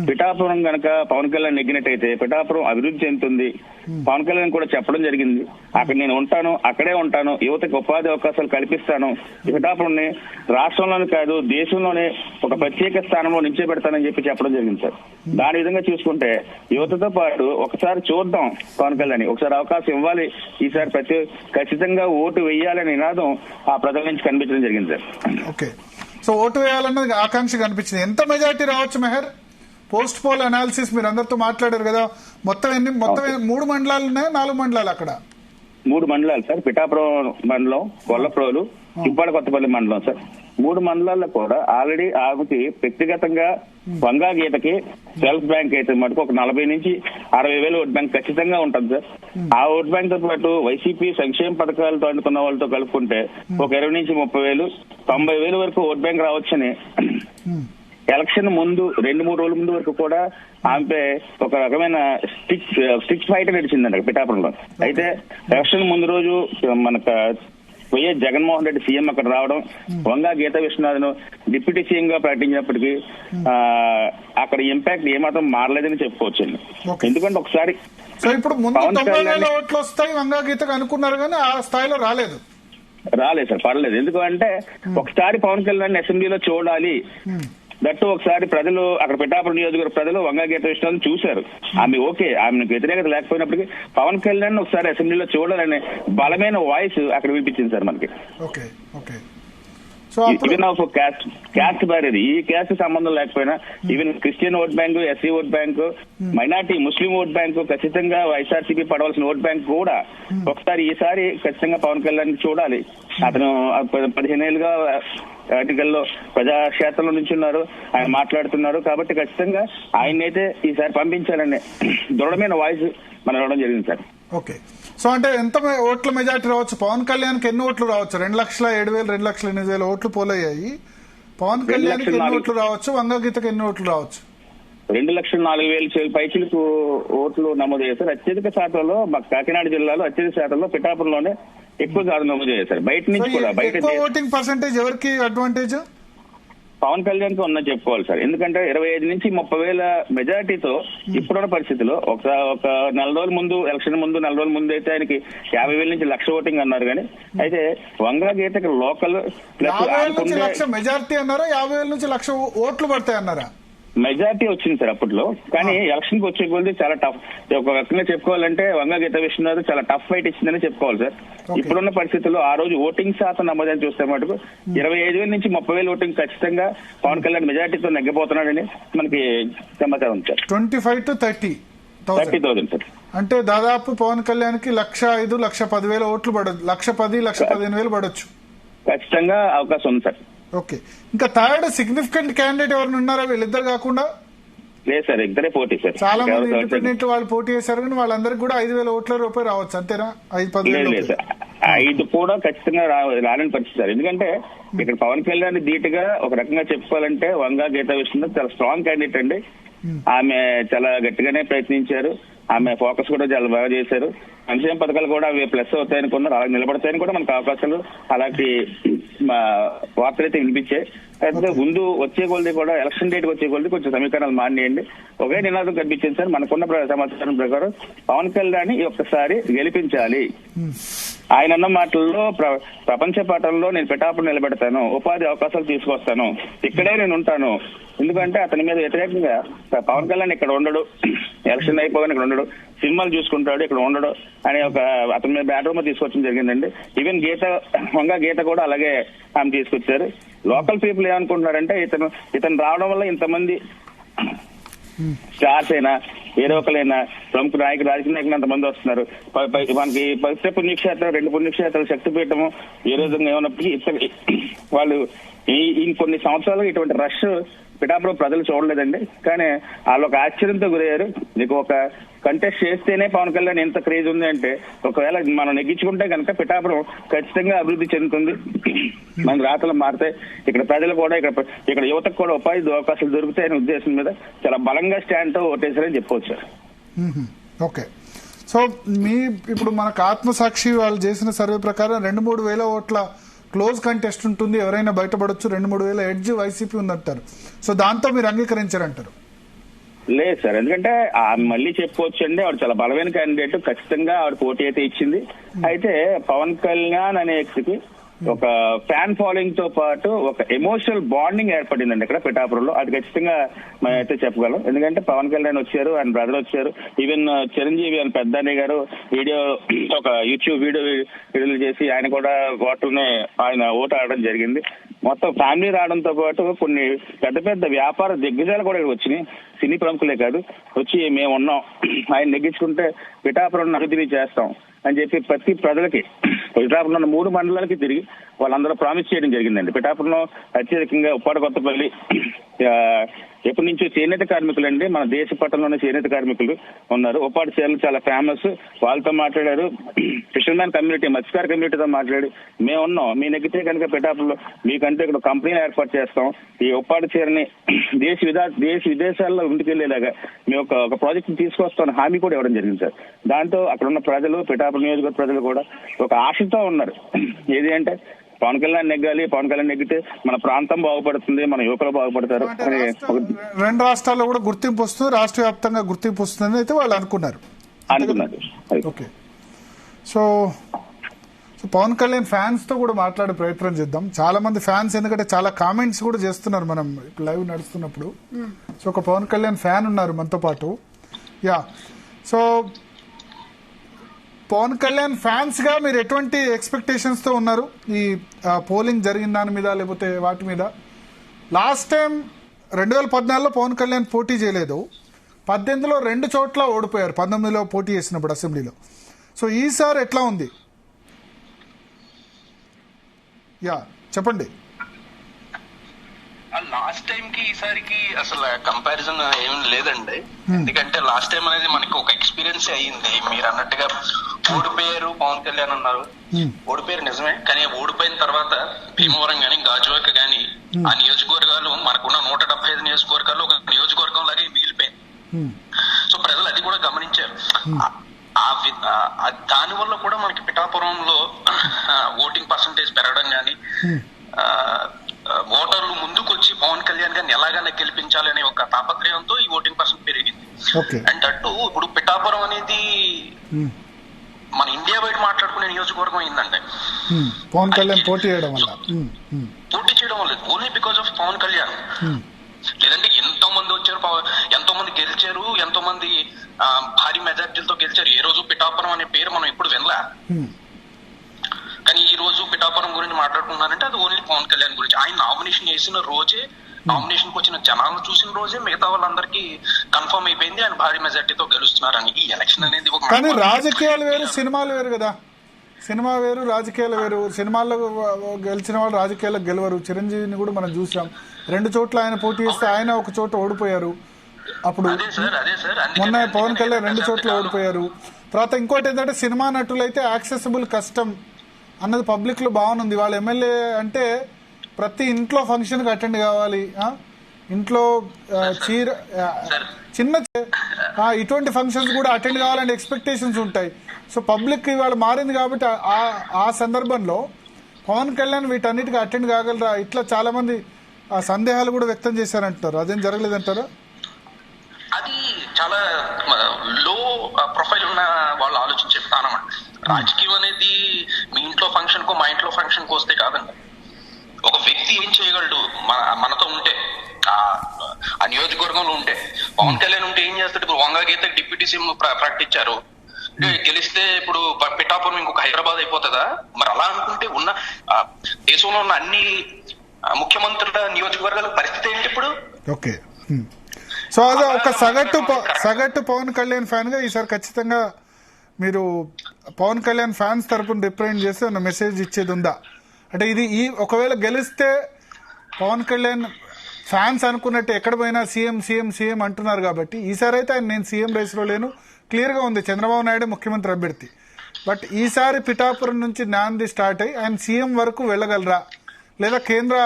పిఠాపురం గనక పవన్ కళ్యాణ్ నెగ్గినట్టయితే పిఠాపురం అభివృద్ధి చెందుతుంది. పవన్ కళ్యాణ్ కూడా చెప్పడం జరిగింది, అక్కడ నేను ఉంటాను, అక్కడే ఉంటాను, యువతకు ఉపాధి అవకాశాలు కల్పిస్తాను, పిఠాపురంని రాష్ట్రంలోనే కాదు దేశంలోనే ఒక ప్రత్యేక స్థానంలో నిలిచిపెడతానని చెప్పడం జరిగింది సార్. దాని విధంగా చూసుకుంటే యువతతో పాటు ఒకసారి చూద్దాం పవన్ కళ్యాణ్, ఒకసారి అవకాశం ఇవ్వాలి, ఈసారి ఖచ్చితంగా ఓటు వేయాలనే నినాదం ఆ ప్రజల నుంచి కనిపించడం జరిగింది సార్. ఓకే, సో ఓటు వేయాలన్నది ఆకాంక్ష కనిపించింది. ఎంత మెజార్టీ రావచ్చు మెహర్? పోస్ట్ పోల్ అనాలిసిస్ మీరు అందరితో మాట్లాడారు కదా, మొత్తం 3 మండలాలు ఉన్నాయా, 4 మండలాలు? అక్కడ 3 మండలాలు సార్. పిఠాపురం మండలం, కొల్లప్రోలు, ఇప్పాడ కొత్తపల్లి మండలం సార్. 3 మండలాల్లో కూడా ఆల్రెడీ ఆమెకి వ్యక్తిగతంగా వంగా గీతకి సెల్ఫ్ బ్యాంక్ అయితే మటుకు ఒక 40 నుంచి 60 వేల ఓట్ బ్యాంక్ ఖచ్చితంగా ఉంటుంది సార్. ఆ ఓట్ బ్యాంక్ తో పాటు వైసీపీ సంక్షేమ పథకాలతో అందుకున్న వాళ్ళతో కలుపుకుంటే ఒక 20 నుంచి 30 వేలు, 90 వేల వరకు ఓట్ బ్యాంక్ రావచ్చని ఎలక్షన్ ముందు 2-3 రోజుల ముందు వరకు కూడా ఆమె ఒక రకమైన స్టిచ్ ఫైట్ నడిచిందండి పిఠాపురంలో. అయితే ఎలక్షన్ ముందు రోజు మనకు వైఎస్ జగన్మోహన్ రెడ్డి సీఎం అక్కడ రావడం, వంగా గీతా విశ్వనాథ్ను డిప్యూటీ సీఎం గా ప్రకటించినప్పటికీ అక్కడ ఇంపాక్ట్ ఏమాత్రం మారలేదని చెప్పుకోవచ్చండి. ఎందుకంటే ఒకసారి ఇప్పుడు ముందు 90,000 ఓట్లు వస్తాయి వంగా గీతకు అనుకున్నారు కానీ ఆ స్థాయిలో రాలేదు సార్. పర్లేదు, ఎందుకంటే ఒకసారి పవన్ కళ్యాణ్ అసెంబ్లీలో చూడాలి, దట్టు ఒకసారి ప్రజలు అక్కడ పిఠాపురం నియోజకవర్గ ప్రజలు వంగా గీత విషయాన్ని చూశారు. ఆమె ఓకే, ఆమెకు వ్యతిరేకత లేకపోయినప్పటికీ పవన్ కళ్యాణ్ ఒకసారి అసెంబ్లీలో చూడాలనే బలమైన వాయిస్ అక్కడ వినిపించింది సార్ మనకి. ఈవెన్ ఆఫ్ క్యాస్ట్ బ్యారియర్, ఈ క్యాస్ట్ సంబంధం లేకపోయినా even Christian vote bank, SC vote bank, minority ముస్లిం ఓట్ బ్యాంకు, ఖచ్చితంగా వైఎస్ఆర్సీపీ పడవలసిన ఓట్ బ్యాంక్ కూడా ఒకసారి ఈసారి ఖచ్చితంగా పవన్ కళ్యాణ్ చూడాలి. అతను 15 ఏళ్ళుగా ఎన్నికల్లో ప్రజాక్షేత్రంలో నుంచి ఉన్నారు, ఆయన మాట్లాడుతున్నారు, కాబట్టి ఖచ్చితంగా ఆయనైతే ఈసారి పంపించాలనే దృఢమైన వాయిస్ మనం ఇవ్వడం జరిగింది సార్. ఓకే, సో అంటే ఎంత ఓట్ల మెజార్టీ రావచ్చు? పవన్ కళ్యాణ్కి ఎన్ని ఓట్లు రావచ్చు? 2,07,000, 2,08,000 ఓట్లు పోలయ్యాయి. పవన్ కళ్యాణ్ ఎన్ని ఓట్లు రావచ్చు? వంగా గీతకు ఎన్ని ఓట్లు రావచ్చు? 2,04,000 పైచిలకు ఓట్లు నమోదయ్యాయి సార్. అత్యధిక శాతంలో కాకినాడ జిల్లాలో అత్యధిక శాతంలో పిఠాపురంలోనే ఎక్కువ శాతం నమోదు అయ్యాయి సార్. బయట నుంచి కూడా ఓటింగ్ పర్సెంటేజ్ ఎవరికి అడ్వాంటేజ్? పవన్ కళ్యాణ్ కి ఉన్నది చెప్పుకోవాలి సార్. ఎందుకంటే 25 నుంచి 30 వేల మెజార్టీతో ఇప్పుడున్న పరిస్థితిలో ఒక నెల రోజుల ముందు, ఎలక్షన్ ముందు 4 రోజుల ముందు అయితే ఆయనకి 50,000 నుంచి 1,00,000 ఓటింగ్ అన్నారు. కానీ అయితే వంగా గీతకి లోకల్ మెజార్టీ అన్నారా, 50,000 నుంచి 1,00,000 ఓట్లు పడతాయి అన్నారా? మెజార్టీ వచ్చింది సార్ అప్పట్లో. కానీ ఎలక్షన్ కి వచ్చే కొద్ది చాలా టఫ్, ఒక రకంగా చెప్పుకోవాలంటే వంగా గీత విశ్వనాథ్ చాలా టఫ్ ఫైట్ ఇచ్చిందని చెప్పుకోవాలి సార్. ఇప్పుడున్న పరిస్థితుల్లో ఆ రోజు ఓటింగ్ శాతం నమోదని చూస్తే మటుకు 25,000 నుంచి 30,000 ఓటింగ్ ఖచ్చితంగా పవన్ కళ్యాణ్ మెజార్టీతో నెగ్గిపోతున్నాడని మనకి సమాచారం సార్. 25 to 30,000 sir. అంటే దాదాపు పవన్ కళ్యాణ్ కి 1,05,000, 1,10,000 ఓట్లు పడదు, 1,10,000, 1,15,000 పడొచ్చు. ఖచ్చితంగా అవకాశం ఉంది సార్. ఓకే, ఇంకా థర్డ్ సిగ్నిఫికెంట్ క్యాండిడేట్ ఎవరు ఉన్నారా వీళ్ళిద్దరు కాకుండా? లేదు సార్, ఇద్దరే పోటీ సార్. చాలా మంది ఇండిపెండెంట్ వాళ్ళు పోటీ చేశారు కానీ వాళ్ళందరికీ కూడా 5,000 ఓట్ల రూపాయలు రావచ్చు అంతేనా? 5-10,000 5 కూడా ఖచ్చితంగా రాలేని పరిస్థితి సార్. ఎందుకంటే ఇక్కడ పవన్ కళ్యాణ్ ధీటుగా ఒక రకంగా చెప్పుకోవాలంటే వంగా గీతా విశ్వనాథ్ చాలా స్ట్రాంగ్ క్యాండిడేట్ అండి. ఆమె చాలా గట్టిగానే ప్రయత్నించారు, ఆమె ఫోకస్ కూడా చాలా బాగా చేశారు. సంక్షేమ పథకాలు కూడా అవి ప్లస్ అవుతాయని కొన్నారు, అలాగే నిలబడతాయని కూడా మనకు అవకాశాలు అలాంటి వార్తలు అయితే వినిపించాయి. అయితే ముందు వచ్చే కొలది కూడా ఎలక్షన్ డేట్ వచ్చే కొలది కొంచెం సమీకరణాలు మానేయండి. ఒకే నినాదం కనిపించింది సార్ మనకున్న సమాచారం ప్రకారం, పవన్ కళ్యాణ్ ఒక్కసారి గెలిపించాలి. ఆయన అన్న మాటల్లో ప్రపంచ పటంలో నేను పిఠాపురం నిలబెడతాను, ఉపాధి అవకాశాలు తీసుకొస్తాను, ఇక్కడే నేను ఉంటాను. ఎందుకంటే అతని మీద వ్యతిరేకంగా పవన్ కళ్యాణ్ ఇక్కడ ఉండడు, ఎలక్షన్ అయిపోగానే ఇక్కడ ఉండడు, సినిమాలు చూసుకుంటాడు, ఇక్కడ ఉండడు అనే ఒక అతని మీద బ్యాట్ రూమ్ తీసుకొచ్చడం జరిగిందండి. ఈవెన్ వంగా గీత కూడా అలాగే ఆమె తీసుకొచ్చారు. లోకల్ పీపుల్ ఏమనుకుంటున్నారంటే ఇతను రావడం వల్ల ఇంతమంది స్టార్స్ అయినా వేరే ఒకరైనా ప్రముఖ నాయకులు, రాజకీయ నాయకులు అంతమంది వస్తున్నారు. మనకి పవిత్ర పుణ్యక్షేత్రం, 2 పుణ్యక్షేత్రాలు శక్తిపీఠము ఏ రోజుగా ఏమన్నప్పటికీ వాళ్ళు కొన్ని సంవత్సరాలు ఇటువంటి రష్ పిఠాపురం ప్రజలు చూడలేదండి. కానీ వాళ్ళు ఒక ఆశ్చర్యంతో గురయ్యారు. నీకు ఒక కంటెస్ట్ చేస్తేనే పవన్ కళ్యాణ్ ఎంత క్రేజ్ ఉంది అంటే, ఒకవేళ మనం నెగ్గించుకుంటే కనుక పిఠాపురం ఖచ్చితంగా అభివృద్ధి చెందుతుంది, మన రాతలు మారుతాయి, ఇక్కడ ప్రజలు కూడా ఇక్కడ యువతకు కూడా ఉపాధి అవకాశాలు దొరుకుతాయనే ఉద్దేశం మీద చాలా బలంగా స్టాండ్ తో ఓటేశారని చెప్పవచ్చు. ఓకే, సో ఇప్పుడు మనకు ఆత్మసాక్షి వాళ్ళు చేసిన సర్వే ప్రకారం 2-3 వేల ఓట్ల క్లోజ్ కంటెస్ట్ ఉంటుంది, ఎవరైనా బయటపడొచ్చు, 2-3 వేల ఎడ్జ్ వైసీపీ ఉందంటారు. సో దాంతో మీరు అంగీకరించారంటారు? లేదు సార్, ఎందుకంటే మళ్ళీ చెప్పుకోవచ్చు అండి, ఆవిడ చాలా బలమైన క్యాండిడేట్, ఖచ్చితంగా ఆవిడ పోటీ అయితే ఇచ్చింది. అయితే పవన్ కళ్యాణ్ అనే వ్యక్తికి ఒక ఫ్యాన్ ఫాలోయింగ్ తో పాటు ఒక ఎమోషనల్ బాండింగ్ ఏర్పడిందండి ఇక్కడ పిఠాపురంలో. అది ఖచ్చితంగా మనం అయితే చెప్పగలం. ఎందుకంటే పవన్ కళ్యాణ్ వచ్చారు, ఆయన బ్రదర్ వచ్చారు, ఈవెన్ చిరంజీవి అని పెద్దాని గారు ఒక యూట్యూబ్ వీడియోలు చేసి ఆయన కూడా ఆయన ఓటు ఆడడం జరిగింది. మొత్తం ఫ్యామిలీ రావడంతో పాటు కొన్ని పెద్ద పెద్ద వ్యాపార దిగ్గజాలు కూడా ఇక్కడ వచ్చినాయి, సినీ ప్రముఖులే కాదు, వచ్చి మేము ఉన్నాం, ఆయన నెగ్గించుకుంటే పిఠాపురం అభివృద్ధి చేస్తాం అని చెప్పి ప్రతి ప్రజలకి పిఠాపురంలో 3 మండలాలకి తిరిగి వాళ్ళందరూ ప్రామిస్ చేయడం జరిగిందండి. పిఠాపురంలో అత్యధికంగా ఉప్పాడ కొత్తపల్లి ఎప్పటి నుంచో చేనేత కార్మికులు అండి, మన దేశ పట్టణంలోనే చేనేత కార్మికులు ఉన్నారు. ఉప్పాడ చీరలు చాలా ఫేమస్, వాళ్ళతో మాట్లాడారు. ఫిషర్మ్యాన్ కమ్యూనిటీ, మత్స్యకార కమ్యూనిటీతో మాట్లాడి మేము ఉన్నాం, మీ నెగ్గితే కనుక పిఠాపురంలో మీకంటే ఇక్కడ కంపెనీలు ఏర్పాటు చేస్తాం, ఈ ఉప్పాడ చీరని దేశ విదేశాల్లో ముందుకెళ్లేలాగా మేము ఒక ప్రాజెక్ట్ తీసుకొస్తామని హామీ కూడా ఇవ్వడం జరిగింది సార్. దాంతో అక్కడ ఉన్న ప్రజలు, పిఠాపురం నియోజకవర్గ ప్రజలు కూడా ఒక ఆశతో ఉన్నారు. ఏది అంటే పవన్ కళ్యాణ్ నెగ్గాలి, పవన్ కళ్యాణ్ నెగ్గితే మన ప్రాంతం బాగుపడుతుంది, మన యువకులు బాగుపడతారు. 2 రాష్ట్రాల్లో కూడా గుర్తింపు వస్తుంది, రాష్ట్ర వ్యాప్తంగా గుర్తింపు వస్తుందని అయితే వాళ్ళు అనుకున్నారు. Okay, so Pawan Kalyan fans తో కూడా మాట్లాడే ప్రయత్నం చేద్దాం. చాలా మంది ఫ్యాన్స్, ఎందుకంటే చాలా కామెంట్స్ కూడా చేస్తున్నారు మనం లైవ్ నడుస్తున్నప్పుడు. సో ఒక పవన్ కళ్యాణ్ ఫ్యాన్ ఉన్నారు మనతో పాటు. సో పవన్ కళ్యాణ్ ఫ్యాన్స్ గా మీరు ఎటువంటి ఎక్స్పెక్టేషన్స్ తో ఉన్నారు ఈ పోలింగ్ జరిగిన దాని మీద, లేకపోతే వాటి మీద? లాస్ట్ టైం 2014లో పవన్ కళ్యాణ్ పోటీ చేయలేదు, 18లో 2 చోట్ల ఓడిపోయారు, 19లో పోటీ చేసినప్పుడు అసెంబ్లీలో. సో ఈసారి ఎట్లా ఉంది? చెప్పండి. లాస్ట్ టైం కి ఈసారికి అసలు కంపారిజన్ ఏం లేదండి. ఎందుకంటే లాస్ట్ టైం అనేది మనకి ఒక ఎక్స్పీరియన్స్ అయ్యింది. మీరు అన్నట్టుగా ఓడిపోయారు పవన్ కళ్యాణ్ అన్నారు, ఓడిపోయారు నిజమే. కానీ ఓడిపోయిన తర్వాత భీమవరం గాని, గాజువాక గాని, ఆ నియోజకవర్గాలు మనకున్న 175 నియోజకవర్గాల్లో ఒక నియోజకవర్గం లాగే మిగిలిపోయింది. సో ప్రజలు అది కూడా గమనించారు. దాని వల్ల కూడా మనకి పిఠాపురంలో ఓటింగ్ పర్సంటేజ్ పెరగడం గాని, ఓటర్లు ముందుకు వచ్చి పవన్ కళ్యాణ్ గారిని ఎలాగైనా గెలిపించాలనే ఒక తాపత్రయంతో ఈ ఓటింగ్ పర్సెంట్ పెరిగింది. అండ్ అటు ఇప్పుడు పిఠాపురం అనేది మన ఇండియా బయట మాట్లాడుకునే నియోజకవర్గం అయిందంటే పవన్ కళ్యాణ్ పోటీ చేయడం వల్ల only because of Pawan Kalyan. లేదంటే ఎంతో మంది వచ్చారు, ఎంతో మంది గెలిచారు, ఎంతో మంది భారీ మెజార్టీలతో గెలిచారు. ఏ రోజు పిఠాపురం అనే పేరు మనం ఎప్పుడు వినలా. కానీ ఈ రోజు పిఠాపురం గురించి మాట్లాడుకున్నారంటే అది ఓన్లీ పవన్ కళ్యాణ్ గురించి. ఆయన నామినేషన్ చేసిన రోజే, నామినేషన్ కు వచ్చిన జనాలను చూసిన రోజే మిగతా వాళ్ళందరికీ కన్ఫర్మ్ అయిపోయింది ఆయన భారీ మెజార్టీతో గెలుస్తున్నారని. ఈ ఎలక్షన్ అనేది కానీ రాజకీయాలు వేరు, సినిమాలు వేరు కదా. సినిమా వేరు, రాజకీయాలు వేరు. సినిమాల్లో గెలిచిన వాళ్ళు రాజకీయాలకు గెలవరు. చిరంజీవిని కూడా మనం చూసాం, 2 చోట్ల ఆయన పోటీ చేస్తే ఆయన ఒక చోట ఓడిపోయారు. అప్పుడు మొన్న పవన్ కళ్యాణ్ 2 చోట్ల ఓడిపోయారు. తర్వాత ఇంకోటి ఏంటంటే సినిమా నటులు అయితే యాక్సెసిబుల్ కష్టం అన్నది పబ్లిక్ లో బాగుంది. వాళ్ళ ఎమ్మెల్యే అంటే ప్రతి ఇంట్లో ఫంక్షన్ కి అటెండ్ కావాలి, ఇంట్లో చిన్న ఇటువంటి ఫంక్షన్స్ కూడా అటెండ్ కావాలంటే ఎక్స్పెక్టేషన్స్ ఉంటాయి. సో పబ్లిక్ ఇవాళ మారింది కాబట్టి ఆ సందర్భంలో పవన్ కళ్యాణ్ వీటన్నిటికీ అటెండ్ కాగలరా? ఇట్లా చాలా మంది సందేహాలు కూడా వ్యక్తం చేశారంటారు. అదేం జరగలేదంటారా? అది చాలా లో ప్రొఫైల్ ఉన్న వాళ్ళు ఆలోచించే విధానం అండి. రాజకీయం అనేది మీ ఇంట్లో ఫంక్షన్ కో, మా ఇంట్లో ఫంక్షన్ కో వస్తే కాదండి. ఒక వ్యక్తి ఏం చేయగలడు మనతో ఉంటే, ఆ నియోజకవర్గంలో ఉంటే. పవన్ కళ్యాణ్ ఉంటే ఏం చేస్తాడు? ఇప్పుడు వంగ గీతకి డిప్యూటీ సీఎం ప్రకటించారు, గెలిస్తే ఇప్పుడు పిఠాపురం ఇంకొక హైదరాబాద్ అయిపోతుందా? మరి అలా అనుకుంటే ఉన్న దేశంలో ఉన్న అన్ని ముఖ్యమంత్రుల నియోజకవర్గాల పరిస్థితి ఏంటి ఇప్పుడు? ఓకే, సో అదే ఒక సగటు పవన్ కళ్యాణ్ ఫ్యాన్ గా ఈసారి ఖచ్చితంగా మీరు పవన్ కళ్యాణ్ ఫ్యాన్స్ తరపున రిప్రజెంట్ చేస్తే ఉన్న మెసేజ్ ఇచ్చేది ఉందా? అంటే ఇది ఒకవేళ గెలిస్తే పవన్ కళ్యాణ్ ఫ్యాన్స్ అనుకున్నట్టు ఎక్కడ పోయినా సీఎం సీఎం సీఎం అంటున్నారు కాబట్టి ఈసారి అయితే ఆయన నేను సీఎం రేస్ లో లేను, క్లియర్ గా ఉంది చంద్రబాబు నాయుడు ముఖ్యమంత్రి అభ్యర్థి. బట్ ఈసారి పిఠాపురం నుంచి నాంది స్టార్ట్ అయ్యి ఆయన సీఎం వరకు వెళ్ళగలరా, లేదా కేంద్ర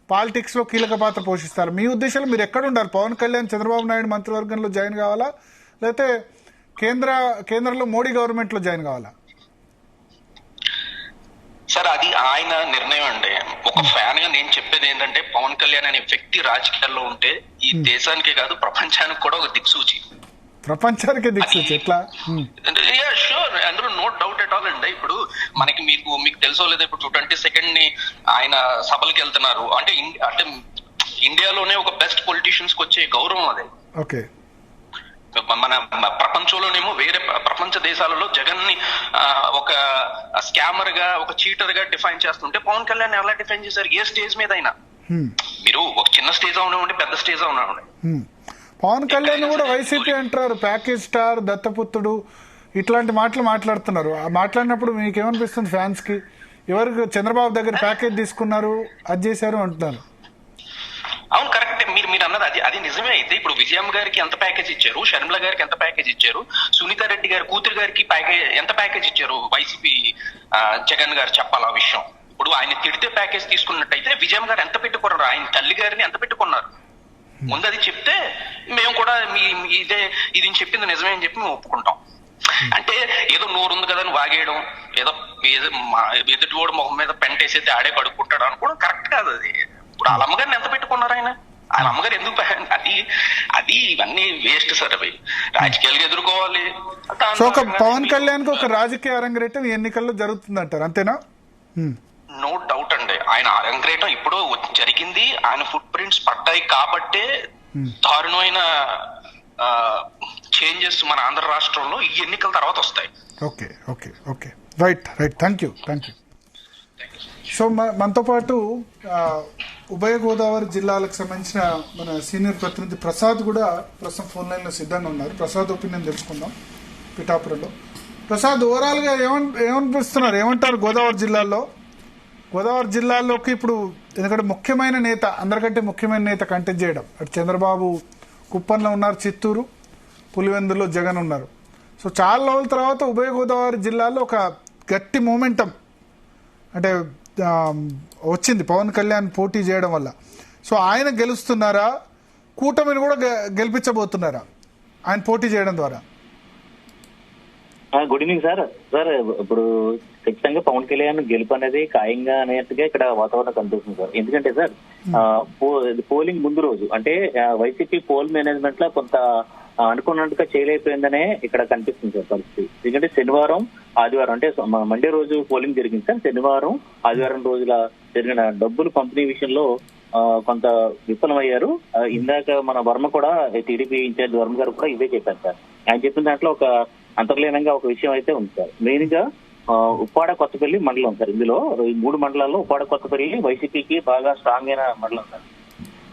పాలిటిక్స్ లో కీలక పాత్ర పోషిస్తారు? మీ ఉద్దేశంలో మీరు ఎక్కడ ఉండాలి? పవన్ కళ్యాణ్ చంద్రబాబు నాయుడు మంత్రివర్గంలో జాయిన్ కావాలా, లేకపోతే కేంద్రంలో మోడీ గవర్నమెంట్ లో జాయిన్ కావాలా? సార్ అది ఆయన నిర్ణయం అండి. ఒక ఫ్యాన్ గా నేను చెప్పేది ఏంటంటే పవన్ కళ్యాణ్ అనే వ్యక్తి రాజకీయాల్లో ఉంటే ఈ దేశానికే కాదు ప్రపంచానికి కూడా ఒక దిక్సూచి. ప్రపంచానికి దిక్సూచి ఎట్లా? షూర్, అందులో నో డౌట్ ఎట్ ఆల్ అండి. ఇప్పుడు మీకు తెలుసో లేదా, ఇప్పుడు 22nd ని ఆయన సభలకు వెళ్తున్నారు అంటే ఇండియాలోనే ఒక బెస్ట్ పొలిటీషియన్స్ కి వచ్చే గౌరవం అదే. ఓకే, మన ప్రపంచంలోనేమో వేరే ప్రపంచ దేశాలలో జగన్ ని ఒక స్కామర్ గా, ఒక చీటర్ గా డిఫైన్ చేస్తుంటే పవన్ కళ్యాణ్ ఎలా డిఫైన్ చేశారు? ఏ స్టేజ్ మీద అయినా మీరు ఒక చిన్న స్టేజ్ అవునండి, పెద్ద స్టేజ్ అవునండి. పవన్ కళ్యాణ్ కూడా వైసీపీ అంటారు, ప్యాకేజ్ స్టార్, దత్తపుత్రుడు, ఇట్లాంటి మాటలు మాట్లాడుతున్నారు. మాట్లాడినప్పుడు మీకు ఏమనిపిస్తుంది? ఫ్యాన్స్ కి ఎవరికి చంద్రబాబు దగ్గర ప్యాకేజ్ తీసుకున్నారు, అది చేశారు అంటున్నారు. అవును, కరెక్ట్. మీరు అన్నది అది నిజమే. అయితే ఇప్పుడు విజయమ్మ గారికి ఎంత ప్యాకేజ్ ఇచ్చారు, షర్మిల గారికి ఎంత ప్యాకేజ్ ఇచ్చారు, సునీతా రెడ్డి గారి కూతురు గారికి ఎంత ప్యాకేజ్ ఇచ్చారు వైసీపీ జగన్ గారు చెప్పాలి ఆ విషయం. ఇప్పుడు ఆయన తిడితే ప్యాకేజ్ తీసుకున్నట్టయితే విజయమ్మ గారు ఎంత పెట్టుకున్నారు, ఆయన తల్లి గారిని ఎంత పెట్టుకున్నారు ముందు అది చెప్తే మేము కూడా ఇది చెప్పింది నిజమే అని చెప్పి మేము ఒప్పుకుంటాం. అంటే ఏదో నోరు ఉంది కదా అని వాగేయడం, ఏదో ఎదుటివాడు మొహం మీద పెంటేసేది ఆడే కడుక్కుంటాడు అనుకోవడం కరెక్ట్ కాదు. అది ఇప్పుడు వాళ్ళ అమ్మగారిని ఎంత పెట్టుకున్నారు ఆయన అమ్మగారు ఎందుకు అది ఇవన్నీ వేస్ట్ సార్. అవి రాజకీయాలుగా ఎదుర్కోవాలి. సో ఒక పవన్ కళ్యాణ్ కి ఒక రాజకీయ అరంగేటం ఎన్నికల్లో జరుగుతుందంటారు, అంతేనా? నో డౌట్ అండి. ఆయన అరంగేటం ఇప్పుడు జరిగింది, ఆయన ఫుట్ ప్రింట్స్ పడ్డాయి కాబట్టే దారుణమైన చేంజెస్ మన ఆంధ్ర రాష్ట్రంలో ఈ ఎన్నికల తర్వాత వస్తాయి. Okay okay okay, right right, thank you. So మనతో పాటు ఉభయ గోదావరి జిల్లాలకు సంబంధించిన మన సీనియర్ ప్రతినిధి ప్రసాద్ కూడా ప్రస్తుతం ఫోన్ లైన్ లో సిద్ధంగా ఉన్నారు. ప్రసాద్ ఒపీనియన్ తెలుసుకుందాం పిఠాపురంలో. ప్రసాద్, ఓవరాల్ గా ఏమనిపిస్తున్నారు, ఏమంటారు? గోదావరి జిల్లాలోకి ఇప్పుడు ఎందుకంటే ముఖ్యమైన నేత, అందరికంటే ముఖ్యమైన నేత కంటెస్ట్ చేయడం, అటు చంద్రబాబు కుప్పంలో ఉన్నారు, చిత్తూరు, పులివెందులో జగన్ ఉన్నారు. సో చాలా రోజుల తర్వాత ఉభయ గోదావరి జిల్లాలో ఒక గట్టి మూమెంటం అంటే వచ్చింది పవన్ కళ్యాణ్ పోటీ చేయడం వల్ల. సో ఆయన గెలుస్తున్నారా, కూటమిని కూడా గెలిపించబోతున్నారా ఆయన పోటీ చేయడం ద్వారా? Good evening sir. ఇప్పుడు ఖచ్చితంగా పవన్ కళ్యాణ్ గెలుపు అనేది ఖాయంగా అనేట్టుగా ఇక్కడ వాతావరణం కనిపిస్తుంది సార్. ఎందుకంటే సార్ పోలింగ్ ముందు రోజు అంటే వైసీపీ పోల్ మేనేజ్మెంట్ లో కొంత అనుకున్నట్టుగా చేయలేకపోయిందనే ఇక్కడ కనిపిస్తుంది సార్ పరిస్థితి. ఎందుకంటే శనివారం ఆదివారం అంటే మండే రోజు పోలింగ్ జరిగింది సార్. శనివారం ఆదివారం రోజుల జరిగిన డబ్బులు పంపిణీ విషయంలో కొంత విఫలమయ్యారు. ఇందాక మన వర్మ కూడా, టీడీపీ ఇన్ఛార్జ్ వర్మ గారు కూడా ఇదే చెప్పారు సార్. ఆయన చెప్పిన దాంట్లో ఒక అంతర్లీనంగా ఒక విషయం అయితే ఉంది సార్. మెయిన్ గా ఉప్పాడ కొత్తపల్లి మండలం సార్. ఇందులో ఈ 3 మండలాల్లో ఉప్పాడ కొత్తపల్లి వైసీపీకి బాగా స్ట్రాంగ్ అయిన మండలం సార్.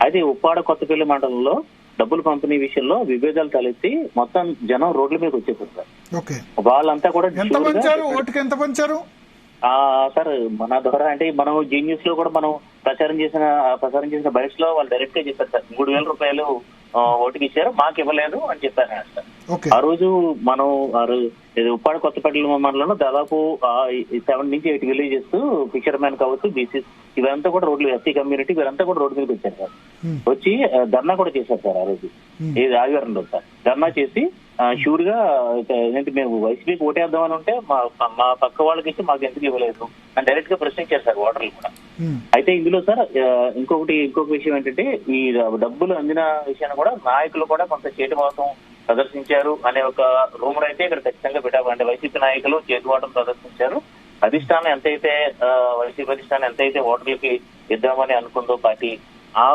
అయితే ఉప్పాడ కొత్తపల్లి మండలంలో డబ్బుల పంపిణీ విషయంలో విభేదాలు తలెత్తి మొత్తం జనం రోడ్ల మీద వచ్చేసారు సార్. వాళ్ళంతా కూడా సార్ మన ద్వారా అంటే మనం జీనియస్ లో కూడా మనం ప్రచారం చేసిన బైట్స్ లో వాళ్ళు డైరెక్ట్ గా చెప్పారు సార్, 3,000 రూపాయలు ఓటుకి ఇచ్చారు, మాకు ఇవ్వలేదు అని చెప్పారు సార్. ఆ రోజు మనం ఉప్పాడ కొత్తపల్లి మండలంలో దాదాపు 7 నుంచి 8 విలేజెస్, ఫిషర్ మ్యాన్ కావచ్చు, బీసీ, ఇవంతా కూడా రోడ్లు, ఎస్సీ కమ్యూనిటీ వీరంతా కూడా రోడ్డు మీదకి వచ్చారు సార్. వచ్చి ధర్నా కూడా చేశారు సార్. ఆ రోజు ఆదివారం రోజు సార్ ధర్నా చేసి షూర్ గా ఏంటి మేము వైసీపీకి ఓటేద్దామని ఉంటే మా పక్క వాళ్ళకి ఇచ్చి మాకు ఎందుకు ఇవ్వలేదు అని డైరెక్ట్ గా ప్రశ్నించారు సార్ ఓటర్లు కూడా. అయితే ఇందులో సార్ ఇంకొక విషయం ఏంటంటే ఈ డబ్బులు అందిన విషయాన్ని కూడా నాయకులు కూడా కొంత చేతివాటం ప్రదర్శించారు అనే ఒక రూమర్ అయితే ఇక్కడ ఖచ్చితంగా పెట్టారు. అంటే వైసీపీ నాయకులు చేతివాటం ప్రదర్శించారు. వైసీపీ అధిష్టానం ఎంతైతే ఓటర్లకి ఇద్దామని అనుకుందో పార్టీ ఆ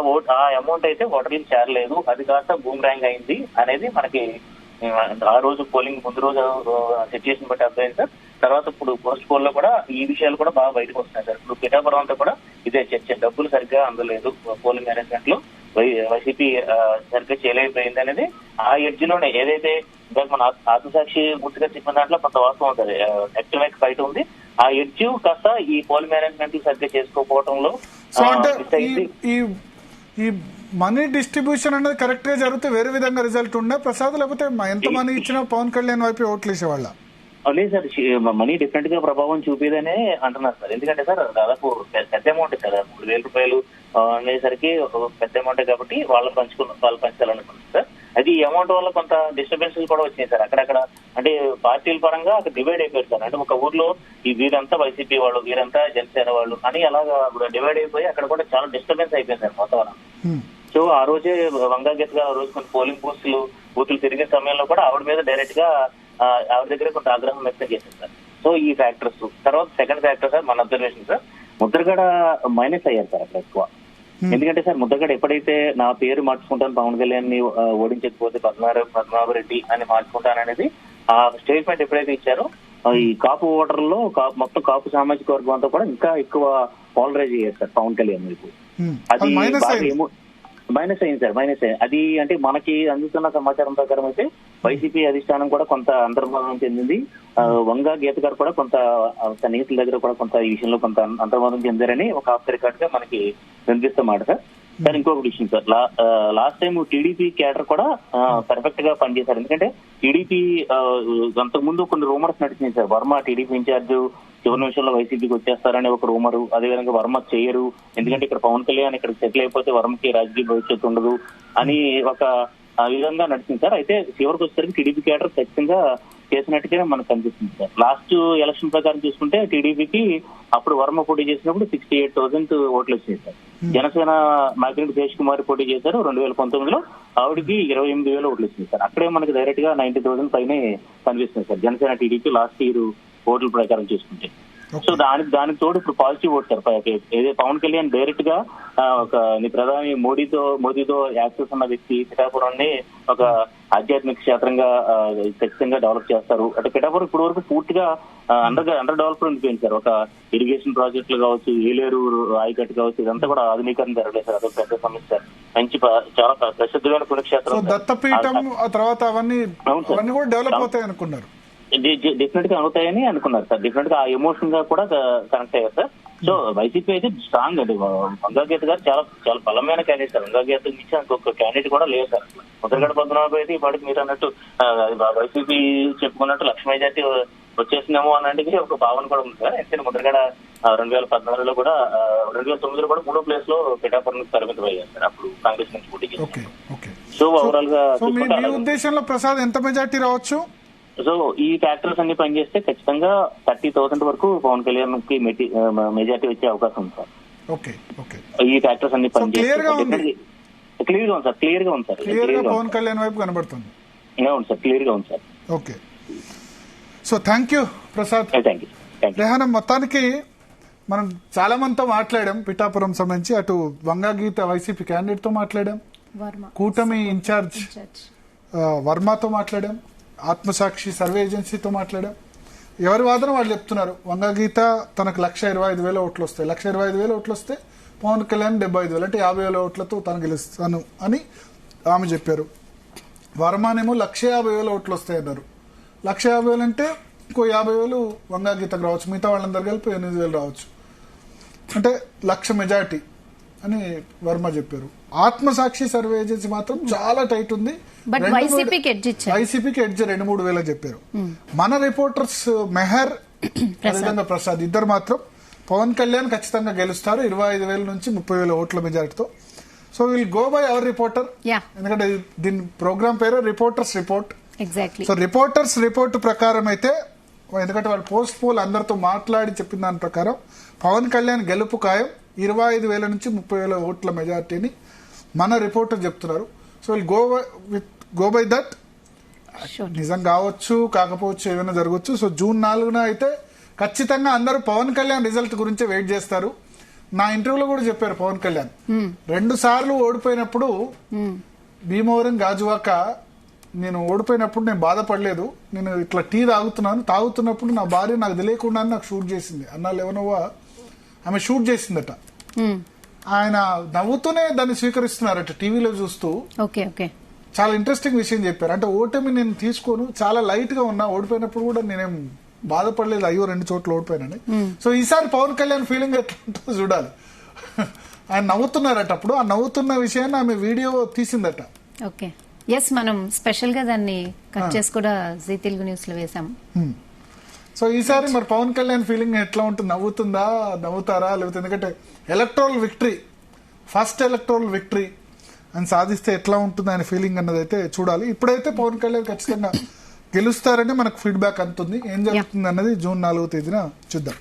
అమౌంట్ అయితే ఓటర్లకి చేరలేదు, అది కాస్త బూమ్రాంగ్ అయింది అనేది మనకి ఆ రోజు పోలింగ్ ముందు రోజు సిచ్యుయేషన్ బట్టి అర్థమైంది సార్. తర్వాత ఇప్పుడు పోస్ట్ పోల్ లో కూడా ఈ విషయాలు కూడా బాగా బయటకు వస్తున్నాయి సార్. ఇప్పుడు పిఠాపురం అంతా కూడా ఇదే చర్చ, డబ్బులు సరిగ్గా అందలేదు, పోలింగ్ మేనేజ్మెంట్ లో వైసీపీ సరిగ్గా చేయలేకపోయింది అనేది ఆ ఎడ్జ్ లోనే ఏదైతే ఇందాక మన ఆత్మసాక్షి పూర్తిగా చెప్పిన దాంట్లో కొంత వాస్తవం ఉంటుంది, ఎకనామిక్ ఫైట్ ఉంది. ఆ ఎడ్జ్ కాస్త ఈ పోల్ మేనేజ్మెంట్ సరిగ్గా చేసుకోకపోవడంలో ఈ మనీ డిస్ట్రిబ్యూషన్ అనేది కరెక్ట్ గా జరిగితే వేరే విధంగా రిజల్ట్ ఉండే ప్రసాద్, లేకపోతే ఎంత మనీ ఇచ్చినా పవన్ కళ్యాణ్ వైపు ఓట్లు వేసేవాళ్ళ? లేదు సార్, మనీ డిఫరెంట్ గా ప్రభావం చూపేదనే అంటున్నారు సార్. ఎందుకంటే సార్ దాదాపు పెద్ద అమౌంట్ సార్, 3,000 రూపాయలు అనేసరికి పెద్ద అమౌంట్ కాబట్టి వాళ్ళు పంచాలనుకుంటున్నారు సార్. అది ఈ అమౌంట్ వల్ల కొంత డిస్టర్బెన్స్ కూడా వచ్చినాయి సార్ అక్కడక్కడ. అంటే పార్టీల పరంగా అక్కడ డివైడ్ అయిపోయారు సార్. అంటే ఒక ఊర్లో ఈ వీరంతా వైసీపీ వాళ్ళు, వీరంతా జనసేన వాళ్ళు అని అలాగా డివైడ్ అయిపోయి అక్కడ కూడా చాలా డిస్టర్బెన్స్ అయిపోయింది సార్ వాతావరణం. సో ఆ రోజే వంగా గీతగా ఆ రోజు కొన్ని పోలింగ్ బూతులు తిరిగే సమయంలో కూడా ఆవిడ మీద డైరెక్ట్ గా ఆవిడ దగ్గర కొంత ఆగ్రహం వ్యక్తం చేశారు సార్. సో ఈ ఫ్యాక్టర్స్ తర్వాత సెకండ్ ఫ్యాక్టర్ సార్ మన అబ్జర్వేషన్ సార్, ముద్రగడ మైనస్ అయ్యారు సార్ అక్కడ ఎక్కువ. ఎందుకంటే సార్ ముద్రగడ ఎప్పుడైతే నా పేరు మార్చుకుంటాను పవన్ కళ్యాణ్ ని ఓడించకపోతే పద్మనాభరెడ్డి అని మార్చుకుంటాననేది ఆ స్టేట్మెంట్ ఎప్పుడైతే ఇచ్చారో ఈ కాపు ఓటర్లో మొత్తం కాపు సామాజిక వర్గం అంతా కూడా ఇంకా ఎక్కువ పాలరైజ్ అయ్యారు సార్ పవన్ కళ్యాణ్ వైపు. అది మైనస్ అయింది సార్, మైనస్ అయింది. అది అంటే మనకి అందుతున్న సమాచారం ప్రకారం అయితే వైసీపీ అధిష్టానం కూడా కొంత అంతర్మానం చెందింది. వంగా గీత గారు కూడా కొంత సన్నిహితుల దగ్గర కూడా కొంత ఈ విషయంలో కొంత అంతర్మానం చెందారని ఒక ఆఫ్ ద రికార్డ్ గా మనకి వినిపిస్తమాట సార్. సార్ ఇంకొక విషయం sir, last time TDP cadre కూడా పర్ఫెక్ట్ గా పనిచేశారు. ఎందుకంటే టీడీపీ అంతకుముందు కొన్ని రూమర్స్ నడిచినాయి సార్. వర్మ టీడీపీ ఇన్ఛార్జ్ చివరి నిమిషంలో వైసీపీకి వచ్చేస్తారని ఒక రూమరు, అదేవిధంగా వర్మ చేయరు ఎందుకంటే ఇక్కడ పవన్ కళ్యాణ్ ఇక్కడ సెటిల్ అయిపోతే వర్మకి రాజకీయ భవిష్యత్తు ఉండదు అని ఒక విధంగా నడిచింది సార్. అయితే చివరికి వచ్చేసరికి టీడీపీ క్యాడర్ ఖచ్చితంగా చేసినట్టుగానే మనకు కనిపిస్తుంది సార్. లాస్ట్ ఎలక్షన్ ప్రకారం చూసుకుంటే టీడీపీకి అప్పుడు వర్మ పోటీ చేసినప్పుడు 68,000 ఓట్లు వచ్చినాయి సార్. జనసేన మాకిరెడ్డి శేష్ కుమార్ పోటీ చేశారు 2019లో, ఆవిడికి 28,000 ఓట్లు వచ్చినాయి సార్. అక్కడే మనకి డైరెక్ట్ గా 90,000 పైనే కనిపిస్తుంది sir Janasena TDP last year ఓట్ల ప్రకారం చూసుకుంటే. సో దానికి తోడు ఇప్పుడు పాజిటివ్ ఓట్ సార్. ఏదే పవన్ కళ్యాణ్ డైరెక్ట్ గా ఒక ప్రధాని మోదీతో యాక్సెస్ ఉన్న వ్యక్తి పిఠాపురాన్ని ఒక ఆధ్యాత్మిక క్షేత్రంగా ఖచ్చితంగా డెవలప్ చేస్తారు. అంటే పిఠాపురం ఇప్పటి వరకు పూర్తిగా అండర్ డెవలప్మెంట్ ఉండిపోయింది సార్. ఒక ఇరిగేషన్ ప్రాజెక్టులు కావచ్చు, ఏలేరు ఆయకట్టు కావచ్చు, ఇదంతా కూడా ఆధునీకరణ జరగలేదు సార్. అదొక పెద్ద సమస్య. మంచి చాలా ప్రసిద్ధమైన పుణ్యక్షేత్రం దత్తపీఠం తర్వాత అవన్నీ కూడా డెవలప్ అవుతాయి అనుకున్నారు. డెఫినెట్ గా అవుతాయని అనుకున్నారు సార్. డెఫినెట్ గా ఆ ఎమోషన్ గా కూడా కనెక్ట్ అయ్యారు సార్. సో వైసీపీ అయితే స్ట్రాంగ్ అండి. వంగా గీత గారు చాలా బలమైన క్యాండిడేట్ సార్. వంగా గీత నుంచి ఇంకొక క్యాండిడేట్ కూడా లేదు సార్. ముద్రగడ పద్మనాభం అయితే ఇప్పటికి మీరు అన్నట్టు వైసీపీ చెప్పుకున్నట్టు లక్ష మెజార్టీ వచ్చేసిందేమో అన్నట్టుగా ఒక భావన కూడా ఉంది సార్. ఎందుకంటే ముద్రగడ 2014లో కూడా 2009లో కూడా 3వ ప్లేస్ లో పిఠాపురం పరిమితం అయ్యారు సార్. అప్పుడు కాంగ్రెస్ నుంచి పోటీ చేశారు. సో ఓవరాల్ గా ఉద్దేశంలో ప్రసాద్ ఎంత మెజార్టీ రావచ్చు? సో ఈ ఫ్యాక్టర్స్ అన్ని పనిచేస్తే ఖచ్చితంగా 30,000 వరకు పవన్ కళ్యాణ్ కి మెజార్టీ వచ్చే అవకాశం ఉంది సార్. ఈ ఫ్యాక్టర్స్ అన్ని పనిచేస్తే క్లియర్ గా ఉంది సార్. క్లియర్ గా ఉంది సార్. పవన్ కళ్యాణ్ వైపు కనబడుతుంది. అవును సార్, క్లియర్ గా ఉంది sir. Okay, so thank you Prasad. Rehana, మొత్తానికి మనం చాలా మందితో మాట్లాడాం పిఠాపురం సంబంధించి. అటు వంగా గీత వైసీపీ క్యాండిడేట్ తో మాట్లాడాం, కూటమి ఇన్ఛార్జ్ వర్మతో మాట్లాడాం, ఆత్మసాక్షి సర్వే ఏజెన్సీతో మాట్లాడాం. ఎవరి వాదన వాళ్ళు చెప్తున్నారు. వంగా గీత తనకు 125,000 ఓట్లు వస్తాయి, 125,000 ఓట్లు వస్తే పవన్ కళ్యాణ్ 75,000 అంటే 50,000 ఓట్లతో తను గెలుస్తాను అని ఆమె చెప్పారు. వర్మనేమో 150,000 ఓట్లు వస్తాయన్నారు. 150,000 అంటే ఇంకో 50,000 వంగా గీతకు రావచ్చు, మిగతా వాళ్ళందరూ కలిపి 8,000 రావచ్చు. అంటే 1,00,000 మెజార్టీ అని వర్మ చెప్పారు. ఆత్మసాక్షి సర్వే ఏజెన్సీ మాత్రం చాలా టైట్ ఉంది, వైసీపీకి ఎడ్జ్ 2-3 చెప్పారు. మన రిపోర్టర్స్ మెహర్ అదేవిధంగా ప్రసాద్ ఇద్దరు మాత్రం పవన్ కళ్యాణ్ ఖచ్చితంగా గెలుస్తారు 25,000 నుంచి 30,000 ఓట్ల మెజార్టీతో. So will go by our reporter, ఎందుకంటే దీని ప్రోగ్రామ్ పేరు reporters report. So reporters report ప్రకారం అయితే, ఎందుకంటే వాళ్ళు పోస్ట్ పోల్ అందరితో మాట్లాడి చెప్పిన దాని ప్రకారం పవన్ కళ్యాణ్ గెలుపు ఖాయం 25,000 నుంచి 30,000 ఓట్ల మెజార్టీని మన రిపోర్టర్ చెప్తున్నారు. So will go by that. నిజం కావచ్చు, కాకపోవచ్చు, ఏదైనా జరగవచ్చు. సో June 4న అయితే ఖచ్చితంగా అందరూ పవన్ కళ్యాణ్ రిజల్ట్ గురించి వెయిట్ చేస్తారు. నా ఇంటర్వ్యూలో కూడా చెప్పారు పవన్ కళ్యాణ్ 2 సార్లు ఓడిపోయినప్పుడు భీమవరం గాజువాక నేను ఓడిపోయినప్పుడు నేను బాధపడలేదు. నేను ఇట్లా టీ తాగుతున్నప్పుడు నా భార్య నాకు తెలియకుండా నాకు షూట్ చేసింది అన్నా లేవనోవా ఆమె షూట్ చేసిందట. ఆయన నవ్వుతూనే దాన్ని స్వీకరిస్తున్నారట టీవీలో చూస్తూ. చాలా ఇంట్రెస్టింగ్ విషయం చెప్పారు. అంటే ఓటమి నేను తీసుకోను, చాలా లైట్ గా ఉన్నా, ఓడిపోయినప్పుడు కూడా నేనేం బాధపడలేదు, అయ్యో 2 చోట్ల ఓడిపోయానని. సో ఈసారి పవన్ కళ్యాణ్ ఫీలింగ్ ఎట్లా ఉంటుందో చూడాలి. ఆయన నవ్వుతున్నారట. అప్పుడు ఆ నవ్వుతున్న విషయాన్ని ఆమె వీడియో తీసిందట. ఓకే, ఎస్, మనం స్పెషల్ గా దాన్ని కట్ చేసి కూడా జీ తెలుగు న్యూస్ లో వేసాం. సో ఈసారి మరి పవన్ కళ్యాణ్ ఫీలింగ్ ఎట్లా ఉంటుంది? నవ్వుతారా లేకపోతే, ఎందుకంటే electoral victory, first electoral victory అని సాధిస్తే ఎట్లా ఉంటుంది ఆయన ఫీలింగ్ అన్నది అయితే చూడాలి. ఇప్పుడైతే పవన్ కళ్యాణ్ ఖచ్చితంగా గెలుస్తారని మనకు ఫీడ్బ్యాక్ అందుతుంది. ఏం జరుగుతుంది అన్నది జూన్ 4వ తేదీన చూద్దాం.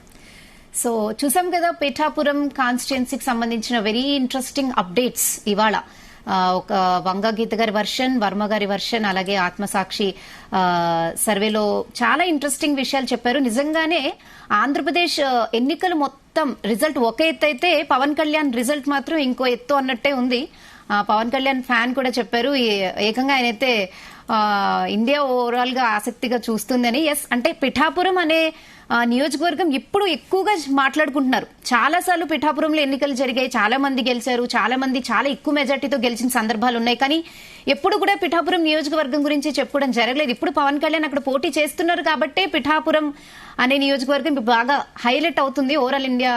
సో చూసాం కదా, పిఠాపురం కాన్స్టిట్యున్సీకి సంబంధించిన వెరీ ఇంట్రెస్టింగ్ అప్డేట్స్ ఇవాళ. ఒక వంగ గీత గారి వర్షన్, వర్మ గారి వర్షన్, అలాగే ఆత్మసాక్షి సర్వేలో చాలా ఇంట్రెస్టింగ్ విషయాలు చెప్పారు. నిజంగానే ఆంధ్రప్రదేశ్ ఎన్నికలు మొత్తం రిజల్ట్ ఒక ఎత్తు అయితే పవన్ కళ్యాణ్ రిజల్ట్ మాత్రం ఇంకో ఎత్తు అన్నట్టే ఉంది. పవన్ కళ్యాణ్ ఫ్యాన్ కూడా చెప్పారు, ఏకంగా ఆయనైతే ఇండియా ఓవరాల్ గా ఆసక్తిగా చూస్తుందని. ఎస్, అంటే పిఠాపురం అనే నియోజకవర్గం ఇప్పుడు ఎక్కువగా మాట్లాడుకుంటున్నారు. చాలా సార్లు పిఠాపురంలో ఎన్నికలు జరిగాయి, చాలా మంది గెలిచారు, చాలా మంది చాలా ఎక్కువ మెజార్టీతో గెలిచిన సందర్భాలు ఉన్నాయి. కానీ ఎప్పుడు కూడా పిఠాపురం నియోజకవర్గం గురించి చెప్పుకోవడం జరగలేదు. ఇప్పుడు పవన్ కళ్యాణ్ అక్కడ పోటీ చేస్తున్నారు కాబట్టే పిఠాపురం అనే నియోజకవర్గం బాగా హైలైట్ అవుతుంది ఓవరాల్ ఇండియా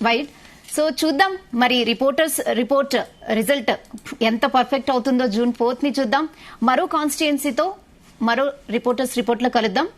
వైడ్. సో చూద్దాం మరి రిపోర్ట్ రిజల్ట్ ఎంత పర్ఫెక్ట్ అవుతుందో జూన్ 4th చూద్దాం. మరో కాన్స్టిట్యుయెన్సీతో మరో రిపోర్టర్స్ రిపోర్ట్ లో కలుద్దాం.